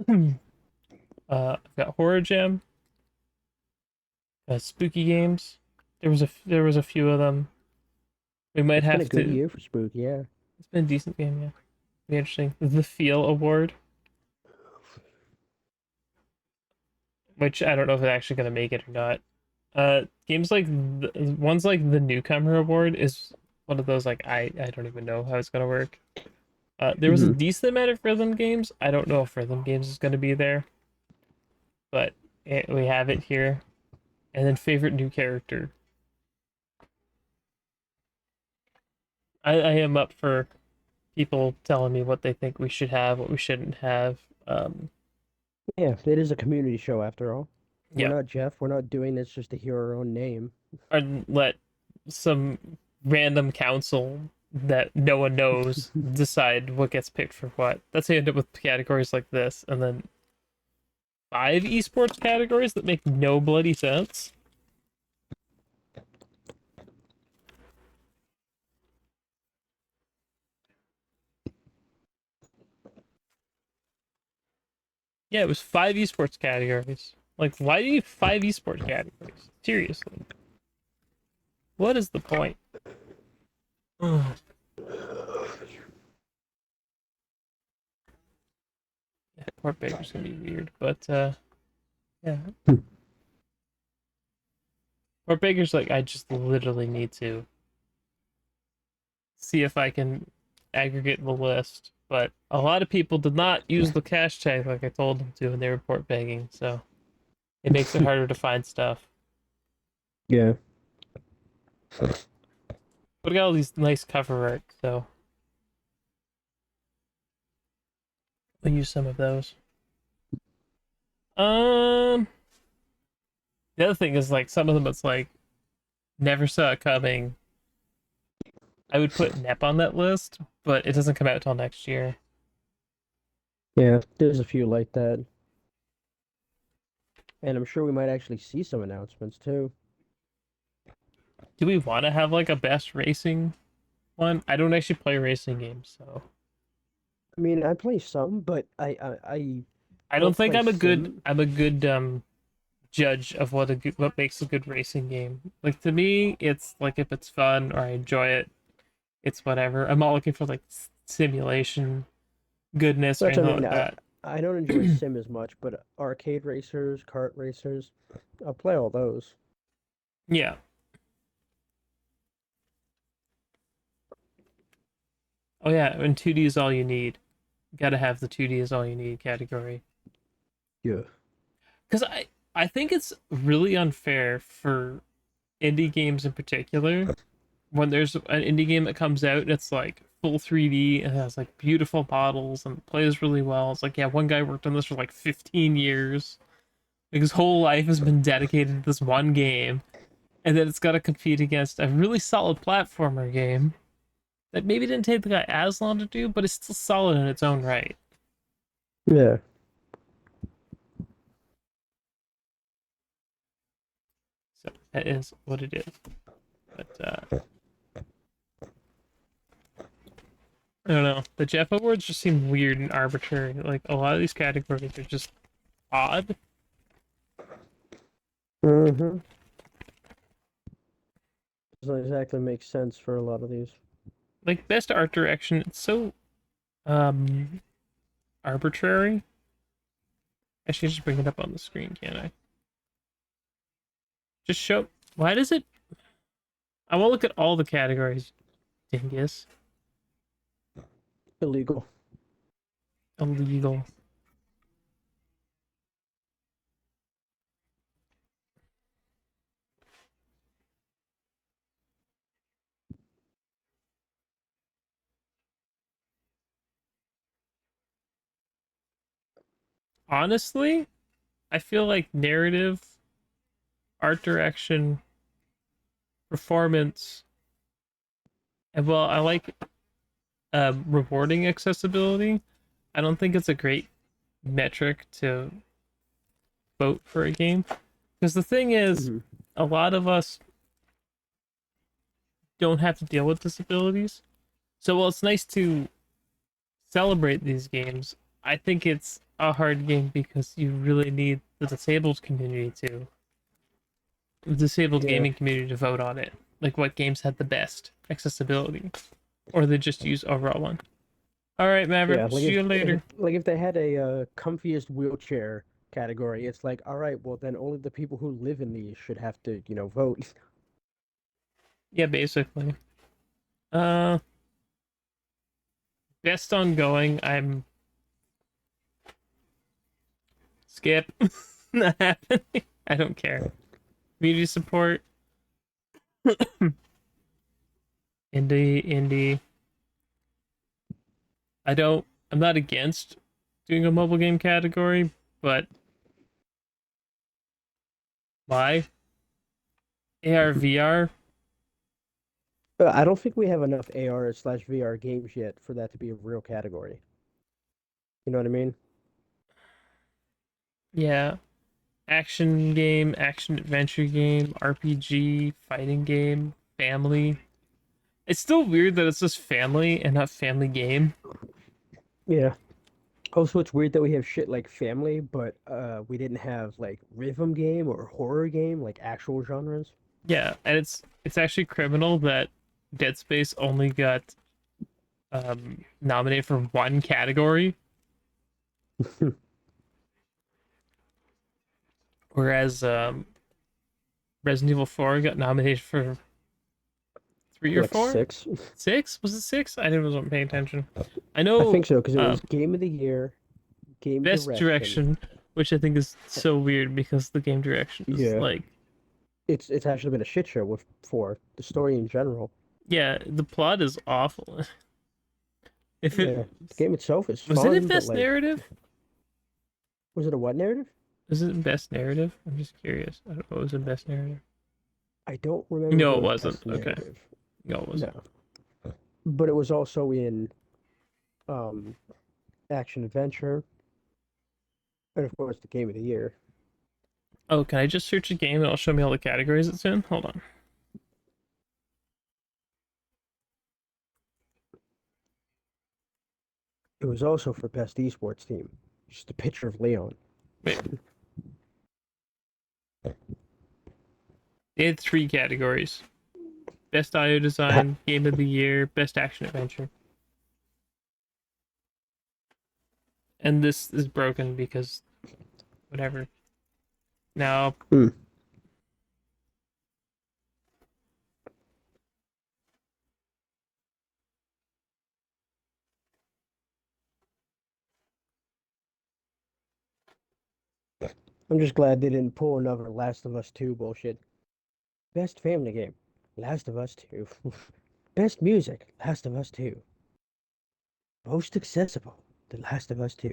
I've got horror gem, spooky games. There was a few of them. We might it's been a have good to. year for Spook. Yeah. It's been a decent game, yeah. Be interesting. The Feel Award, which I don't know if it's actually gonna make it or not. Games like ones like the Newcomer Award is one of those like I don't even know how it's gonna work. There was a Hmm. decent amount of rhythm games. I don't know if rhythm games is gonna be there, but we have it here. And then favorite new character. I am up for people telling me what they think we should have, what we shouldn't have. Yeah, it is a community show after all. We're Yeah, not Jeff. We're not doing this just to hear our own name. or let some random council that no one knows decide what gets picked for what. That's how you end up with categories like this, and then five esports categories that make no bloody sense. Yeah, it was five esports categories. Like, why do you have five esports categories? Seriously, what is the point? Yeah, Portbeggars gonna be weird, but yeah, Portbeggars like I just literally need to see if I can aggregate the list. But a lot of people did not use the cash tag like I told them to, and they report begging, so it makes it harder to find stuff. Yeah. But I got all these nice cover art, so we'll use some of those. Um, the other thing is like some of them it's like never saw it coming. I would put NEP on that list, but it doesn't come out till next year. Yeah, there's a few like that. And I'm sure we might actually see some announcements too. Do we want to have like a best racing one? I don't actually play racing games, so I mean, I play some, but I I don't don't think play sim. I'm a good judge of what makes a good racing game. Like to me, it's like if it's fun or I enjoy it, it's whatever. I'm not looking for like simulation goodness or That's what I anything mean. like that. I don't enjoy sim as much, but arcade racers, kart racers, I'll play all those. Yeah. Oh yeah, and 2D is all you need. Gotta have the 2D is all you need category. Yeah. Because I think it's really unfair for indie games in particular when there's an indie game that comes out and it's like full 3D and has like beautiful models and plays really well. It's like, yeah, one guy worked on this for like 15 years. Like his whole life has been dedicated to this one game. And then it's got to compete against a really solid platformer game that maybe didn't take the guy as long to do, but it's still solid in its own right. Yeah. So that is what it is. But I don't know. The Jeff Awards just seem weird and arbitrary. Like a lot of these categories are just odd. Mm-hmm. Doesn't exactly make sense for a lot of these. Like best art direction, it's so um arbitrary. I should just bring it up on the screen, can't I? Just show. Why does it? I won't look at all the categories. Dingus. Illegal. Illegal. Honestly, I feel like narrative, art direction, performance, and well, I like rewarding accessibility. I don't think it's a great metric to vote for a game Because the thing is, Mhm. a lot of us don't have to deal with disabilities. So while it's nice to celebrate these games, I think it's a hard game because you really need the disabled community to, the disabled Yeah, gaming community to vote on it. Like what games had the best accessibility, or they just use overall one. All right, yeah. Maverick. Like See you later. if they had a comfiest wheelchair category, it's like, all right, well then only the people who live in these should have to, vote. Yeah, basically. Uh, best ongoing. I'm skip. Not happening. I don't care. Community support. Indie. I don't. I'm not against doing a mobile game category, but why? AR VR. I don't think we have enough AR/VR games yet for that to be a real category. You know what I mean? Yeah. Action game, action adventure game, RPG, fighting game, family. It's still weird that it's just family and not family game. Yeah. Also, it's weird that we have shit like family, but we didn't have like rhythm game or horror game, like actual genres. Yeah, and it's actually criminal that Dead Space only got nominated for one category, whereas Resident Evil 4 got nominated for three or Like four. six. Six? Was it six? I didn't wasn't paying attention. I I know think so because it uh was Game of the Year, Game best Direction. direction, which I think is so weird because the game direction is Yeah, like, it's actually been a shit show with four. The story in general. yeah, the plot is awful. If it Yeah, the game itself is was it in fun, but best like, narrative? was it a what narrative? Was it in best narrative? I'm just curious. I don't know what was in best narrative. I don't remember if it No, it was wasn't. best Okay. narrative. No, it wasn't. No, but it was also in um action adventure, and of course the Game of the Year. Oh, can I just search a game and it'll show me all the categories it's in? Hold on. It was also for best esports team. Just a picture of Leon. Wait. They had three categories: best audio design, game of the year, best action adventure. And this is broken because whatever. Now, Hmm. I'm just glad they didn't pull another Last of Us 2 bullshit. Best family game, Last of Us 2. Best music, Last of Us 2. Most accessible, The Last of Us 2.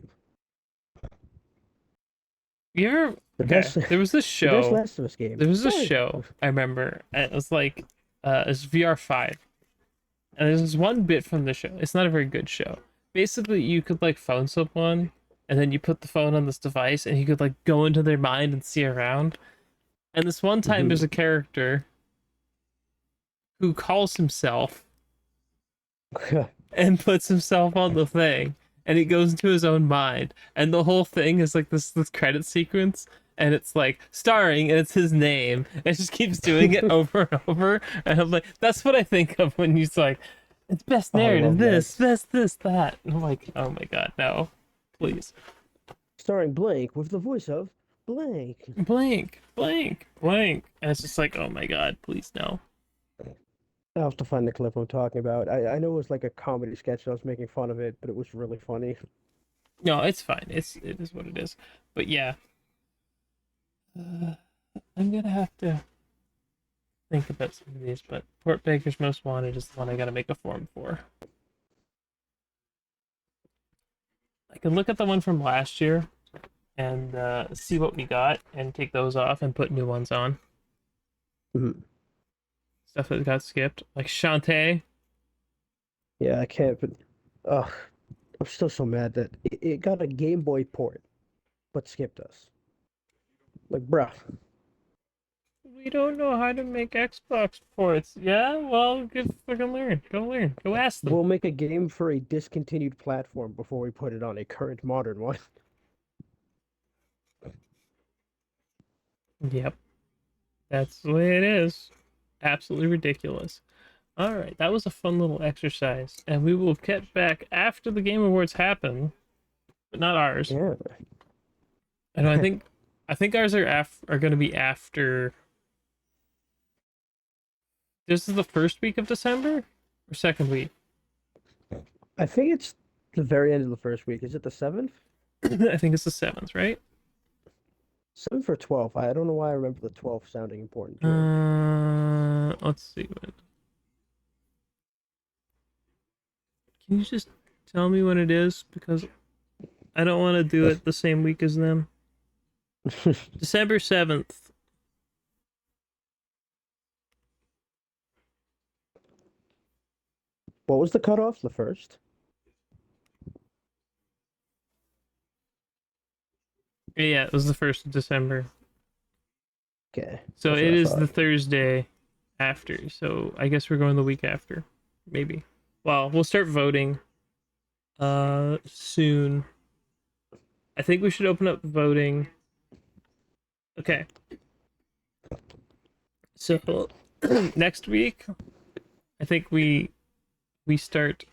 you ever The okay? best, There was this the best show. Last of Us game. There was this Sorry. show I remember. And it was like, it's VR5, and there's this one bit from the show. It's not a very good show. Basically, you could like phone someone, and then you put the phone on this device, and you could like go into their mind and see around. And this one time, Hmm. there's a character who calls himself and puts himself on the thing, and he goes into his own mind, and the whole thing is like this credit sequence, and it's like starring, and it's his name, and it just keeps doing it over and over, and I'm like, that's what I think of when he's like, it's best I narrative, love that. this, best this, that, and I'm like, oh my god, no, please, Starring Blank with the voice of Blank. blank, and it's just like, oh my god, please no. I'll have to find the clip I'm talking about. I know it was like a comedy sketch. I was making fun of it, but it was really funny. No, it's fine. It is what it is. But yeah, uh, I'm gonna have to think about some of these, but Portbeggars Most Wanted is the one I gotta make a form for. I can look at the one from last year and see what we got and take those off and put new ones on. Mhm. Stuff that got skipped, like Shantae. Yeah, I can't. But ugh, I'm still so mad that it got a Game Boy port, but skipped us. Like, bruh. We don't know how to make Xbox ports. Yeah, well, good fucking learn. Go learn. Go ask them. We'll make a game for a discontinued platform before we put it on a current modern one. Yep, that's the way it is. Absolutely ridiculous. All right, that was a fun little exercise, and we will get back after the Game Awards happen, but not ours. Yeah. I know. I think ours are going to be after. This is the first week of December or second week. I think it's the very end of the first week. Is it the 7th? I think it's the 7th, right? 7th or 12th? I don't know why I remember the 12th sounding important to me. Let's see. Can you just tell me when it is? Because I don't want to do it the same week as them. December 7th. What was the cutoff? The first? Yeah, it was the 1st of December. Okay. So That's what it I is the thought. Thursday after. So I guess we're going the week after. Maybe. Well, we'll start voting soon. I think we should open up voting. Okay. So next week, I think we start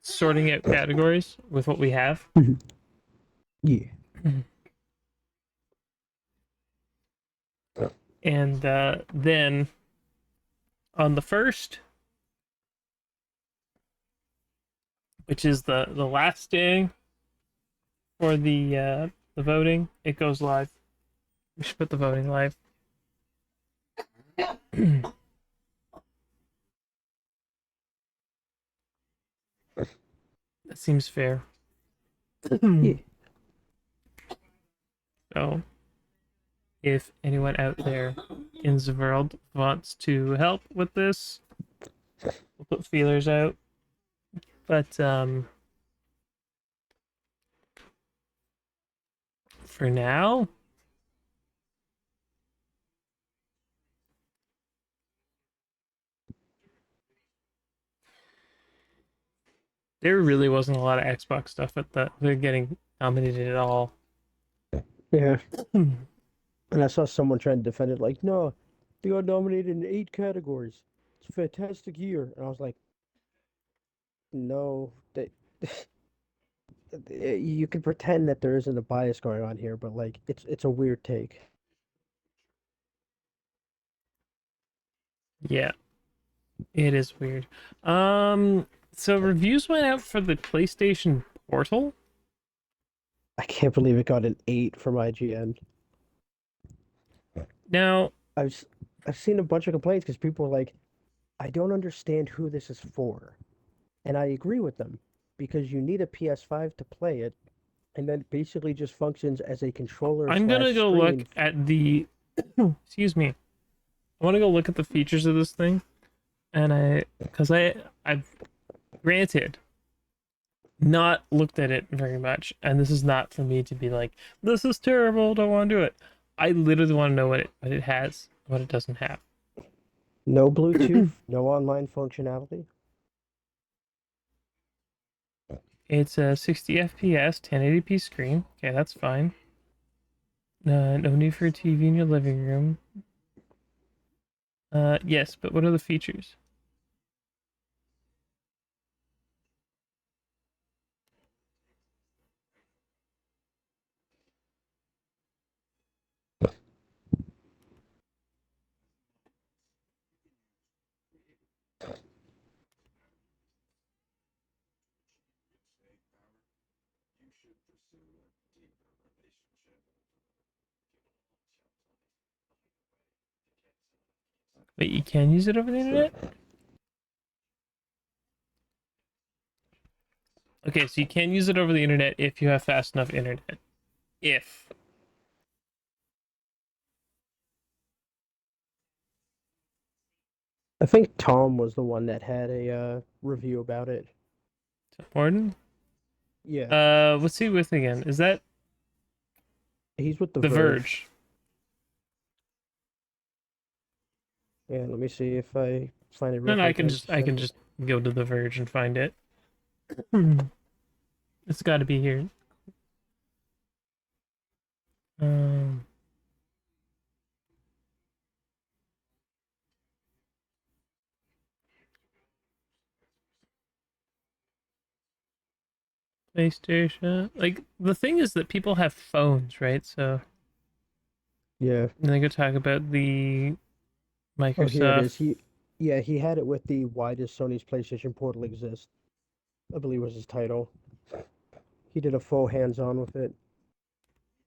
sorting out categories with what we have. Yeah. And then on the 1st, which is the last day for the voting, it goes live. We should put the voting live. That seems fair. Yeah. So, if anyone out there in the world wants to help with this, we'll put feelers out. But for now, there really wasn't a lot of Xbox stuff at the they're getting nominated at all. Yeah. And I saw someone trying to defend it like, no, they got nominated in 8 categories. It's a fantastic year. And I was like, no, they you can pretend that there isn't a bias going on here, but like it's a weird take. Yeah, it is weird. So reviews went out for the PlayStation Portal. I can't believe it got an 8 from IGN. Now, I've s- I've seen a bunch of complaints because people are like, I don't understand who this is for. And I agree with them because you need a PS5 to play it, and then it basically just functions as a controller I'm slash gonna go look screen. at the. Excuse me. I want to go look at the features of this thing, and because I've granted not looked at it very much, and this is not for me to be like, this is terrible, don't want to do it. I literally want to know what it has, what it doesn't have. No Bluetooth, no online functionality. It's a 60 FPS, 1080p screen. Okay, that's fine. No need for a TV in your living room. Yes, but what are the features? Wait, you can use it over the internet? Okay, so you can use it over the internet if you have fast enough internet. If. I think Tom was the one that had a review about it. Morden? Yeah, What's he with again? Is that he's with The The Verge. Verge? Yeah, let me see if I find it real No, I quick can and I just just send it. go to the Verge and find it. It's got to be here. Um, PlayStation. Like the thing is that people have phones, right? So Yeah. they could talk about the Oh, here it Microsoft. is. Yeah, he had it with the "Why does Sony's PlayStation Portal exist?" I believe was his title. He did a full hands-on with it.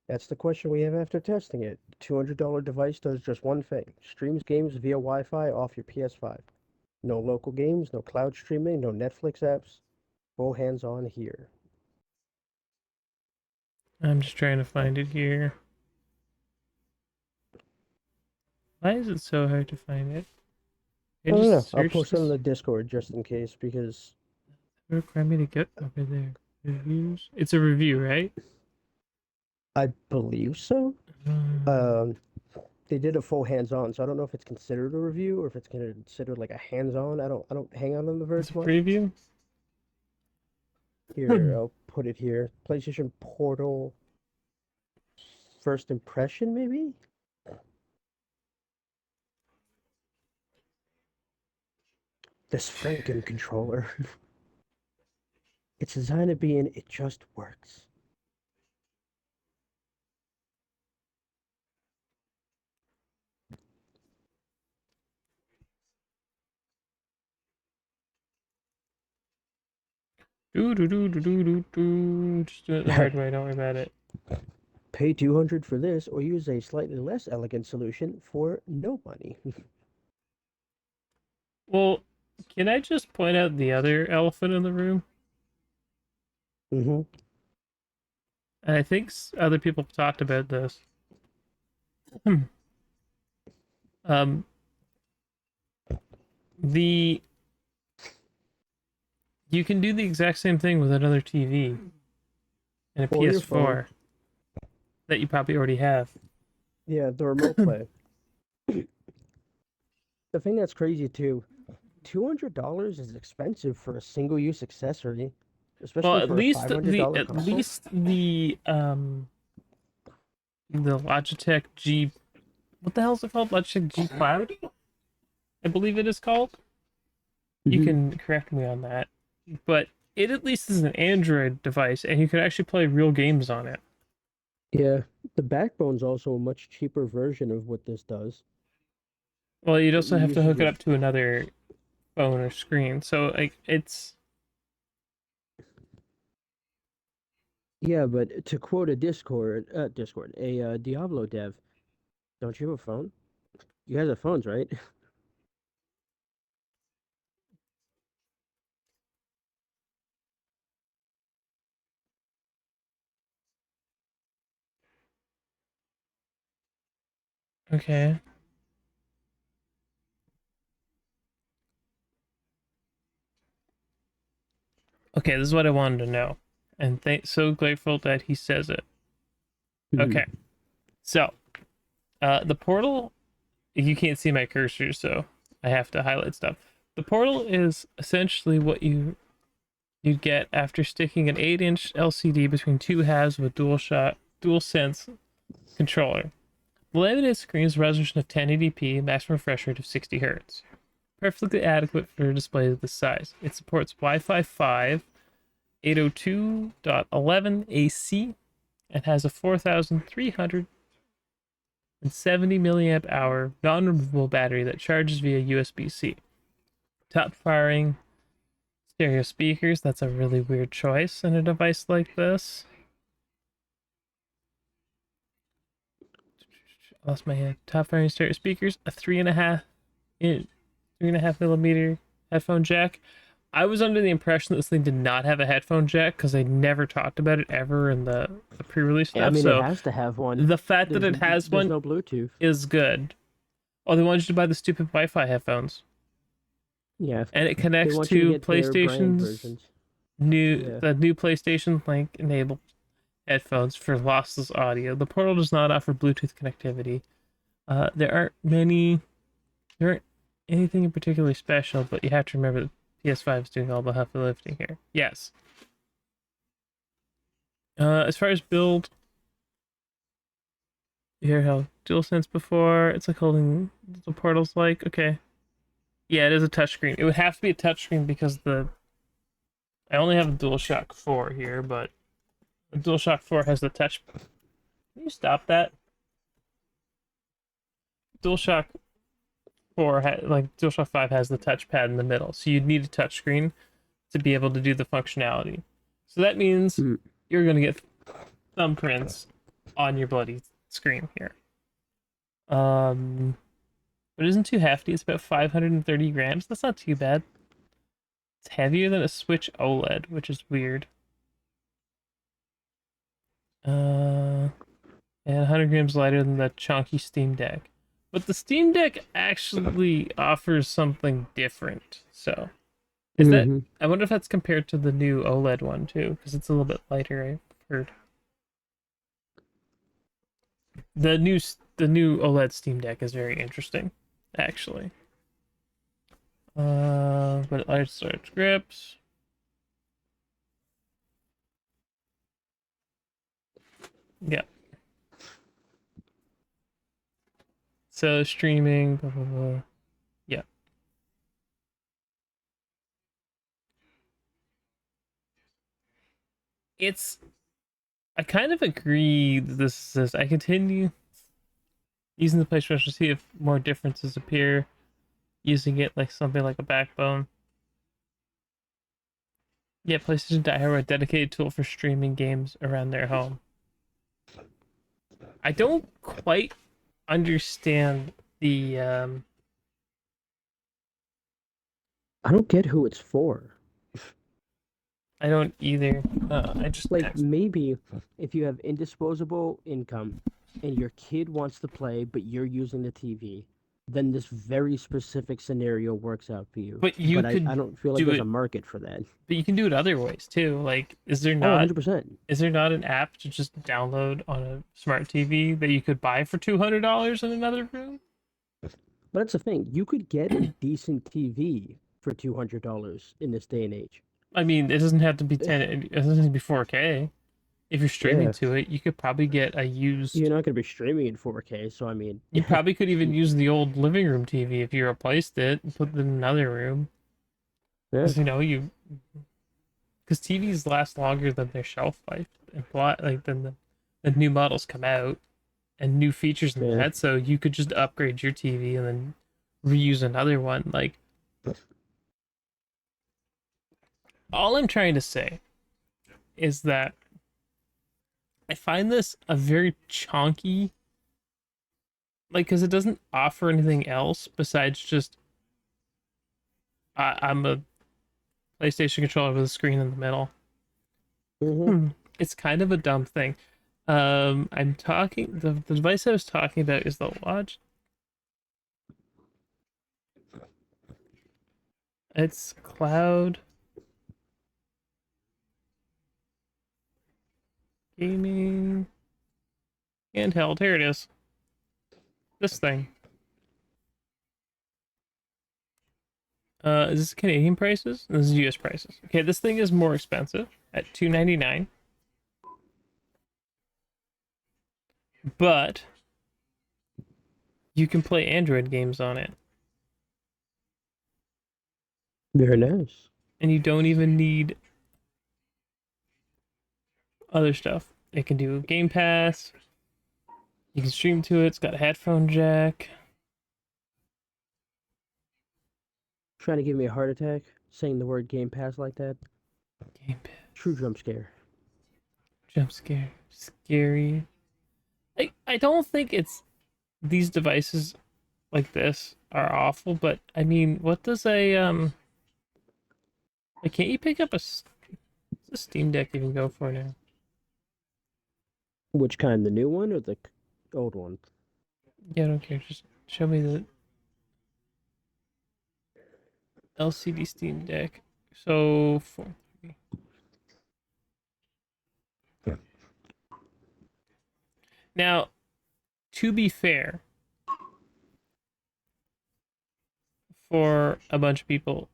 That's the question we have after testing it. The $200 device does just one thing: streams games via Wi-Fi off your PS5. No local games, no cloud streaming, no Netflix apps. Full hands-on here. I'm just trying to find it here. Why is it so hard to find it? I I don't know. just I'll search post it on this. the Discord just in case because Require me to get over there. Reviews. It's a review, right? I believe so. Um, Um, they did a full hands-on, so I don't know if it's considered a review or if it's considered like a hands-on. I don't hang out on the it's a Verge much. preview. Here, I'll put it here. PlayStation Portal first impression, maybe? This Franken controller. It's designed to be, and it just works. Do do do do do do do. Just do it the hard way. Don't worry about it. Pay 200 for this, or use a slightly less elegant solution for no money. Well, can I just point out the other elephant in the room? Mm-hmm. And I think other people have talked about this. um, the you can do the exact same thing with another TV and a Or your phone. PS4 that you probably already have. Yeah, the remote play. The thing that's crazy too, $200 is expensive for a single-use accessory, Well, especially at for a least $500 console. the Logitech G, what the hell is it called? Logitech G Cloud, I believe it is called. You Mm-hmm. can correct me on that, but it at least is an Android device, and you can actually play real games on it. Yeah, the Backbone's also a much cheaper version of what this does. Well, you'd It also have to uses hook it your up to another phone or screen, so like it's Yeah, but to quote a Diablo dev, don't you have a phone? You guys have phones, right? okay. Okay, this is what I wanted to know, and so grateful that he says it. Mhm. Okay, so the portal, you can't see my cursor, so I have to highlight stuff. The portal is essentially what you get after sticking an 8-inch LCD between two halves of a dual sense controller. The laminated screen's resolution of 1080p, maximum refresh rate of 60 Hz. Perfectly adequate for a display of this size. It supports Wi-Fi 5, 802.11 AC, and has a 4,370 milliamp hour non-removable battery that charges via USB-C. Top firing stereo speakers. That's a really weird choice in a device like this. Lost my head. Top firing stereo speakers. A 3.5 millimeter headphone jack. I was under the impression that this thing did not have a headphone jack because they never talked about it ever in the pre-release I stuff. mean, it So has to have one. the fact that it has There's one no Bluetooth. is good. Oh, they wanted you to buy the stupid Wi-Fi headphones, Yeah, and it they connects want you to to get their brand PlayStation's versions. new Yeah. the new PlayStation Link enabled headphones for lossless audio. The Portal does not offer Bluetooth connectivity. There aren't many. There aren't anything in particularly special, but you have to remember the PS5 is doing all the heavy lifting here. Yes. As far as build, you hear how DualSense before. It's like holding the portals. Like, okay, yeah, it is a touchscreen. It would have to be a touchscreen because I only have a DualShock 4 here, but the DualShock 4 has the touch. Can you stop that? DualShock 4 like DualShock 5 has the touchpad in the middle, so you'd need a touchscreen to be able to do the functionality. So that means Mm. you're gonna get thumbprints on your bloody screen here. But it isn't too hefty. It's about 530 grams. That's not too bad. It's heavier than a Switch OLED, which is weird. And 100 grams lighter than the chunky Steam Deck. But the Steam Deck actually offers something different. So, is that? Mm-hmm. I wonder if that's compared to the new OLED one too, because it's a little bit lighter. I've heard. The new OLED Steam Deck is very interesting, actually. But large storage grips. Yeah. So streaming, blah blah blah. Yeah. It's I kind of agree that this is I continue using the PlayStation to see if more differences appear, using it like something like a backbone. Yeah, PlayStation Die a dedicated tool for streaming games around their home. I don't quite understand the I don't get who it's for. I don't either. I just Like, maybe if you have indisposable income and your kid wants to play, but you're using the TV, then this very specific scenario works out for you. but you But I, could I don't feel like do there's a it market for that. but you can do it other ways too. Like Oh, 100%. is there not an app to just download on a smart TV that you could buy for $200 in another room? But that's the thing. You could get a decent TV for $200 in this day and age. I mean, it doesn't have to be 10, it doesn't have to be 4K. If you're streaming Yeah. to it, you could probably get a You're used. not going to be streaming in 4K, so I mean, You probably could even use the old living room TV if you replaced it and put it in another room. yeah, Because because TVs last longer than their shelf life and like than the new models come out and new features in yeah. that. So you could just upgrade your TV and then reuse another one. Like all I'm trying to say is that I find this a very chonky, like, because it doesn't offer anything else besides just I'm a PlayStation controller with a screen in the middle. Hmm. It's kind of a dumb thing. I'm talking the device I was talking about is the Lodge. It's cloud gaming handheld. Here it is. This thing. Is this Canadian prices? This is US prices. Okay, this thing is more expensive at $299. But you can play Android games on it. Very nice. And you don't even need other stuff. It can do Game Pass. You can stream to it. It's got a headphone jack. Trying to give me a heart attack saying the word Game Pass like that. Game Pass. True jump scare. Jump scare. Scary. I don't think it's these devices like this are awful, but I mean, what does like, can't you pick up what's a Steam Deck even go for now? Which kind? The new one or the old one? Yeah, I don't care. Just show me the LCD Steam Deck. So for now, to be fair, for a bunch of people.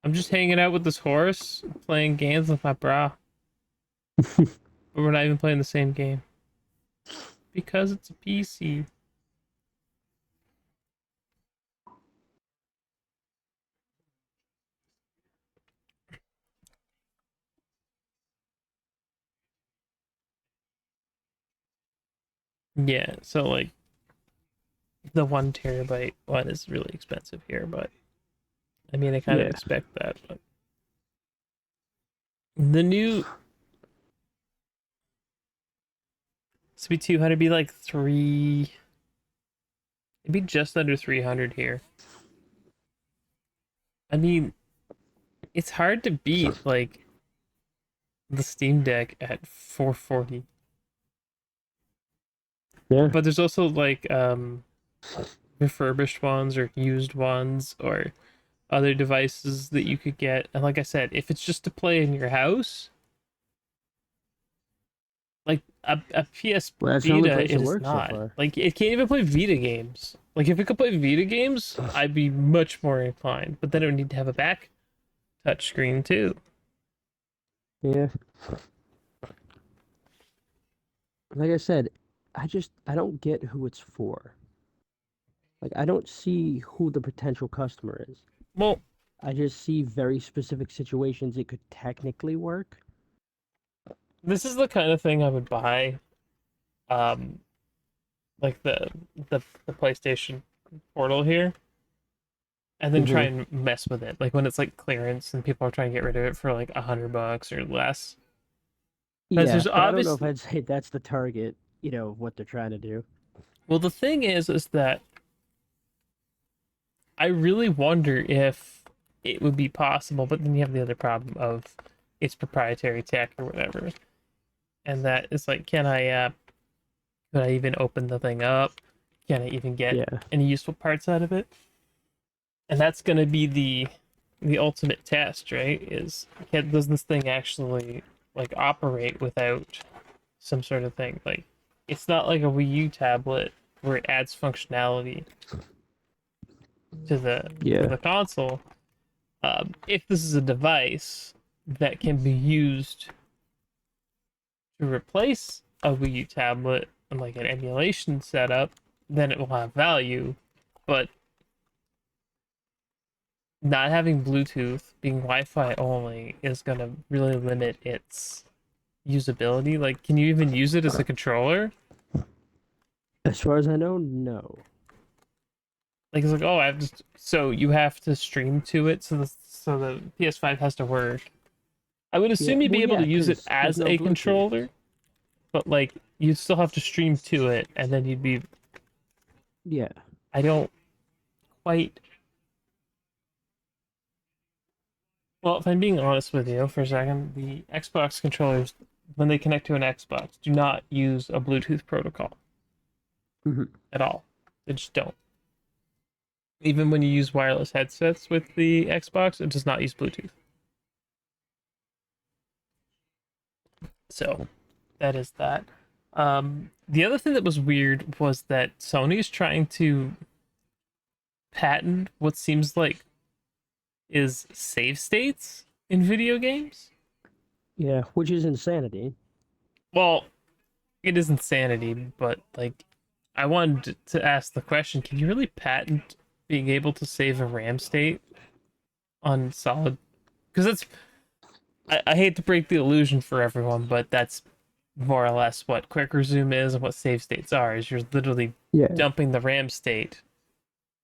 I'm just hanging out with this horse, playing games with my bra, but we're not even playing the same game because it's a PC. Yeah, so like the 1 terabyte one is really expensive here, but I mean I kind of Yeah. expect that. But the new this be 200 be like three. It'd be just under 300 here. I mean, it's hard to beat like the Steam Deck at 440. Yeah. But there's also like refurbished ones or used ones or other devices that you could get. And like I said, if it's just to play in your house, like a PS Well, that's the only Vita, place it it is works so not. far. Like it can't even play Vita games. Like if it could play Vita games, I'd be much more inclined. But then it would need to have a back touch screen too. Yeah. Like I said, I don't get who it's for. Like I don't see who the potential customer is. Well, I just see very specific situations it could technically work. this is the kind of thing I would buy. Um, like the PlayStation Portal here, and then try Hmm. and mess with it. Like when it's like clearance and people are trying to get rid of it for like $100 or less. Because Yeah, there's but I don't know if obviously, I'd say that's the target, of what they're trying to do. well, the thing is that I really wonder if it would be possible, but then you have the other problem of it's proprietary tech or whatever, and that is like, could I even open the thing up? Can I even get Yeah. any useful parts out of it? And that's gonna be the ultimate test, right? Does this thing actually like operate without some sort of thing? Like, it's not like a Wii U tablet where it adds functionality to Yeah. the console. If this is a device that can be used to replace a Wii U tablet and like an emulation setup, then it will have value. But not having Bluetooth, being Wi-Fi only, is gonna really limit its usability. Like, can you even use it as a controller? As far as I know, no. Like, it's like, oh, I have just so you have to stream to it, so the PS5 has to work. I would Yeah. assume you'd be Well, able yeah, to use it because there's as no a Bluetooth. controller, but like you'd still have to stream to it, and then you'd be. Yeah. I don't quite. Well, if I'm being honest with you for a second, the Xbox controllers, when they connect to an Xbox, do not use a Bluetooth protocol Hmm. at all. They just don't. Even when you use wireless headsets with the Xbox, it does not use Bluetooth. So that is that. The other thing that was weird was that Sony is trying to patent what seems like is save states in video games. Yeah, which is insanity. Well, it is insanity, but like, I wanted to ask the question: can you really patent being able to save a RAM state on solid? Because I hate to break the illusion for everyone, but that's more or less what quick resume is and what save states are. Is you're literally Yeah. dumping the RAM state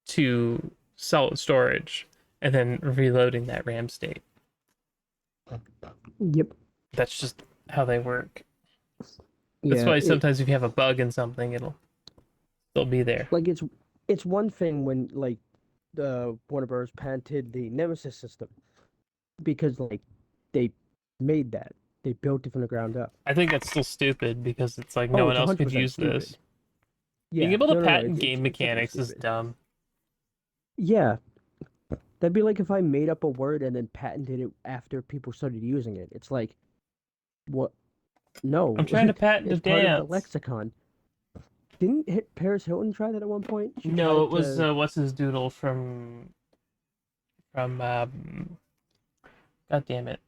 to solid storage and then reloading that RAM state. Yep. That's just how they work. That's Yeah. why It sometimes if you have a bug in something, it'll still be there. like it's one thing when like the Warner Bros. Patented the Nemesis system because like they made that. They built it from the ground up. I think that's still stupid because it's like no Oh, one it's else could 100% use stupid. this. Being Yeah. able to No. patent game It's definitely mechanics is stupid. dumb. Yeah. That'd be like if I made up a word and then patented it after people started using it. It's like, what? I'm No, trying to patent a it's part of the dance. lexicon. Paris Hilton try that at one point? She No, tried it was to. what's his doodle from God damn it,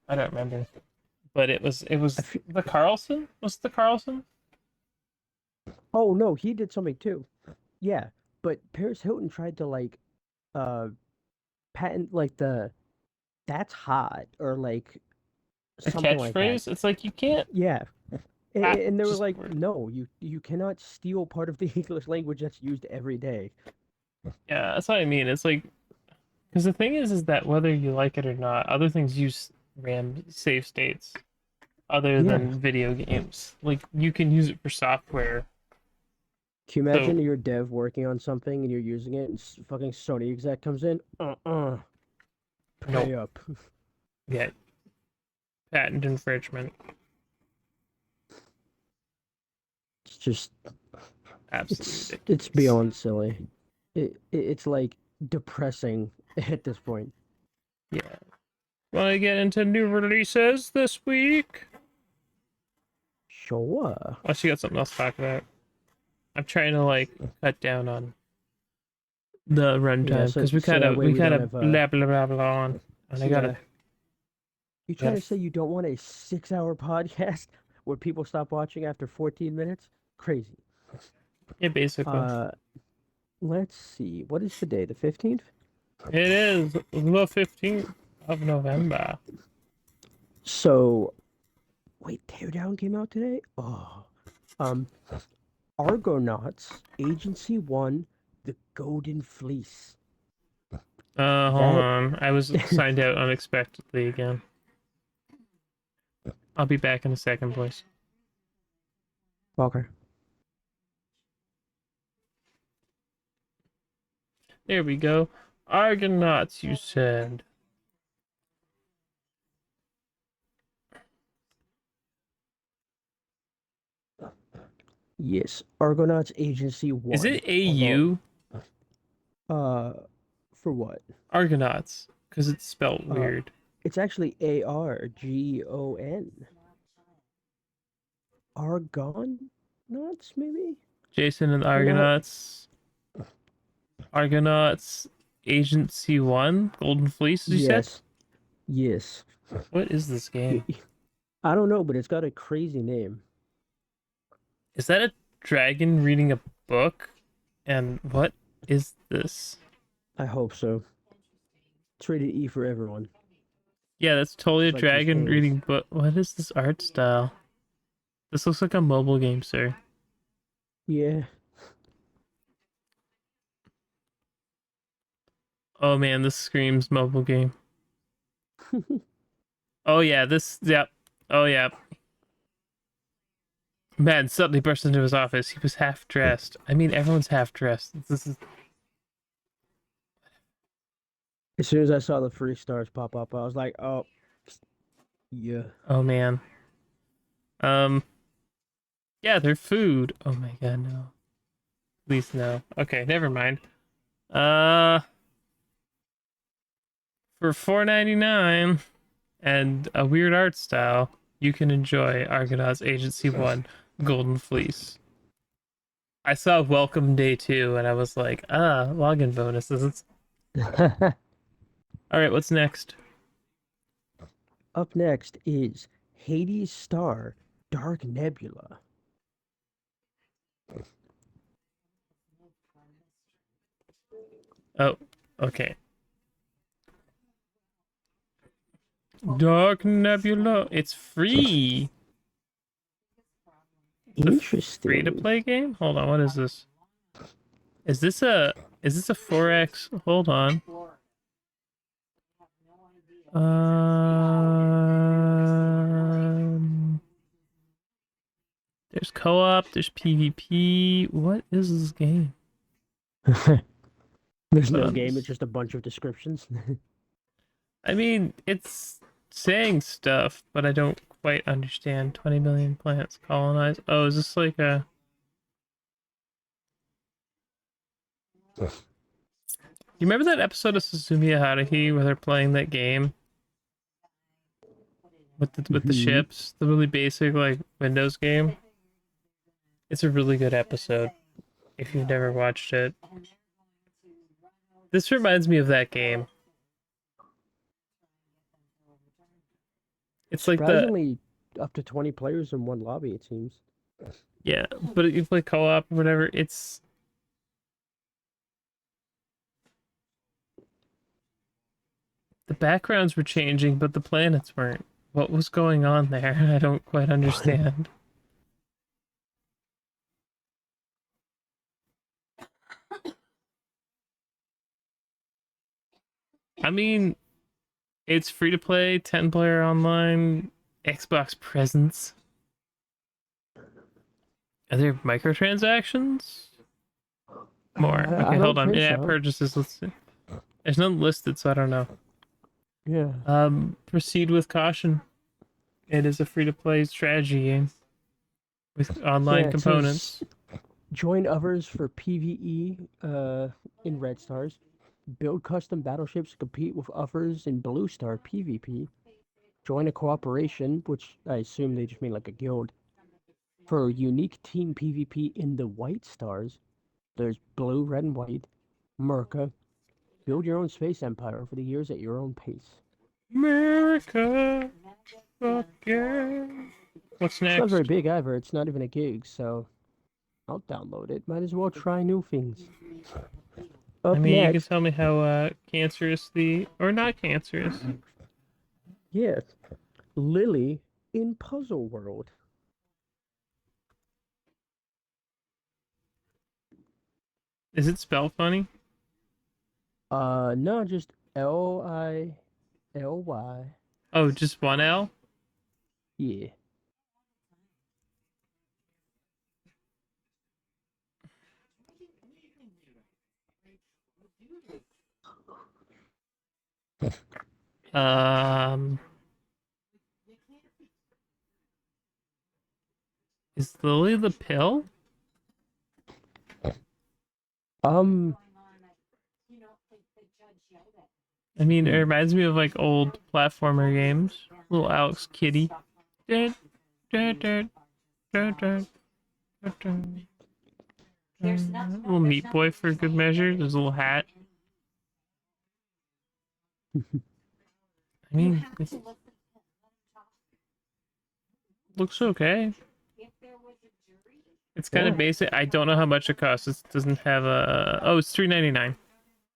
I don't remember. But it was the Carlson. Was it the Carlson? Oh no, he did something too. Yeah, but Paris Hilton tried to like uh patent like the "that's hot" or like A something like that. catchphrase. It's like you can't Yeah, and they were just like, word. "No, you cannot steal part of the English language that's used every day." Yeah, that's what I mean. It's like because the thing is that whether you like it or not, other things use RAM save states other Yeah. than video games. Like you can use it for software. Can you So imagine you're a dev working on something and you're using it and fucking Sony exec comes in? no, Pay up. yeah, patent infringement. It's just Absolutely it's ridiculous. beyond silly. It's like depressing at this point. Yeah. Want to get into new releases this week? Sure. Unless you got something else to talk about. I'm trying to like cut down on the Yeah, runtime so because we so kind that of way we we kind don't of have blah blah blah blah on, and yeah. You I gotta trying to say you don't want a 6 hour podcast where people stop watching after 14 minutes? Crazy. yeah, basically Uh, let's see. What is the day? The 15th? it is the 15th of November. So, wait, Teardown came out today? Oh. Um, Argonauts, Agency 1, The Golden Fleece. Hold That on, I was signed out unexpectedly again. I'll be back in a second, boys. Walker. There we go. Argonauts, you said. Yes, Argonauts Agency Is 1. it Although, AU? uh, for what? Argonauts, because it's spelled Uh, weird. it's actually Argon. Argonauts, maybe? Jason and the I know. Argonauts. Argonauts Agency 1? Golden Fleece, as you said? Yes, yes. What is this Y- game? y- I don't know, but it's got a crazy name. Is that a dragon reading a book? And what is this? I hope so. It's rated E for everyone. Yeah, that's totally a It's like just dragon A's. reading book. What is this art style? This looks like a mobile game, sir. Yeah. Oh man, this screams mobile game. Oh yeah, yep. Oh yeah. Man suddenly burst into his office. He was half dressed. I mean, everyone's half dressed. This is. As soon as I saw the free stars pop up, I was like, oh, yeah. Oh man. Um. Yeah, they're food. Oh my god, no. Please no. Okay, never mind. Uh, for 4.99 and a weird art style, you can enjoy Argonauts Agency 1 Golden Fleece. I saw Welcome Day 2 and I was like, login bonuses. All right, what's next? Up next is Hades Star Dark Nebula. Oh, okay. Dark Nebula. It's free. It's a free to Interesting. play game? Hold on, what is this? Is this a 4X? Hold on. Um, there's co-op, there's PvP. What is this game? There's Hold no on. game, it's just a bunch of descriptions. I mean, it's saying stuff, but I don't quite understand. 20 million plants colonized. Oh, is this like a? You remember that episode of Suzumiya Haruhi where they're playing that game with the Mhm. ships, the really basic like Windows game? It's a really good episode if you've never watched it. This reminds me of that game. It's like Surprisingly, up to 20 players in one lobby, it seems. yeah, but you play co-op or whatever. It's the backgrounds were changing, but the planets weren't. What was going on there? I don't quite understand. I mean, it's free to play, 10-player online, Xbox presence. Are there microtransactions? More. I Okay, hold don't on. think Yeah, so. purchases. Let's see. There's none listed, so I don't know. Yeah. Proceed with caution. It is a free to play strategy game with online Yeah, it says components. join others for PvE in Red Stars. Build custom battleships to compete with others in Blue Star PvP. Join a cooperation, which I assume they just mean like a guild, for unique team PvP in the White Stars. There's blue, red, and white. Merca. Build your own space empire over the years at your own pace. America, fuck yeah. What's It's not very next? big either. It's not even a gig, so I'll download it. Might as well try new things. I Up mean, you can next, tell me how cancerous or not cancerous. yes, Lily in Puzzle World. Is it spelled funny? No, just Lily. Oh, just one L? Yeah. Um, is Lily the pill? Um, I mean, it reminds me of like old platformer games. Little Alex Kitty. Dun, dun, dun, dun, dun, dun, dun. Little Meat Boy for good measure. There's a little hat. I mean, it looks okay. It's kind yeah. of basic. I don't know how much it costs. It doesn't have a. Oh, it's $3.99.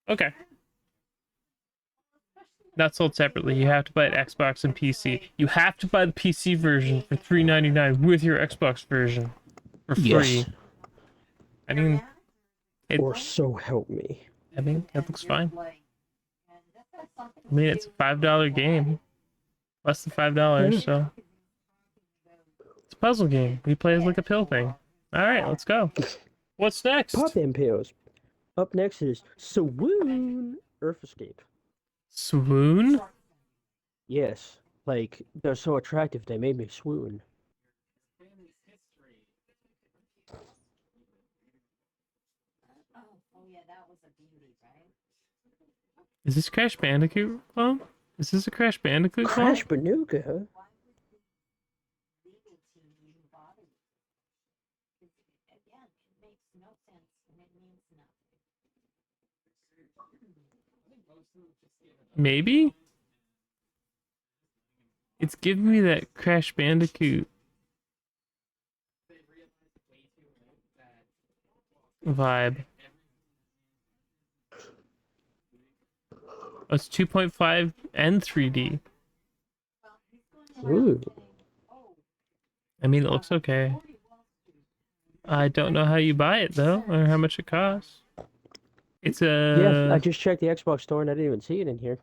Okay. Not sold separately. You have to buy it Xbox and PC. You have to buy the PC version for $3.99 with your Xbox version for Yes. free. I mean, it. Or so help me. I mean, it looks fine. I mean, it's a $5 game, less than $5. Yeah. So it's a puzzle game. We play as like a pill thing. All right, let's go. What's next? Pop MPOs. Up next is Swoon Earth Escape. Swoon? Yes. Like, they're so attractive, they made me swoon. Is this Crash Bandicoot clone? Is this a Crash Bandicoot clone? Crash Banuka, huh? Maybe? It's giving me that Crash Bandicoot vibe. Oh, it's 2.5 and 3D. Ooh. I mean, it looks okay. I don't know how you buy it though, or how much it costs. It's Yeah, I a just checked the Xbox store and I didn't even see it in here.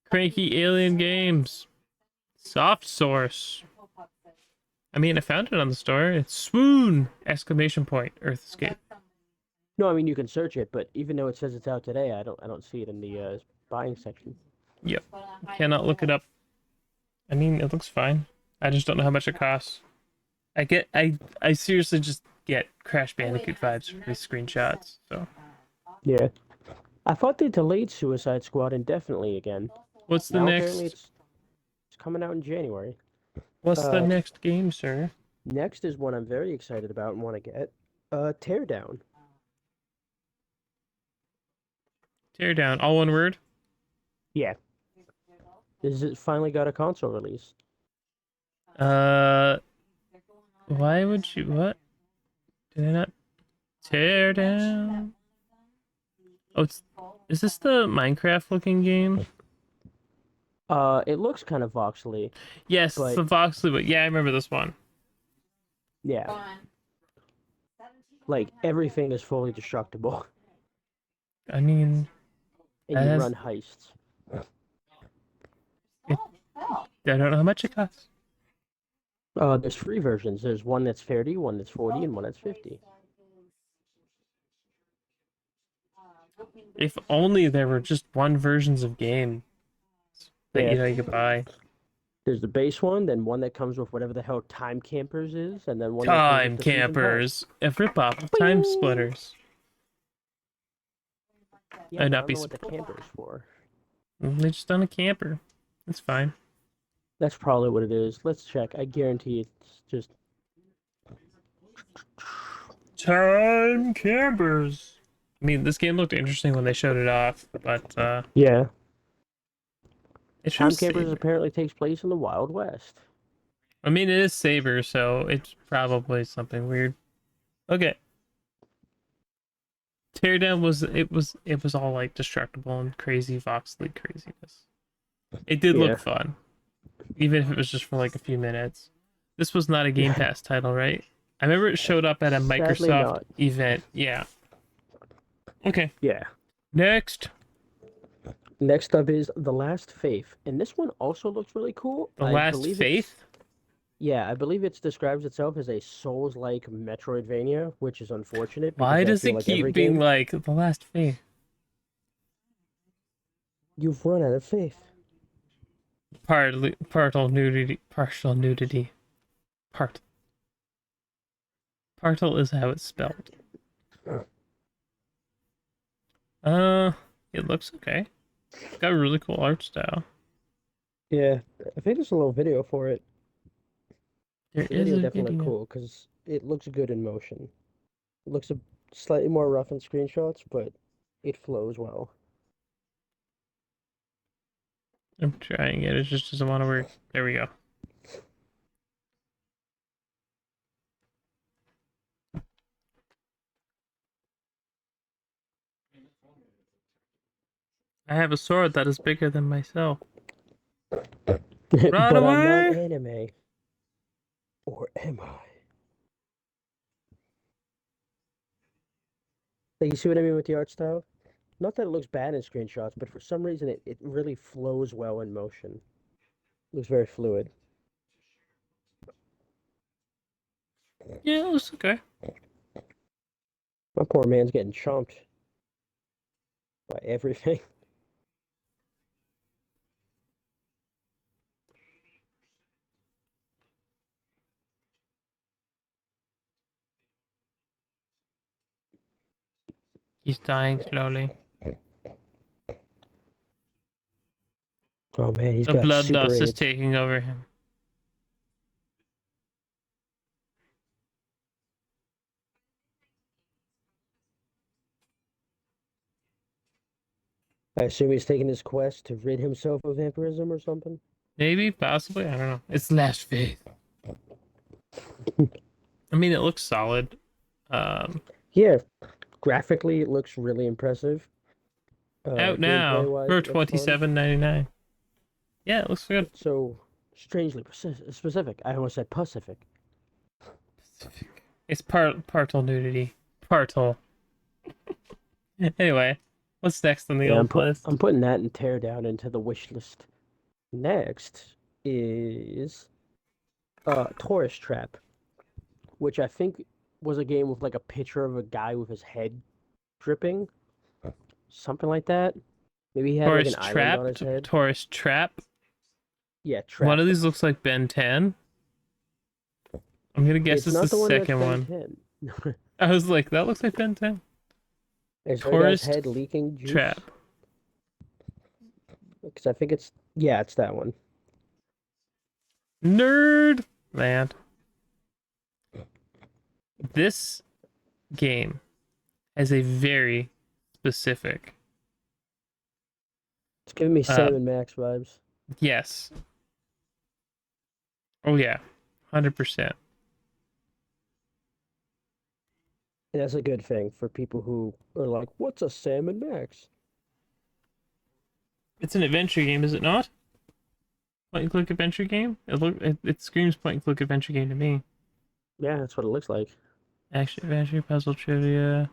Cranky Alien Games soft source. I mean, I found it on the store. It's Swoon! Exclamation point. Earth Escape. No, I mean you can search it, but even though it says it's out today, I don't see it in the buying section. Yep. Cannot look it up. I mean, it looks fine. I just don't know how much it costs. I seriously just get Crash Bandicoot vibes from these screenshots. So Yeah. I thought they delayed Suicide Squad indefinitely again. what's the Now apparently next it's coming out in January. what's the Uh, next game, sir? Next is one I'm very excited about and want to get. Teardown. Tear down. All one word. Yeah, this is finally got a console release. Uh, why would you? What? Did I not tear down? Oh, is this the Minecraft looking game? It looks kind of voxely, Yes, it's but the Voxley, but yeah, I remember this one. yeah, like everything is fully destructible, I mean, and that you has. run heists. It, I don't know how much it costs. There's free versions. There's one that's 30, one that's 40, and one that's 50. If only there were just one versions of game that Yeah, you could buy. there's the base one, then one that comes with whatever the hell Time Campers is, and then one that comes with Time the season pass. Campers, a ripoff of Time Bing! Splitters. Yeah, I'd but I not don't be know what the surprised. camper's for. They just done a camper. It's fine. That's probably what it is. Let's check. I guarantee it's just. Time Campers. I mean, this game looked interesting when they showed it off, but Yeah. it shows Time Campers Saber. apparently takes place in the Wild West. I mean, it is Saber, so it's probably something weird. Okay. Teardown was all like destructible and crazy voxely craziness. It did look Yeah. fun, even if it was just for like a few minutes. This was not a Game Pass title, right? I remember it showed up at a Sadly Microsoft not. event. Yeah. Okay. Yeah. Next, Next up is The Last Faith, and this one also looks really cool. The Last Faith. I believe it describes itself as a Souls-like Metroidvania, which is unfortunate because Why I does feel it like every keep being game like The Last Faith? you've run out of faith. Partial nudity. Partial nudity. Part. Partial is how it's spelled. Uh, it looks okay. It's got a really cool art style. Yeah, I think there's a little video for it. There The is video a definitely looked video. cool because it looks good in motion. It looks slightly more rough in screenshots, but it flows well. I'm trying it. It just doesn't want to work. There we go. I have a sword that is bigger than myself. Run But I'm not away! anime. Or am I? Like, you see what I mean with the art style? Not that it looks bad in screenshots, but for some reason it really flows well in motion. It looks very fluid. Yeah, it looks okay. My poor man's getting chomped by everything. He's dying slowly. Oh man, he's The got super bloodlust is AIDS. taking over him. I assume he's taking his quest to rid himself of vampirism or something. Maybe, possibly, I don't know. It's Last Faith. I mean, it looks solid. Um, Yeah, graphically it looks really impressive. Out Gameplay now wise, for it looks fun. $27.99. Yeah, it looks good. It's so strangely specific. I almost said Pacific. It's partial nudity. Partial. Anyway, what's next on the Yeah, old list? I'm putting that and tear down into the wish list. Next is Tourist Trap, which I think was a game with like a picture of a guy with his head dripping, something like that. Maybe he had like an Tourist island Trap. on his head. Tourist Trap. Yeah, One Trap. of these looks like Ben 10. I'm gonna guess It's it's the not the one that's second Ben one. 10. I was like, that looks like Ben 10. Is there a guy's Tourist head leaking juice? Trap. Because I think it's that one. Nerd Land. This game has a very specific. It's giving me Uh, Sam and Max vibes. yes. Oh yeah, 100%. And that's a good thing for people who are like, "What's a Sam and Max?" It's an adventure game, is it not? Point and click adventure game. It screams point and click adventure game to me. Yeah, that's what it looks like. Action adventure puzzle trivia.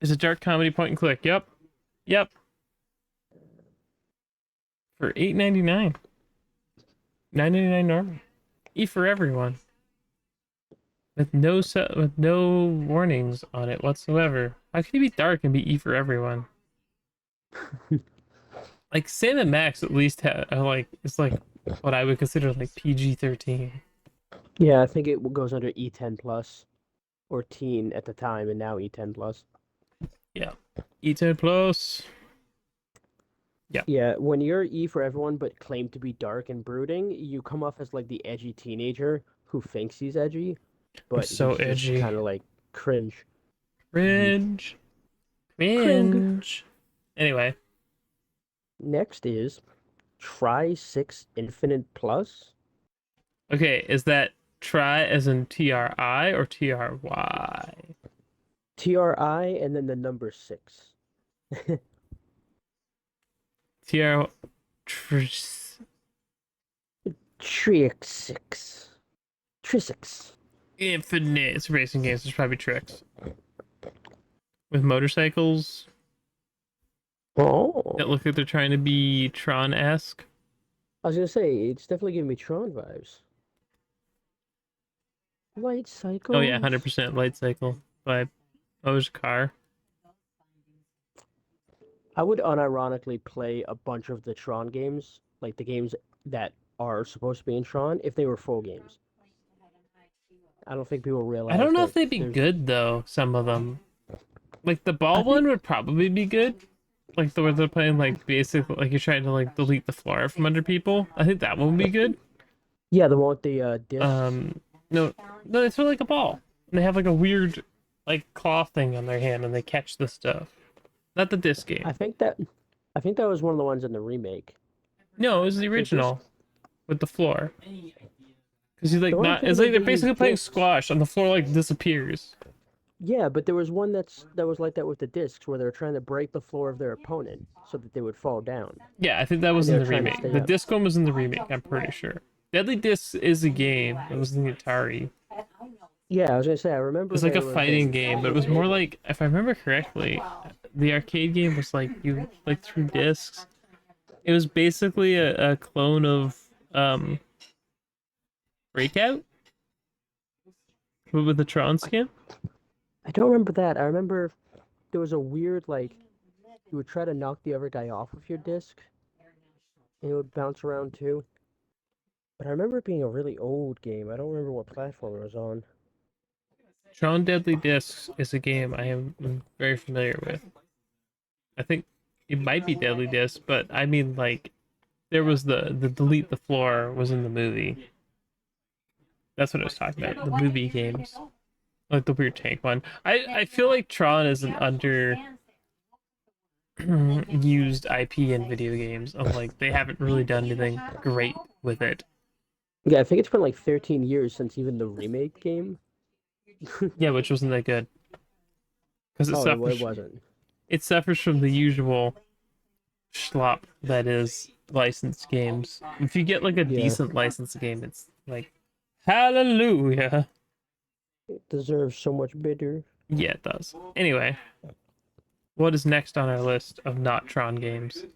It's a dark comedy point and click. Yep. Yep. For $8.99. $9.99 normal. E for everyone. With no warnings on it whatsoever. How can it be dark and be E for everyone? Like Sam and Max at least are like it's like what I would consider like PG-13. Yeah, I think it goes under E10 plus or teen at the time, and now E10 plus. Yeah. E10 plus. Yeah. Yeah, when you're E for everyone but claim to be dark and brooding, you come off as like the edgy teenager who thinks he's edgy, I'm but so he's just edgy. kind of like cringe. Yeet. Cringe. Cring. Cringe. Anyway. Next is Try 6 Infinite Plus. Okay, is that try as in TRI or TRY? TRI and then the number 6. TR Trick 6. Trisix. Infinite. It's racing games. There's probably tricks with motorcycles Oh. that look like they're trying to be Tron-esque. I was gonna say, it's definitely giving me Tron vibes. Light Oh yeah, cycles. 100% Light Cycle by O's Car. I would unironically play a bunch of the Tron games, like the games that are supposed to be in Tron, if they were full games. I don't think people I realize don't know that if they'd be there's. good though. Some of them, like the I ball think, one, would probably be good. Like the where they're playing like basic, like you're trying to like delete the floor from under people. I think that one would be good. yeah, the one with the discs. Um, no, no, it's really like a ball. And they have like a weird, like claw thing on their hand, and they catch the stuff. Not the disc I game. think that, I think that was one of the ones in the remake. No, it was the The disc, original with the floor. Because you the like one I'm not. It's thinking like of, they're they use basically playing discs. squash, and the floor like disappears. Yeah, but there was one that was like that with the discs, where they were trying to break the floor of their opponent so that they would fall down, Yeah, I think that was and they in were the trying to remake. stay The up. disc one was in the remake. I'm pretty sure. Deadly Disc is a game. It was in the Atari. Yeah, I was gonna say I It remember was like a there fighting game, but it was was an old more one. like, if I remember correctly, the arcade game was like you like through discs. It was basically a clone of Breakout, but with the Tron skin. I don't remember that. I remember there was a weird like you would try to knock the other guy off of your disc, and it would bounce around too. But I remember it being a really old game. I don't remember what platform it was on. Tron Deadly Discs is a game I am very familiar with. I think it might be Deadly Disc, but I mean like there was the delete the floor was in the movie. That's what I was talking about. The movie games, like the weird tank one. I feel like Tron is an under used IP in video games. Of like they haven't really done anything great with it. Yeah, I think it's been like 13 years since even the remake game. Yeah, which wasn't that good because Oh, it wasn't. it suffers from the usual schlop that is licensed games. If you get like a Yeah, decent licensed game, it's like hallelujah. it deserves so much better. Yeah, it does. Anyway, what is next on our list of not Tron games?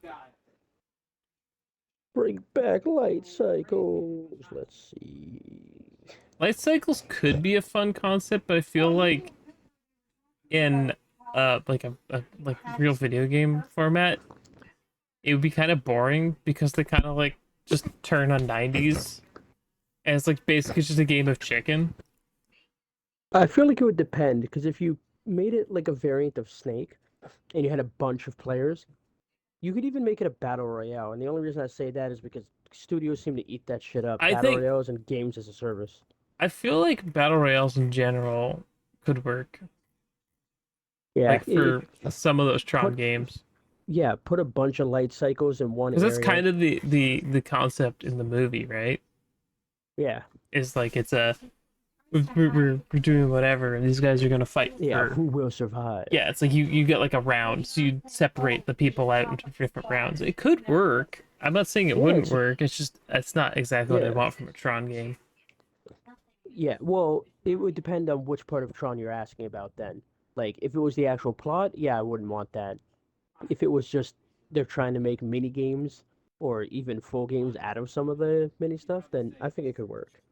Bring back light cycles. Let's see. Light cycles could be a fun concept, but I feel like in like a like real video game format, it would be kind of boring because they kind of like just turn on 90s and it's like basically just a game of chicken. I feel like it would depend because if you made it like a variant of Snake and you had a bunch of players, you could even make it a battle royale. And the only reason I say that is because studios seem to eat that shit up. I Battle think royales and games as a service. I feel like battle royales in general could work, Yeah, like for some of those Tron put games, put a bunch of light cycles in one because that's area. kind of the concept in the movie, right? Yeah, Is like it's a we're doing whatever, and these guys are gonna fight yeah. for. Who will survive? Yeah, it's like you get like a round, so you separate the people out into different rounds. It could work. I'm not saying it Yeah, wouldn't work. It's just it's not exactly what I yeah, want from a Tron game. yeah. Well, it would depend on which part of Tron you're asking about. Then, like, if it was the actual plot, yeah, I wouldn't want that. If it was just they're trying to make mini games or even full games out of some of the mini stuff, then I think it could work.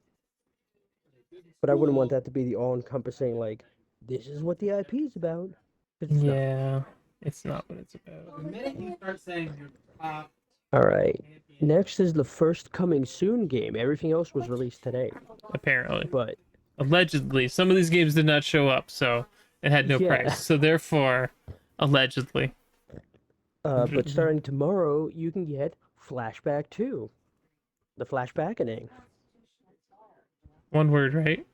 But I wouldn't want that to be the all-encompassing, like, this is what the IP is about. 'Cause it's not. Yeah, it's not what it's about. All right. Next is the first coming soon game. Everything else was released today. Apparently, But allegedly, some of these games did not show up, so it had no price. yeah, So therefore, allegedly, but starting tomorrow, you can get Flashback 2, the flashbackening. one word, right?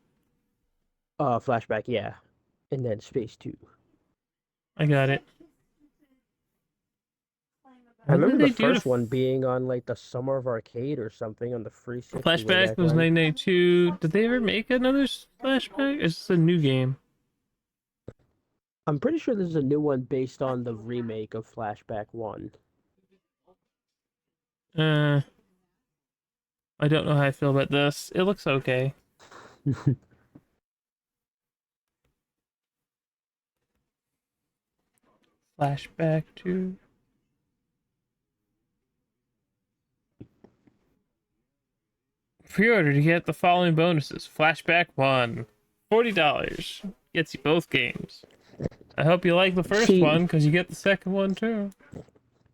Flashback, yeah. And then Space 2. I got it. I When remember did the they do the first one being on like the Summer of Arcade or something on the 360 way flashback? back Was when. 1992. Did they ever make another flashback? It's just a new game. I'm pretty sure this is a new one based on the remake of Flashback 1. Uh, I don't know how I feel about this. It looks okay. Flashback to pre-order to get the following bonuses. Flashback 1, $40. Gets you both games. I hope you like the first See, one because you get the second one too.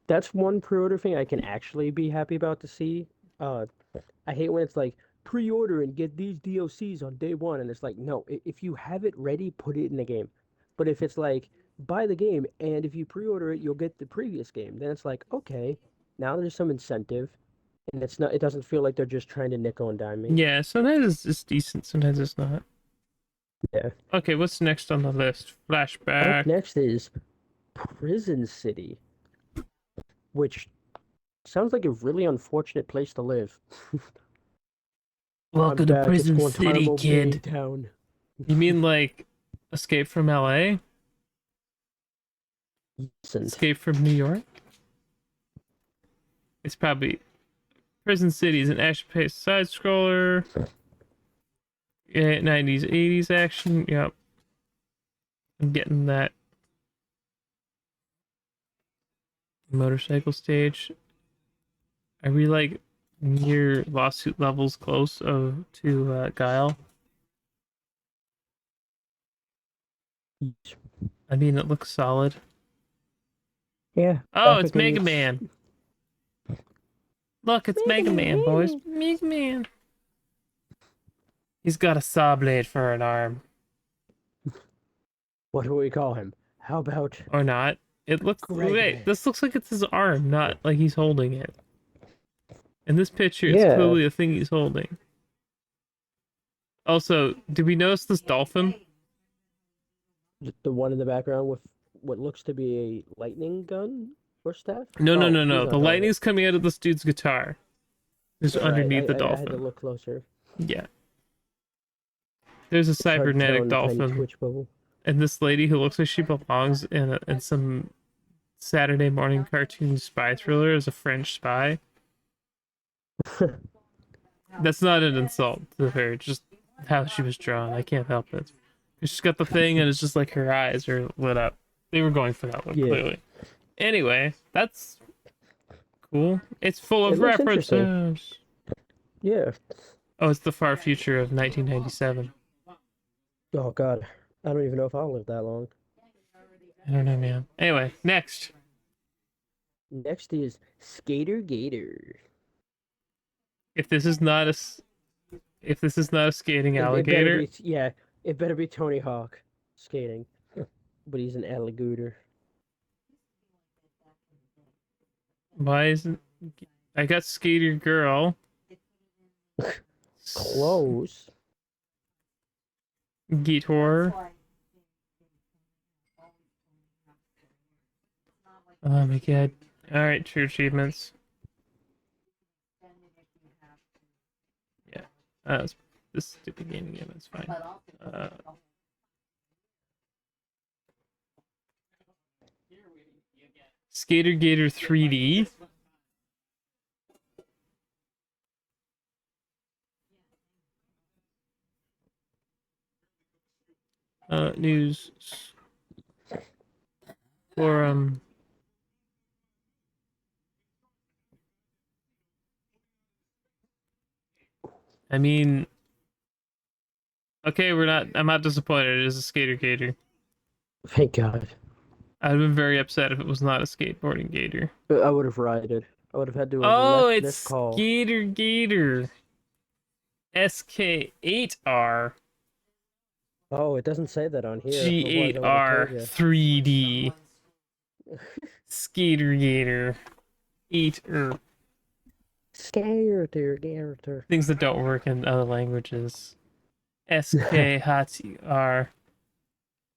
that's one pre-order thing I can actually be happy about to see. Uh, I hate when it's like pre-order and get these DLCs on day one, and it's like, no, if you have it ready, put it in the game. But if it's like buy the game, and if you pre-order it, you'll get the previous game, then it's like, okay, now there's some incentive, and it's not. It doesn't feel like they're just trying to nickel and dime me. Yeah, sometimes it's decent, sometimes it's not. Yeah. Okay, what's next on the list? Up Flashback. next is Prison City, which sounds like a really unfortunate place to live. I'm Welcome to back. It's Prison City, Guantanamo Bay kid. Town. You mean like Escape from LA? Decent. Escape from New York? It's probably Prison City is an action-paced side scroller. Yeah, 90s, 80s action. Yep. I'm getting that motorcycle stage. Are we like near lawsuit levels close to Guile? I mean, it looks solid. Yeah, Oh, it's graphically, Mega it's Man. Look, it's Mega Mega Man, boys. Man. Mega Man. He's got a saw blade for an arm. What do we call him? How about Or not. It looks. Greg Wait, Man? this looks like it's his arm, not like he's holding it. In this picture, it's Yeah, clearly a thing he's holding. Also, did we notice this dolphin? the one in the background with what looks to be a lightning gun or staff. No, no, Oh, no, he's no. The not holding it. lightning's coming out of this dude's guitar. Just Right, underneath the I had to dolphin. look closer. Yeah. There's a It's hard to tell cybernetic in the tiny dolphin. Twitch bubble. And this lady who looks like she belongs in some Saturday morning cartoon spy thriller as a French spy. That's not an insult to her, just how she was drawn. I can't help it. She's got the thing and it's just like her eyes are lit up. They were going for that one, Yeah, clearly. Anyway, that's cool. It's full it of looks interesting. references. Yeah. Oh, it's the far future of 1997. Oh God, I don't even know if I'll live that long. I don't know, man. Anyway, next. Next is Skater Gator. If this is not if this is not a skating It better alligator, be, yeah, it better be Tony Hawk skating, but he's an alligator. why isn't I got skater girl? Close. Geet horror. Oh my god. Alright, true achievements. Yeah. This stupid gaming game is fine. Skater Gator 3D. News forum. I mean, okay, I'm not disappointed. It is a Skater Gator. Thank God. I'd have been very upset if it was not a skateboarding gator. I would have rioted. I would have had to have Oh, left it's this call. Skater Gator. SK8R. Oh, it doesn't say that on here. Otherwise, I would have G8R told you. 3D. Skater Gator. 8R. Gator. Things that don't work in other languages. SK Hatsi R.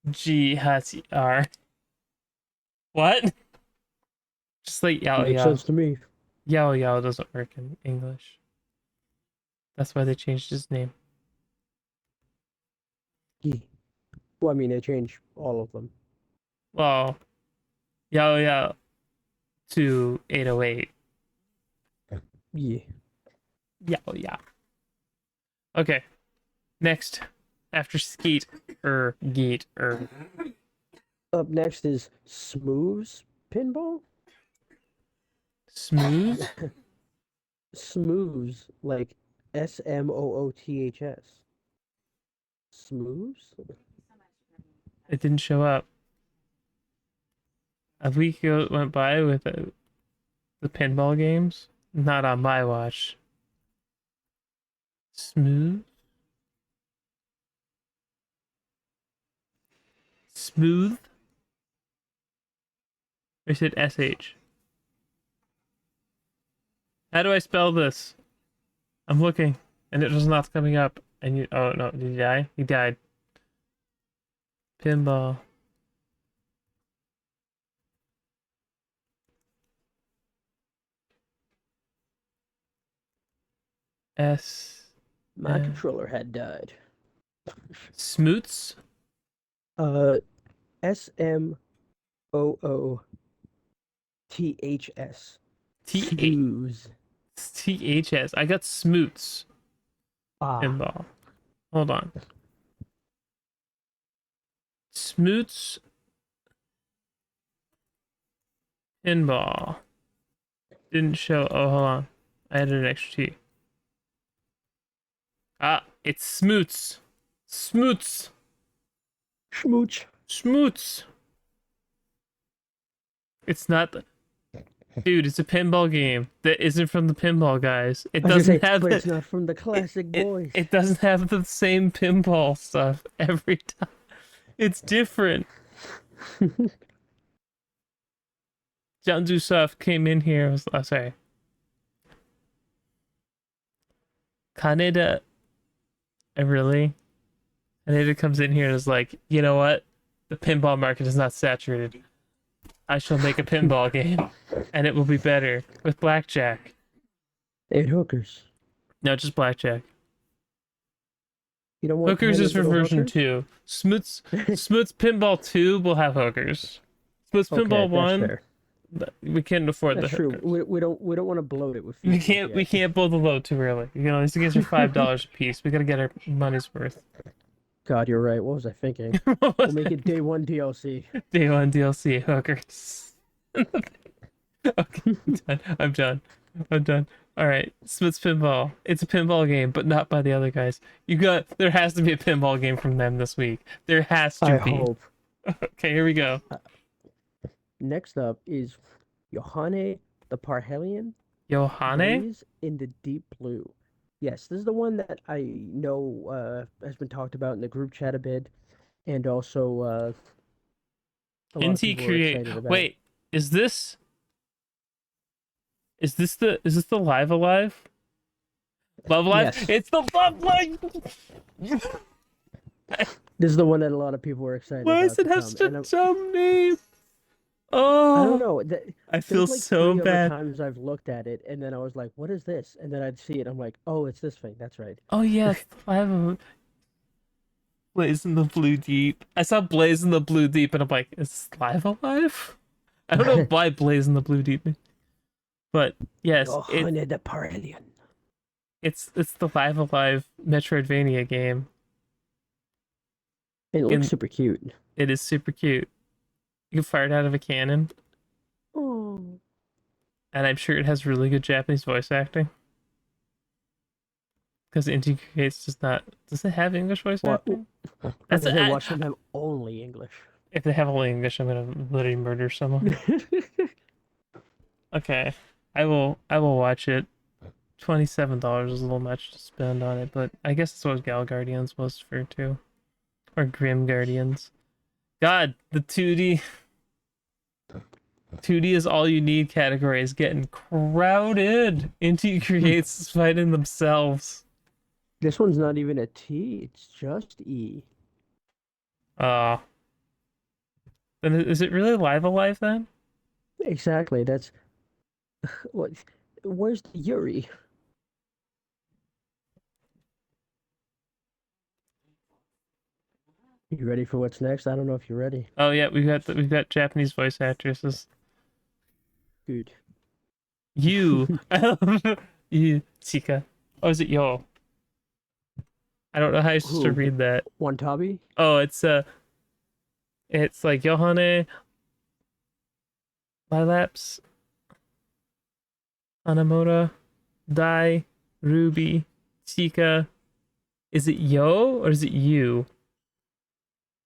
G Hatsi R. What? Just like Yao Makes Yao. sense to me. Yao Yao doesn't work in English. That's why they changed his name. Yeah. Well, I mean, they changed all of them. Well, Yao Yao to 808. Yeah. Yao Yao. Okay. Next. After Skeet or Geet or Up next is Smooths Pinball? Smooth? Smooths, like Smooths. Smooths? It didn't show up. A week went by with the pinball games. Not on my watch. Smooth? Smooth? I said SH. How do I spell this? I'm looking, and it was not coming up. And you, oh no, did he die? He died. Pinball. S. My controller had died. Smoots? SMOOTHS. Smooths. THS. I got Smoots. Pinball. Hold on. Smoots. Pinball. Didn't show. Oh, hold on. I added an extra T. Ah, it's Smoots. Smoots. Schmooch. Schmoots. It's not the... Dude, it's a pinball game that isn't from the pinball guys. It doesn't have but the... it's not from the classic boys. It doesn't have the same pinball stuff every time. It's different. John Dusov came in here. Sorry. Kaneda. Really? Kaneda comes in here and is like, you know what? The pinball market is not saturated. I shall make a pinball game, and it will be better with blackjack. 8 hookers. No, just blackjack. You don't want Hookers is for version hookers? 2. Smoots Pinball 2 will have hookers. Smoots Pinball 1, we can't afford that's the true. hookers. We don't want to bloat it with We can't blow the load too early. You know, these things are $5 a piece. We gotta get our money's worth. God, you're right. What was I thinking? We'll make it day 1 DLC. Day 1 DLC hookers. Okay, I'm done. All right, Smith's Pinball. It's a pinball game, but not by the other guys. There has to be a pinball game from them this week. There has to be. I hope. Okay, here we go. Next up is Johanne the Parhelion. Johanne? Blaze in the Deep Blue. Yes, this is the one that I know has been talked about in the group chat a bit, and also a lot of people are excited about. Wait, is this the Live Alive? Love Live? Yes. It's the Love Live. This is the one that a lot of people were excited Why does about it to have come, such and a dumb name? I don't Oh, know. I feel There's like so three other bad. times I've looked at it, and then I was like, "What is this?" And then I'd see it. I'm like, "Oh, it's this thing. That's right." Oh yeah, it's the five of 'em. Blaze in the Blue Deep. I saw Blaze in the Blue Deep, and I'm like, is Live alive? I don't know why Blaze in the Blue Deep, but yes, Johanna the Paralien. it's the Live Alive Metroidvania game, It looks and super cute. it is super cute. You can fire it out of a cannon, Oh, and I'm sure it has really good Japanese voice acting because Indie Creates does not. Does it have English voice what? acting? Like That's I said, I, watch them have only English. if they have only English, I'm gonna literally murder someone. Okay, I will watch it. $27 is a little much to spend on it, but I guess it's what Gal Guardians was for too, or Grim Guardians. God, the 2D is all you need category is getting crowded into creates fighting themselves. This one's not even a T. It's just E. Uh then is it really Live Alive then? Exactly. That's what. Where's the Yuri? You ready for what's next? I don't know if you're ready. Oh yeah, we've got Japanese voice actresses. Good. You, you, Chika. Oh, is it yo? I don't know how you're supposed to Who? read that. Wantabi? Oh, it's like Yohane, Lilaps, Hanamoto, Dai, Ruby, Chika. Is it yo or is it you?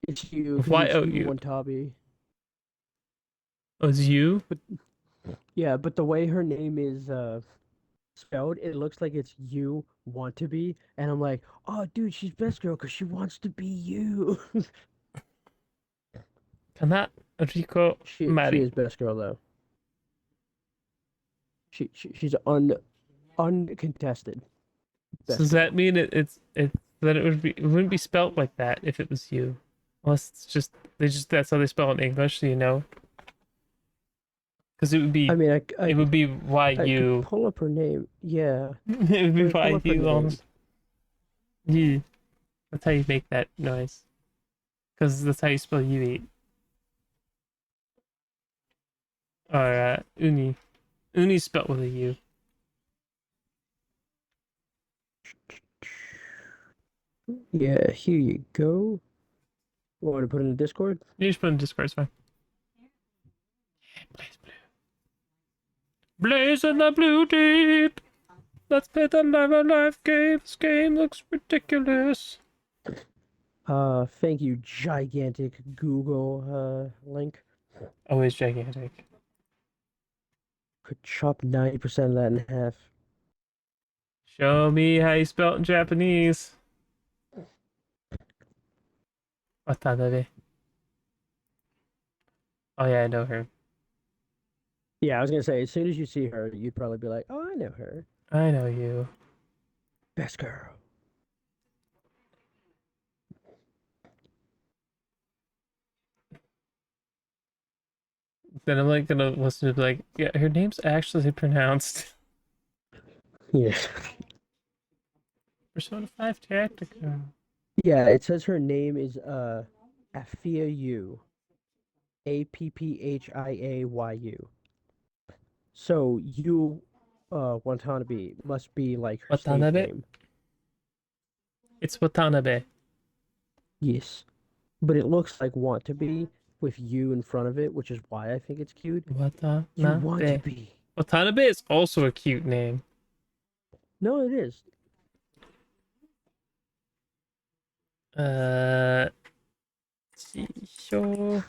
It's you, With because Y it's O you, U. Wantabi. Oh, it's you. But yeah, but the way her name is spelled, it looks like it's you want to be, and I'm like, oh, dude, she's best girl because she wants to be you. Kana Riko She Mari. is best girl though. She's uncontested So best does that girl. mean it that it wouldn't be spelt like that if it was you? Unless it's just that's how they spell it in English, so you know. Because I mean, it would be Y I could U. pull up her name. Yeah, It would let be me pull Y up her U name. almost. Yeah. That's how you make that noise. Because that's how you spell you eat. Or uni. Uni's spelled with a U. Yeah, here you go. Want to put in the Discord? You just put in Discord, it's fine. Blaze blue. Blaze in the blue deep. Let's play the Live Alive game. This game looks ridiculous. Thank you, gigantic Google link. Always gigantic. Could chop 90% of that in half. Show me how you spell it in Japanese. Watanabe. Oh yeah, I know her. Yeah, I was gonna say, as soon as you see her, you'd probably be like, "Oh, I know her, I know you. best girl." Then I'm like gonna listen to be like, yeah, her name's actually pronounced Yeah, Persona 5 Tactica. yeah. It says her name is Afia Yu, Apphia Yu. So you, Watanabe must be like her stage Watanabe? name. It's Watanabe. Yes, but it looks like want to be with you in front of it, which is why I think it's cute. You want to Watanabe. be. Watanabe is also a cute name. No, it is. Uh, Chisho.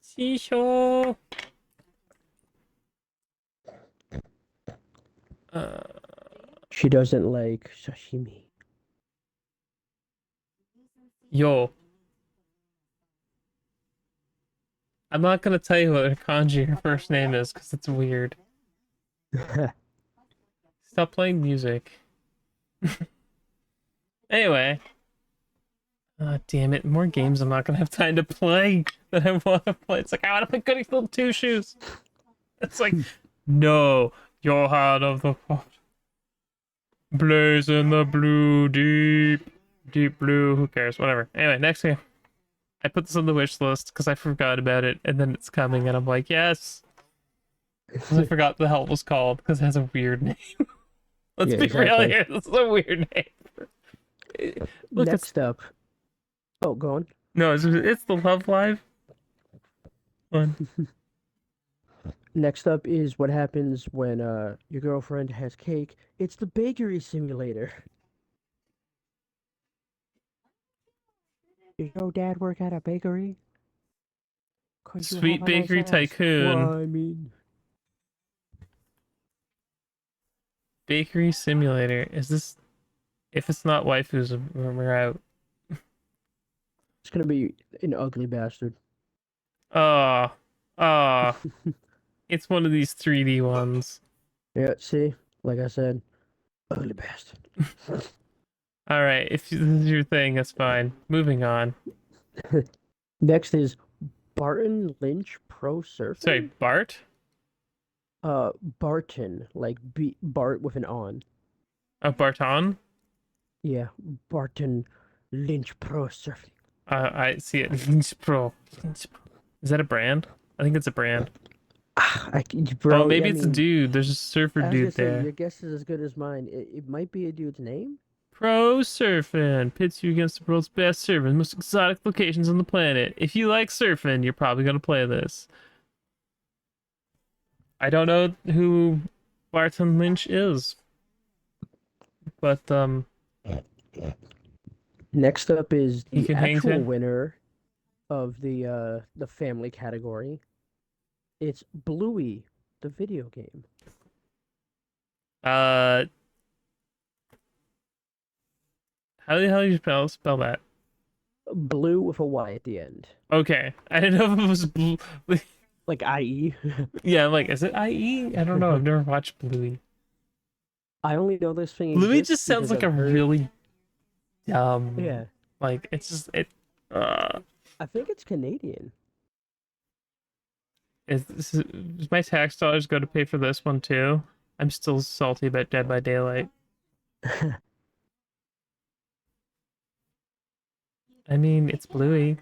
Chisho. Uh, She doesn't like sashimi. yo. I'm not gonna tell you what her kanji her first name is because it's weird. Stop playing music. Anyway, Damn it! More games I'm not gonna have time to play that I want to play. It's like I want to play Goody Little Two Shoes. It's like, no, your heart of the blaze in the blue, deep blue. Who cares? Whatever. Anyway, next game. I put this on the wish list because I forgot about it, and then it's coming, and I'm like, yes. Because I forgot the hell it was called because it has a weird name. Let's Yeah, be real exactly. here. This is a weird name. Look, it's Next up. Oh, go on. no, it's the Love Live one. Next up is what happens when your girlfriend has cake. It's the bakery simulator. Did your dad work at a bakery? Could you have Sweet a nice Bakery ass? Well, Tycoon. I mean, Bakery Simulator. Is this? If it's not waifus, we're out. it's gonna be an ugly bastard. Ah, ah. It's one of these 3D ones. Yeah, see? Like I said, ugly bastard. All right, if this is your thing, that's fine. Moving on. Next is Barton Lynch Pro Sorry, Surfing? Bart. Barton, like Bart with an on. Oh, Barton. Yeah, Barton Lynch Pro Surfing. I see it. Lynch Pro. Is that a brand? I think it's a brand. Oh, Bro, I maybe it's a mean, dude. There's a surfer I was gonna dude say there. your guess is as good as mine. It might be a dude's name. Pro surfing pits you against the world's best surfers, most exotic locations on the planet. If you like surfing, you're probably gonna play this. I don't know who Barton Lynch is, but Next up is he the can hang actual too. winner of the family category. It's Bluey, the video game. Uh, how the hell do you spell that? Blue with a Y at the end. Okay, I didn't know if it was blue. Like IE. Yeah, I'm like, is it IE? I don't know. I've never watched Bluey. I only know this thing Bluey exists just sounds because like I've a heard. really Yeah, like it's just it. Uh, I think it's Canadian. is my tax dollars go to pay for this one too? I'm still salty about Dead by Daylight. I mean, it's Bluey.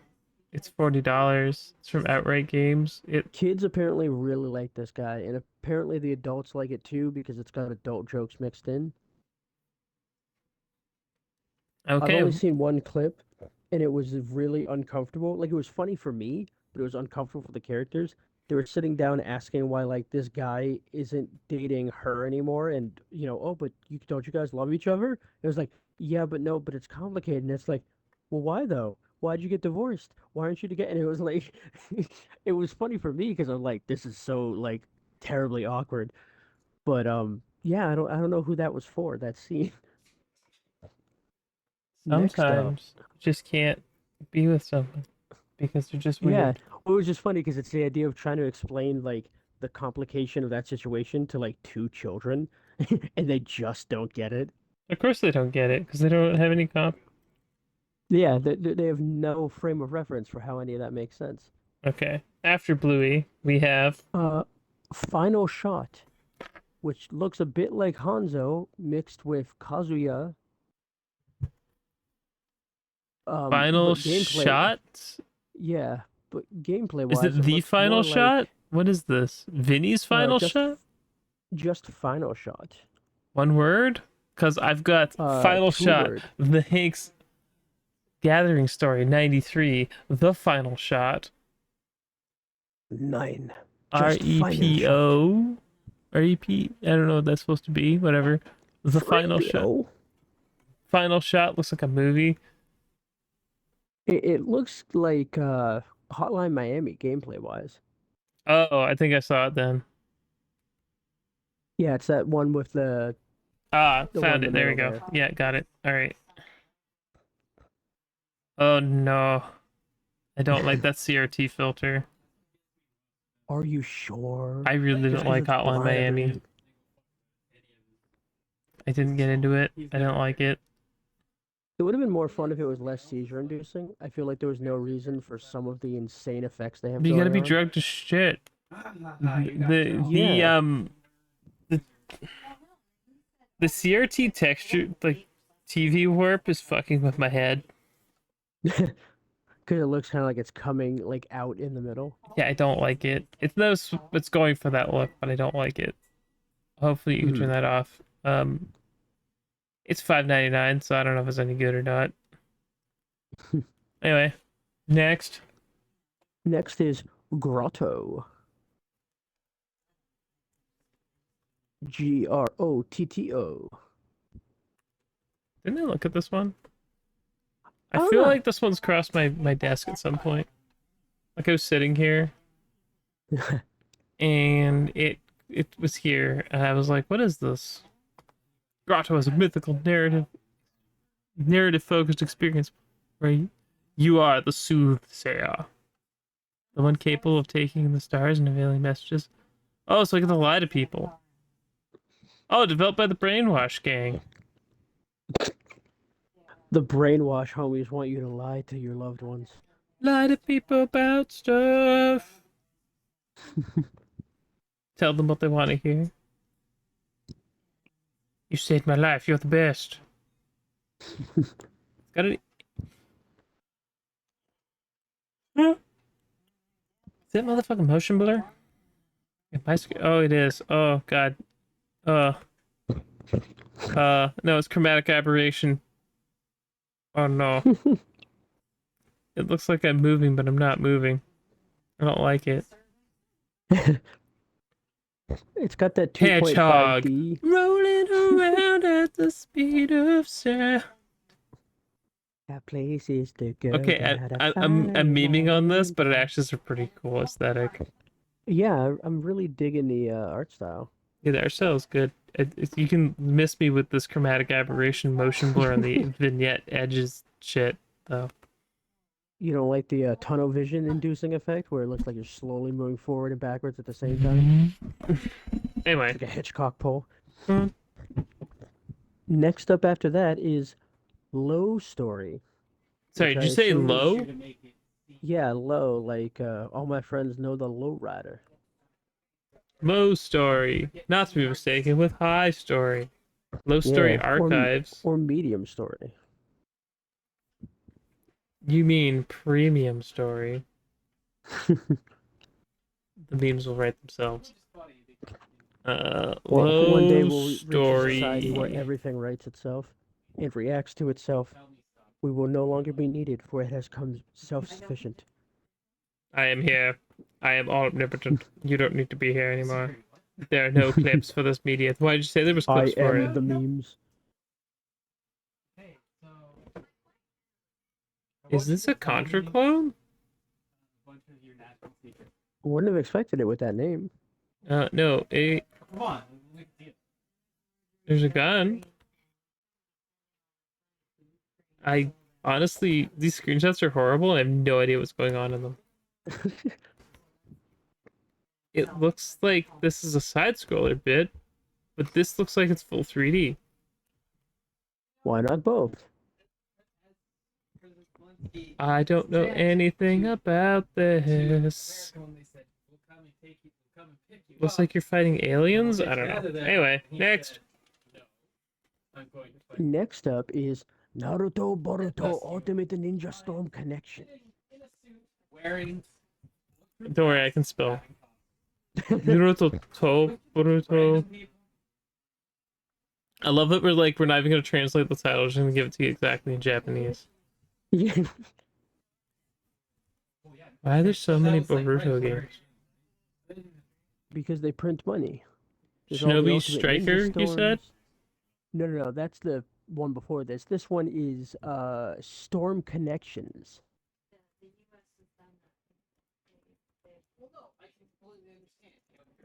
It's $40. It's from Outright Games. It Kids apparently really like this guy, and apparently the adults like it too because it's got adult jokes mixed in. I've okay. only seen one clip, and it was really uncomfortable. Like it was funny for me, but it was uncomfortable for the characters. They were sitting down asking why like this guy isn't dating her anymore, and oh, but don't you guys love each other? It was like, yeah, but no, but it's complicated, and it's like, well, why though? Why'd you get divorced? Why aren't you together? And it was like, it was funny for me because I'm like, this is so like terribly awkward. But yeah, I don't know who that was for that scene. Next up. Sometimes you just can't be with someone because they're just Yeah, weird. well, it was just funny because it's the idea of trying to explain like the complication of that situation to like two children, and they just don't get it. Of course they don't get it because they don't have any comp. Yeah, they have no frame of reference for how any of that makes sense. Okay. After Bluey, we have Uh, Final Shot, which looks a bit like Hanzo mixed with Kazuya, Final but gameplay, Shot. yeah, but gameplay Is wise, it it the looks final more shot? like What is this? Vinny's final just shot? just Final Shot. One word? Because I've got final Two shot, word. the Hanks Gathering Story 93, the final shot, Nine. Just Final Shot. REPO, REP. I don't know what that's supposed to be. Whatever. The final shot. 3PO. Final shot looks like a movie. It looks like Hotline Miami gameplay wise. Oh, I think I saw it then. Yeah, it's that one with Ah, the one found in the it. There we middle go. there. Yeah, got it. All right. Oh no, I don't like that CRT filter. Are you sure? I really Just don't because like it's Hotline Miami. blurry. I didn't get into it. I don't like it. It would have been more fun if it was less seizure inducing. I feel like there was no reason for some of the insane effects they have But you gotta going be on. drugged to shit. The Yeah, the the CRT texture, like TV warp, is fucking with my head. because it looks kind of like it's coming like out in the middle. Yeah, I don't like it. It's going for that look, but I don't like it. Hopefully you can turn Mhm. that off. It's 5.99, so I don't know if it's any good or not. Anyway, next. Next is Grotto. Grotto. Didn't I look at this one? I I don't feel know. like this one's crossed my desk at some point. Like I was sitting here and it was here and I was like, what is this? Grotto is a mythical narrative focused experience where you are the soothsayer. The one capable of taking in the stars and unveiling messages. Oh, so I get to lie to people. Oh, developed by the Brainwash Gang. The brainwash homies want you to lie to your loved ones. Lie to people about stuff. Tell them what they want to hear. You saved my life. You're the best. Got any? Huh? Is that motherfucking motion blur? Oh, it is. Oh god. Uh. No, it's chromatic aberration. Oh no. It looks like I'm moving, but I'm not moving. I don't like it. It's got that Hedgehog 2.5D. rolling around at the speed of sound. Got places to go, Okay, gotta I'm find memeing my on this, way but it back. actually is a pretty cool aesthetic. Yeah, I'm really digging the art style. Yeah, the art style is good. You can miss me with this chromatic aberration, motion blur, and the vignette edges shit, though. You don't like the tunnel vision inducing effect where it looks like you're slowly moving forward and backwards at the same time? It's Anyway, like a Hitchcock pull. mm, Next up after that is Low Story, sorry, which did I you say assume is, low? yeah, low, like all my friends know the low rider. Low story, not to be mistaken with high story. Low story Yeah, archives. or medium story. You mean premium story? The memes will write themselves. Well, one day Low we'll reach a society where story. everything writes itself and reacts to itself. We will no longer be needed, for it has come self-sufficient. I am here. I am omnipotent. You don't need to be here anymore. There are no clips for this media. Why did you say there was I clips for am it? the memes. Is this a Contra clone? Wouldn't have expected it with that name. No. There's a gun. I honestly, these screenshots are horrible, and I have no idea what's going on in them. It looks like this is a side scroller bit, but this looks like it's full 3D. Why not both? I don't know anything about this. Looks like you're fighting aliens? I don't know. Anyway, next. Next up is Naruto Boruto Ultimate Ninja Storm Connection. Don't worry, I can spell. Naruto to Boruto. I love that we're not even gonna translate the title, we're just gonna give it to you exactly in Japanese. Yeah, Why are there so many Boruto games? because they print money. There's all the Shinobi Ultimate Ninja Striker, you said? Storms. No, that's the one before this. This one is Storm Connections.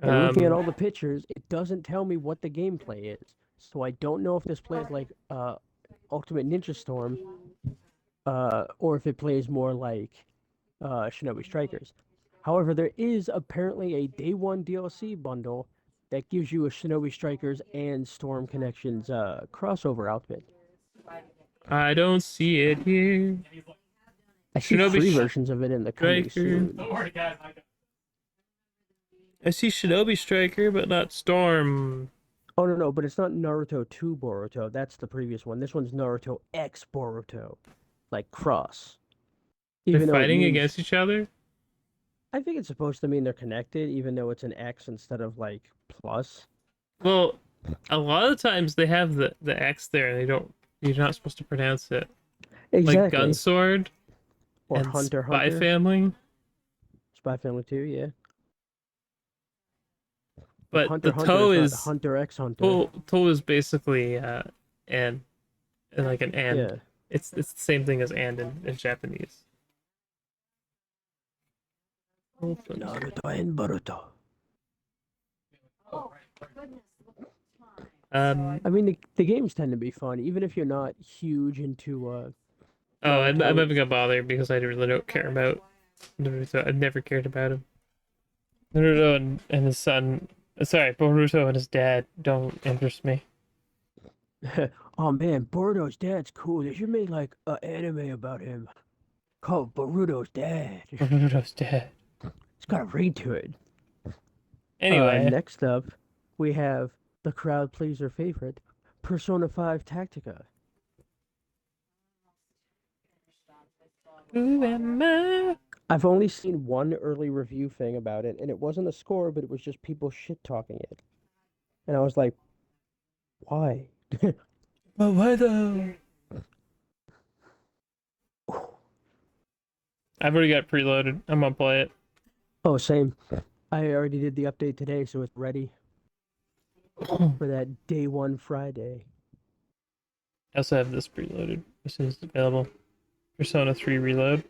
And looking at Um, all the pictures, it doesn't tell me what the gameplay is. So I don't know if this plays like Ultimate Ninja Storm, or if it plays more like Shinobi Strikers. However, there is apparently a day one DLC bundle that gives you a Shinobi Strikers and Storm Connections crossover outfit. I don't see it here. I see Shinobi free versions of it in the coming Striker. soon. I see Shinobi Striker, but not Storm. Oh no, but it's not Naruto 2 Boruto. That's the previous one. This one's Naruto X Boruto, like cross. They're Even though it fighting means, against each other. I think it's supposed to mean they're connected, even though it's an X instead of like plus. Well, a lot of times they have the X there, and they don't. You're not supposed to pronounce it. Like Exactly. Gunsword Or and Hunter x Spy Hunter, Family. Spy Family 2, yeah. But But Hunter the x Hunter toe is not is Hunter x Hunter. toe is basically and like an and. Yeah. It's the same thing as and in Japanese. Naruto and Boruto. I mean, the games tend to be fun, even if you're not huge into Oh, I'm Naruto. never gonna bother because I really don't care about Naruto. I've never cared about him. Naruto and his son. Sorry, Boruto and his dad don't interest me. Oh man, Boruto's dad's cool. They should make like an anime about him called Boruto's dad. Boruto's dad. It's got a ring to it. Anyway, Next up, we have the crowd pleaser favorite, Persona 5 Tactica. who am I? I've only seen one early review thing about it, and it wasn't a score, but it was just people shit talking it. And I was like, why? But why though? I've already got it preloaded. I'm gonna play it. Oh, same. I already did the update today, so it's ready for that day one Friday. I also have this preloaded as soon as it's available. Persona 3 Reload.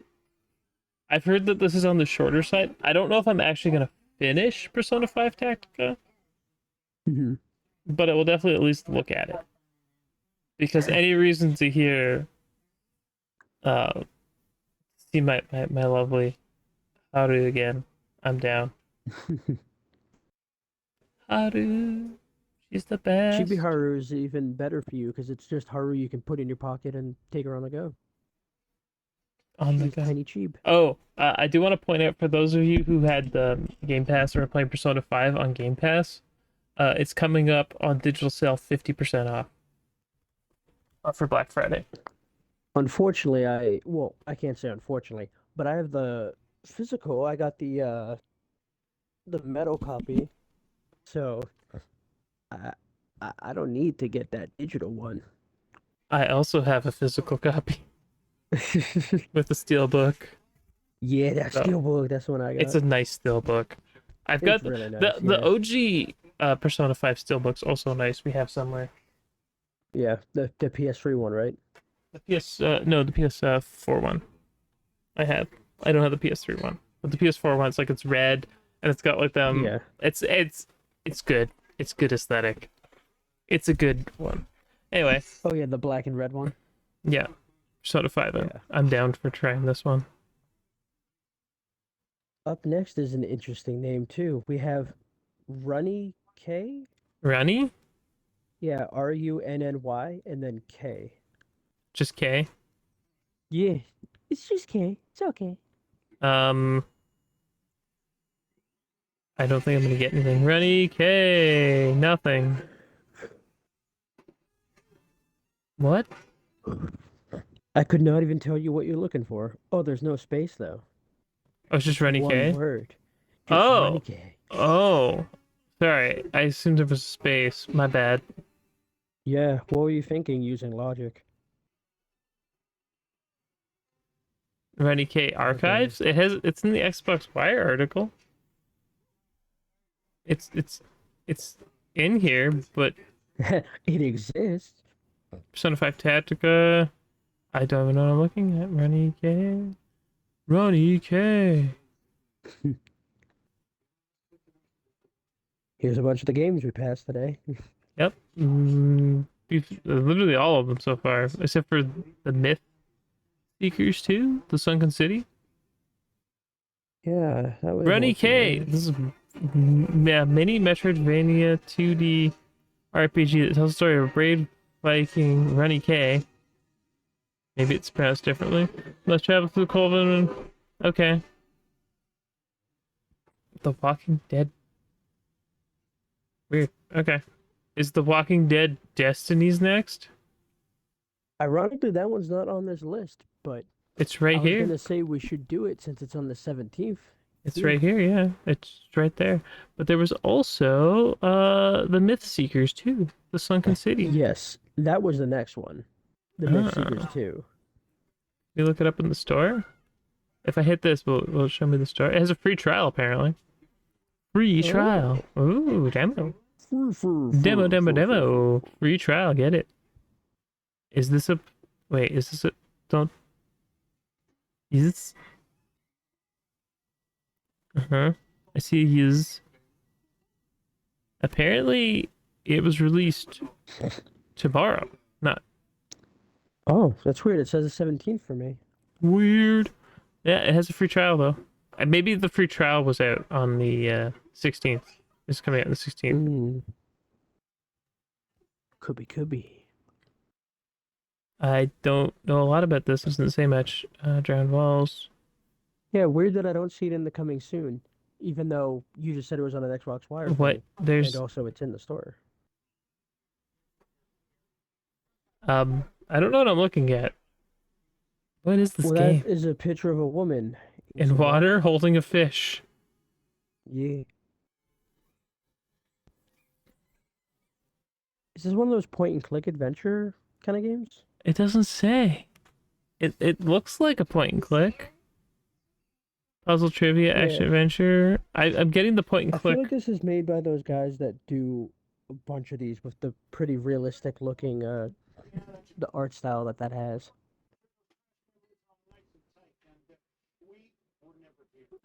I've heard that this is on the shorter side. I don't know if I'm actually gonna finish Persona 5 Tactica, Mhm. but it will definitely at least look at it. Because any reason to hear uh see my lovely Haru again, I'm down. Haru, she's the best. Chibi Haru is even better for you because it's just Haru you can put in your pocket and take her on the go. On the She's go. tiny cheap. Oh, I do want to point out for those of you who had the Game Pass or are playing Persona 5 on Game Pass, it's coming up on digital sale 50% off for Black Friday. Unfortunately, I can't say unfortunately, but I have the physical. I got the metal copy, so I I don't need to get that digital one. I also have a physical copy with the steelbook. Yeah, that So steelbook. That's the one I it's got. a nice steelbook. I've got It's really the nice. the Yeah, OG Persona 5 steelbook's also nice. We have somewhere. yeah. The PS3 one, right? The PS no, the PS4 one. I have. I don't have the PS3 one. But the PS4 one, it's like it's red and it's got like Yeah. it's good. It's good aesthetic. It's a good one. Anyway, Oh yeah, the black and red one. yeah. Persona 5. Yeah. I'm down for trying this one. Up next is an interesting name too. We have Runny K. Rani? Yeah, Runny and then K. Just K. Yeah, it's just K. It's okay. Um I don't think I'm gonna get anything. Rani K. Nothing. What? I could not even tell you what you're looking for. Oh, there's no space though. Oh, it's just Rani One K. word. Just Runny Oh. K. Oh. Sorry. I assumed there was a space. My bad. Yeah, what were you thinking using logic? Rani K Okay. archives. It's in the Xbox Wire article. It's in here, but It exists. Persona 5 Tactica. I don't even know what I'm looking at. Ronnie K. Ronnie K. Here's a bunch of the games we passed today. Yep. Literally all of them so far, except for the Myth Seekers 2, the Sunken City. Yeah, that was Ronnie more K. familiar. This is mini Metroidvania 2D RPG that tells the story of a brave Viking, Ronnie K, Maybe it's pronounced differently. Let's travel through Colvin. Okay. The Walking Dead. Weird. Okay. Is The Walking Dead Destiny's next? Ironically, that one's not on this list, but It's right I was here. gonna say we should do it since it's on the 17th It's too. right here, yeah. It's right there. But there was also the Myth Seekers too. The Sunken City. Yes, that was the next one. The Myth Seekers Ah. 2. You look it up in the store? If I hit this, will it show me the store? It has a free trial apparently. Free Oh. trial. Ooh, demo. Fur, fur, Demo, fur, demo, fur, fur, fur. demo. Free trial, get it. Is this a wait, is this a don't is this uh-huh. I see his apparently it was released tomorrow. Not Oh, that's weird. It says the 17th for me. weird. Yeah, it has a free trial though. And maybe the free trial was out on the 16th. It's coming out on the 16th. Mm. Could be. I don't know a lot about this. It doesn't say much. Drowned Walls. Yeah, weird that I don't see it in the coming soon, even though you just said it was on an Xbox Wire What? thing, and There's also it's in the store. I don't know what I'm looking at. What is this Well, that game? is a picture of a woman in In some water water. holding a fish. Yeah. Is this one of those point and click adventure kind of games? It doesn't say. It looks like a point and click. Puzzle trivia, action Yeah. adventure. I'm getting the point and I feel click. like this is made by those guys that do a bunch of these with the pretty realistic looking the art style that has.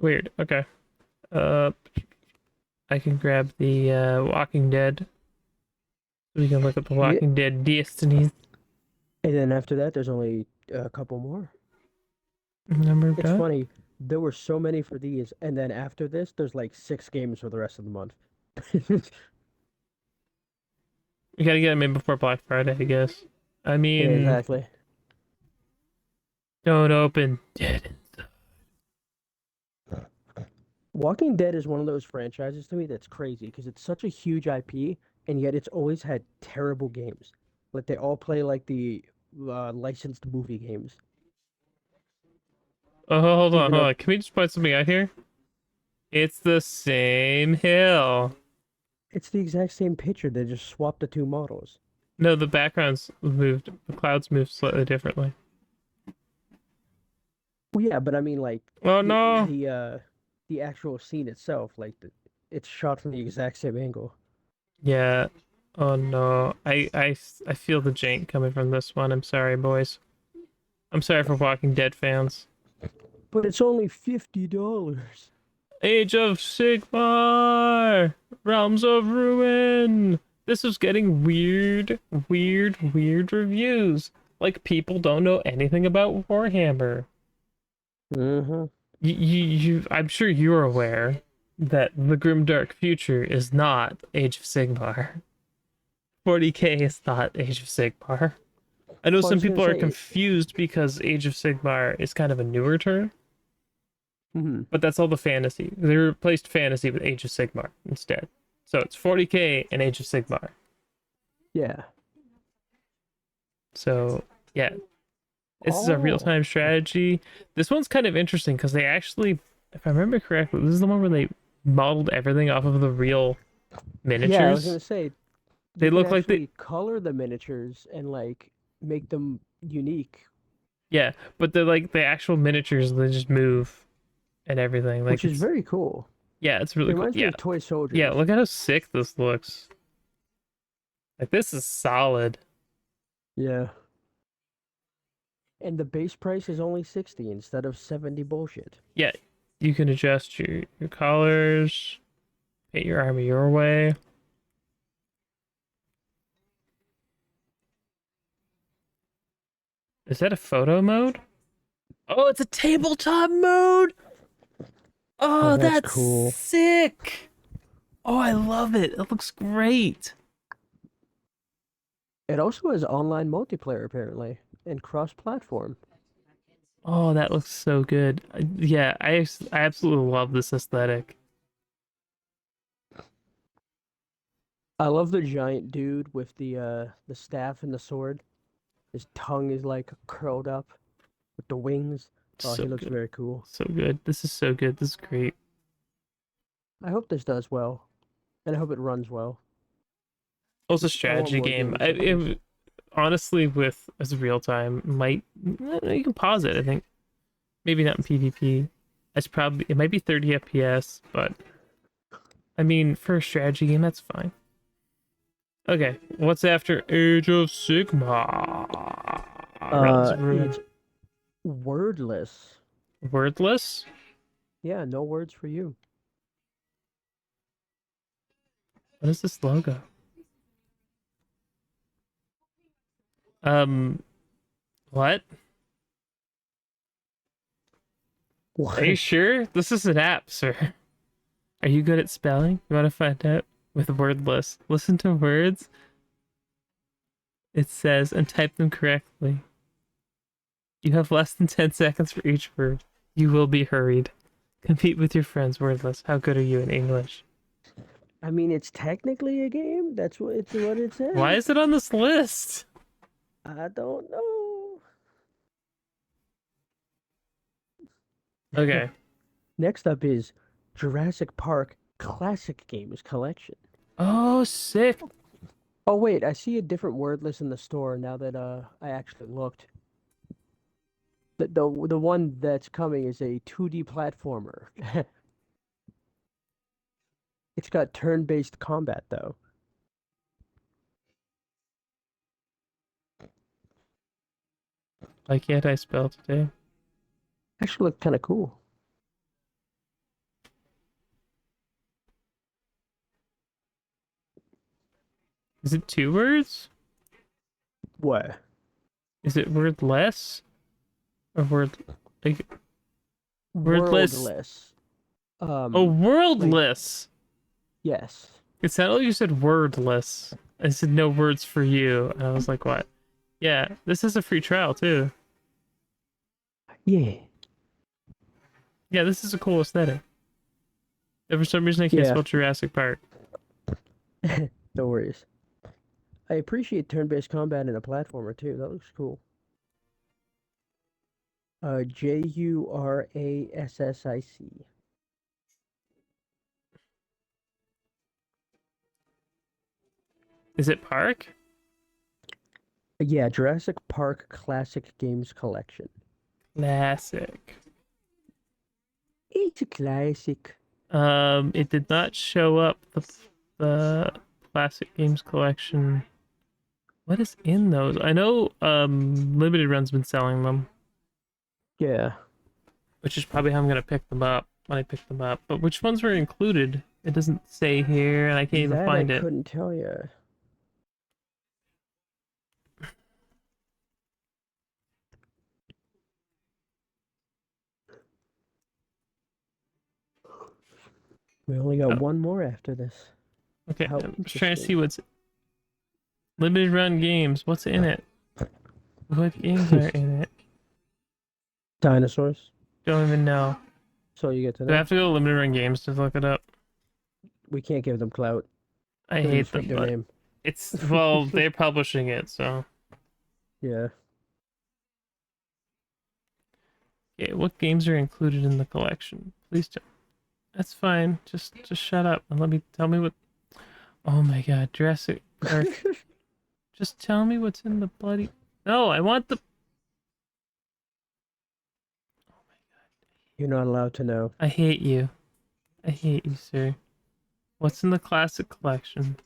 Weird. Okay. Uh, I can grab the Walking Dead. We can look at the Yeah. Walking Dead Destinies. And then after that, there's only a couple more. Number It's about. funny. There were so many for these, and then after this, there's like 6 games for the rest of the month. We gotta get them in before Black Friday, I guess. I Yeah, mean, exactly. don't open Dead. Walking Dead is one of those franchises to me that's crazy because it's such a huge IP, and yet it's always had terrible games. Like they all play like the licensed movie games, Oh, hold on, even hold though on. Can we just point something out here? It's the same hill. it's the exact same picture. They just swapped the two models. No, the backgrounds moved. The clouds moved slightly differently. Well, yeah, but I mean like Oh the no. the uh the actual scene itself, it's shot from the exact same angle. Yeah. Oh no. I feel the jank coming from this one. I'm sorry, boys. I'm sorry for Walking Dead fans. But it's only $50. Age of Sigmar! Realms of Ruin! This is getting weird reviews. Like people don't know anything about Warhammer. Mm-hmm. I'm sure you're aware that the Grimdark Future is not Age of Sigmar. 40k is not Age of Sigmar. I know Well, I some was gonna people are say, confused because Age of Sigmar is kind of a newer term, mhm, but that's all the fantasy. They replaced fantasy with Age of Sigmar instead. So it's 40k and Age of Sigmar. yeah. So yeah, this is a Oh, real-time strategy. This one's kind of interesting because they actually, if I remember correctly, this is the one where they modeled everything off of the real yeah. I was miniatures. gonna say you They can look like they, actually color the miniatures and like make them unique, yeah, but they're like the actual miniatures. They just move and everything. Like which is it's, very cool. yeah, it's It really cool. reminds me Yeah, of toy yeah. soldiers. Look at how sick this looks. Like this is solid. Yeah. And the base price is only 60 instead of 70 bullshit. Yeah, you can adjust your colors, paint your army your way. Is that a photo mode? Oh, it's a tabletop mode. Oh, Oh, that's that's cool. sick. Oh, I love it. It looks great. It also has online multiplayer apparently and cross-platform. Oh, that looks so good. Yeah, I absolutely love this aesthetic. I love the giant dude with the staff and the sword. His tongue is like curled up with the wings. Oh, So he looks good. very cool. So good. This is so good. This is great. I hope this does well, and I hope it runs well. Also, I want strategy more game. games like this. Honestly, with as real time, might you can pause it. I think maybe not in PvP. It might be 30 FPS, but I mean for a strategy game, that's fine. Okay, what's after Age of Sigma? Realms of Ruin. It's wordless. Wordless. Yeah, no words for you. What is this logo? Um, what? Are you What? sure? This is an app, sir. Are you good at spelling? You want to find out? With wordless. Listen to words it says and type them correctly. You have less than 10 seconds for each word. You will be hurried. Compete with your friends, wordless. How good are you in English? I mean, it's technically a game. That's what it Why says. is it on this list? I don't know. Okay. Next up is Jurassic Park Classic Games Collection. Oh, sick. Oh wait, I see a different word list in the store now that I actually looked. The one that's coming is a 2D platformer. It's got turn-based combat though. Why can't I spell today? Actually looked kind of cool. Is it two words? What? Is it wordless? Or like wordless? Worldless. Oh, Like worldless. yes. It sounded like you said wordless. I said no words for you. And I was like, what? Yeah, this is a free trial too. Yeah. Yeah, this is a cool aesthetic. And for some reason, I can't Yeah. spell Jurassic Park. No worries. I appreciate turn-based combat in a platformer too. That looks cool. Jurassic. Is it Park? Yeah, Jurassic Park Classic Games Collection. Classic. It's a classic. It did not show up the classic games collection. What is in those? I know Limited Run's been selling them, Yeah. which is probably how I'm gonna pick them up when I pick them up. But which ones were included? It doesn't say here, and I can't even That I find it. couldn't tell you. We only got Oh, one more after this. okay. How I'm just trying to see interesting. what's Limited Run games. What's in it? What games are in it? Dinosaurs. Don't even know. So you get to Do I know. have to go to Limited Run games to look it up? We can't give them clout. I Doesn't hate fit them, their but name. they're publishing it, so. Yeah. Okay, what games are included in the collection? Please tell. That's fine. Just shut up and let me tell me what. Oh my God, Jurassic Park. Just tell me what's in the bloody. No, I want the. You're not allowed to know. I hate you. I hate you, sir. What's in the classic collection?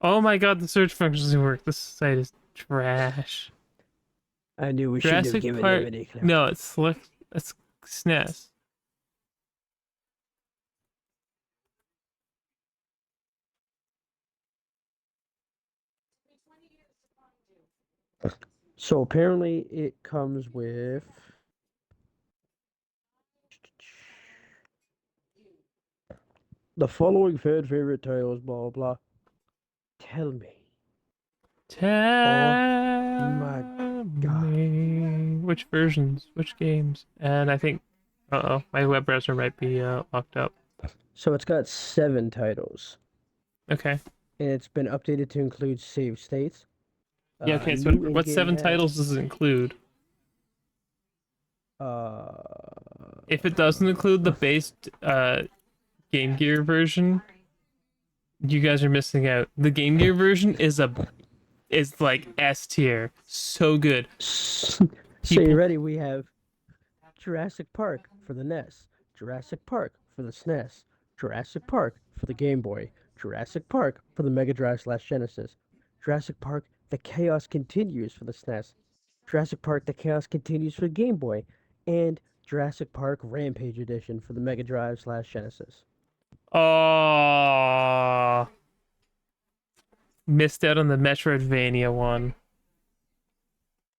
Oh my God, the search function doesn't work. This site is trash. I knew we shouldn't have Jurassic given him Park. any clout. No, it's slick. It's SNES. So apparently it comes with The following fan favorite titles, blah blah blah. Tell me. Tell Oh my god. me which versions, which games, and I think, uh-oh, my web browser might be locked up. So it's got 7 titles, Okay. and it's been updated to include save states, Yeah. Okay. So new what in-game seven ads. titles does it include? Uh, If it doesn't include the base Game Gear version, you guys are missing out. The Game Gear version is like S tier, so good. so you People, ready? We have Jurassic Park for the NES, Jurassic Park for the SNES, Jurassic Park for the Game Boy, Jurassic Park for the Mega Drive / Genesis, Jurassic Park The Chaos Continues for the SNES, Jurassic Park The Chaos Continues for the Game Boy, and Jurassic Park Rampage Edition for the Mega Drive / Genesis. oh, missed out on the Metroidvania one.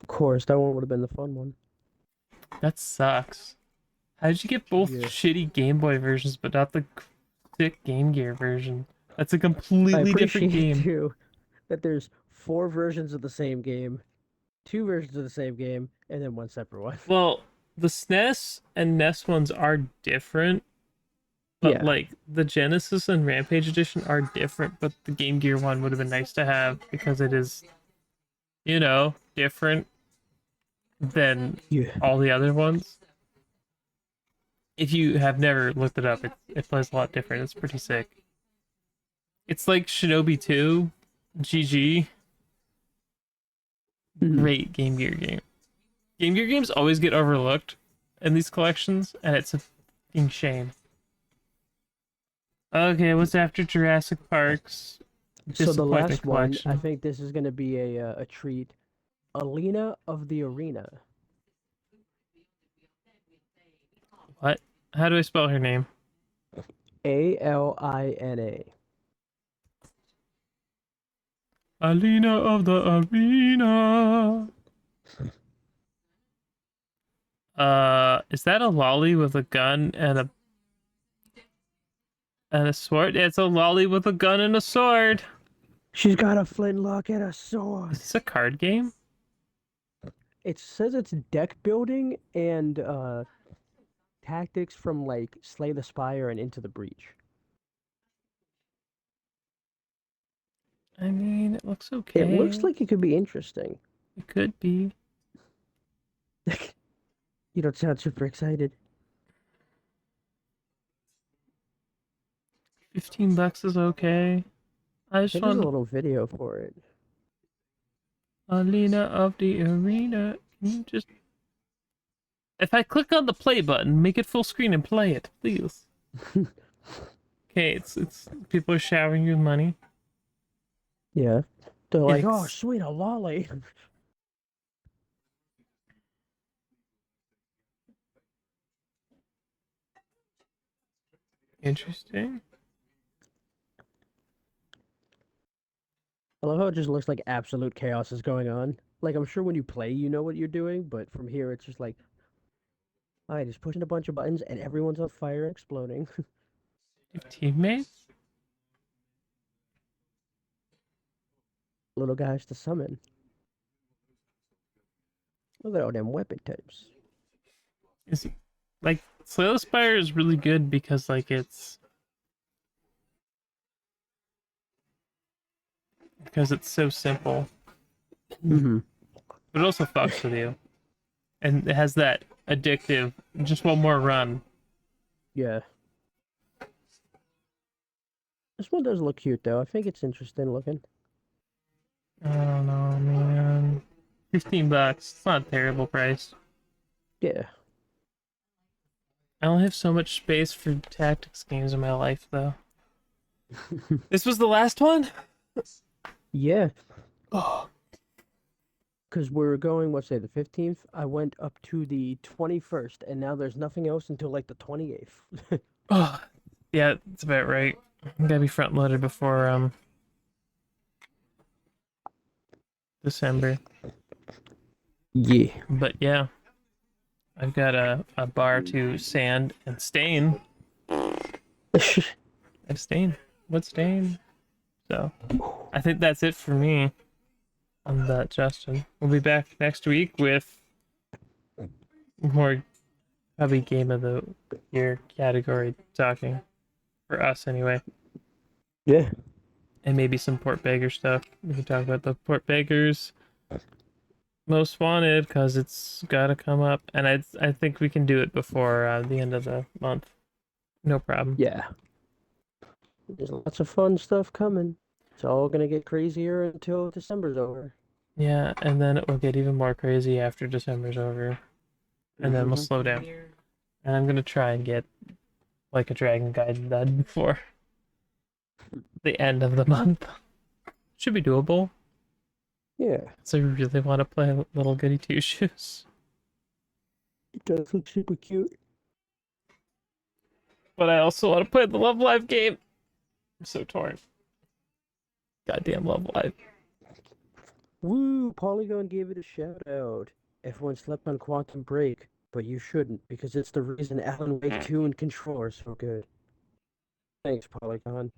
Of course, that one would have been the fun one. That sucks. How did you get both Yeah. shitty Game Boy versions, but not the sick Game Gear version? That's a I completely different appreciate game. too that there's 4 versions of the same game, 2 versions of the same game, and then one separate one. Well, the SNES and NES ones are different, but Yeah. like the Genesis and Rampage edition are different, but the Game Gear one would have been nice to have because it is, different than Yeah. all the other ones. If you have never looked it up, it plays a lot different. It's pretty sick. It's like Shinobi 2, GG. Mhm. Great Game Gear game. Game Gear games always get overlooked in these collections, and it's a fucking shame. Okay, what's after Jurassic Park's So the Disappointment last one, I Collection? think this is going to be a treat. Alina of the Arena. What? How do I spell her name? Alina. Alina of the Arena. Is that a lolly with a gun and a sword? Yeah, it's a lolly with a gun and a sword. She's got a flintlock and a Is sword. this a card game? It says it's deck building and tactics from like Slay the Spire and Into the Breach. I mean, it looks It looks okay. like it could be interesting. It could be. You don't sound super excited. $15 is okay. I I just think there's a want little video for it. Alina of the Arena. Can you just, if I click on the play button, make it full screen and play it, please. Okay, it's people are showering you with money. Yeah. They're like, oh, Ex- sweet, a lolly. Interesting. I love how it just looks like absolute chaos is going on. Like, I'm sure when you play, you know what you're doing, but from here, it's just like, all right, just pushing a bunch of buttons and everyone's on fire and exploding. You have teammates? Little guys to summon. Look at all them weapon types. Is like Slay the Spire is really good because it's so simple, Mm-hmm. but it also fucks with you, and it has that addictive. Just one more run. Yeah. This one does look cute, though. I think it's interesting looking. I don't know, man. $15. It's not a terrible price. Yeah. I only have so much space for tactics games in my life, though. This was the last one? Yeah. Oh. Because we're going, let's say, the 15th. I went up to the 21st, and now there's nothing else until like the 28th. Oh. Yeah, that's about right. Gotta be front loaded before December. Yeah. But yeah, I've got a bar to sand and stain, Abstain. Abstain. So, I think that's it for me on that, Justin. We'll be back next week with more probably game of the year category talking for us anyway, Yeah. and maybe some Portbeggar stuff. We can talk about the Portbeggars most wanted because it's got to come up, and I think we can do it before the end of the month. No problem. Yeah. There's lots of fun stuff coming. It's all gonna get crazier until December's over. Yeah, and then it will get even more crazy after December's over, and then we'll Mhm. slow down. And I'm gonna try and get like a Dragon Guide done before the end of the month. Should be doable. Yeah, So I really want to play Little Goody Two Shoes, it does look super cute. but I also want to play the Love Live game. I'm so torn. Goddamn Love Live. Woo! Polygon gave it a shout out. Everyone slept on Quantum Break, but you shouldn't because it's the reason Alan Wake 2 and Control are so good. Thanks, Polygon.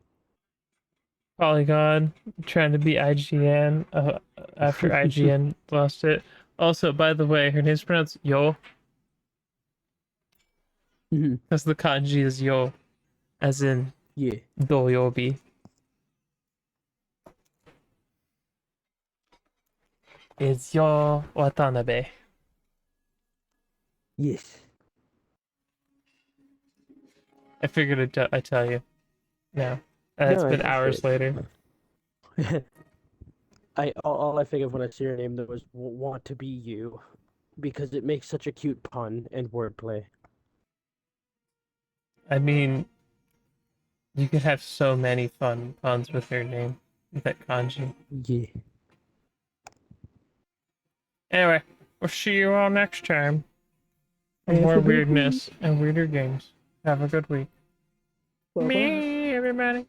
Polygon trying to be IGN after IGN lost it. Also, by the way, her name's pronounced Yo Mhm. because the kanji is Yo, as in Yeah. Doyobi. It's Yo Watanabe. Yes. I figured I'd tell you. No, it's No, I been hours appreciate later. it. All I think of when I see your name though is "Want to Be You," because it makes such a cute pun and wordplay. I mean, you could have so many fun puns with your name, with that kanji. Yeah. Anyway, we'll see you all next time for Have more a good week. weirdness and weirder games. Have a good week. Bye bye. Me, everybody.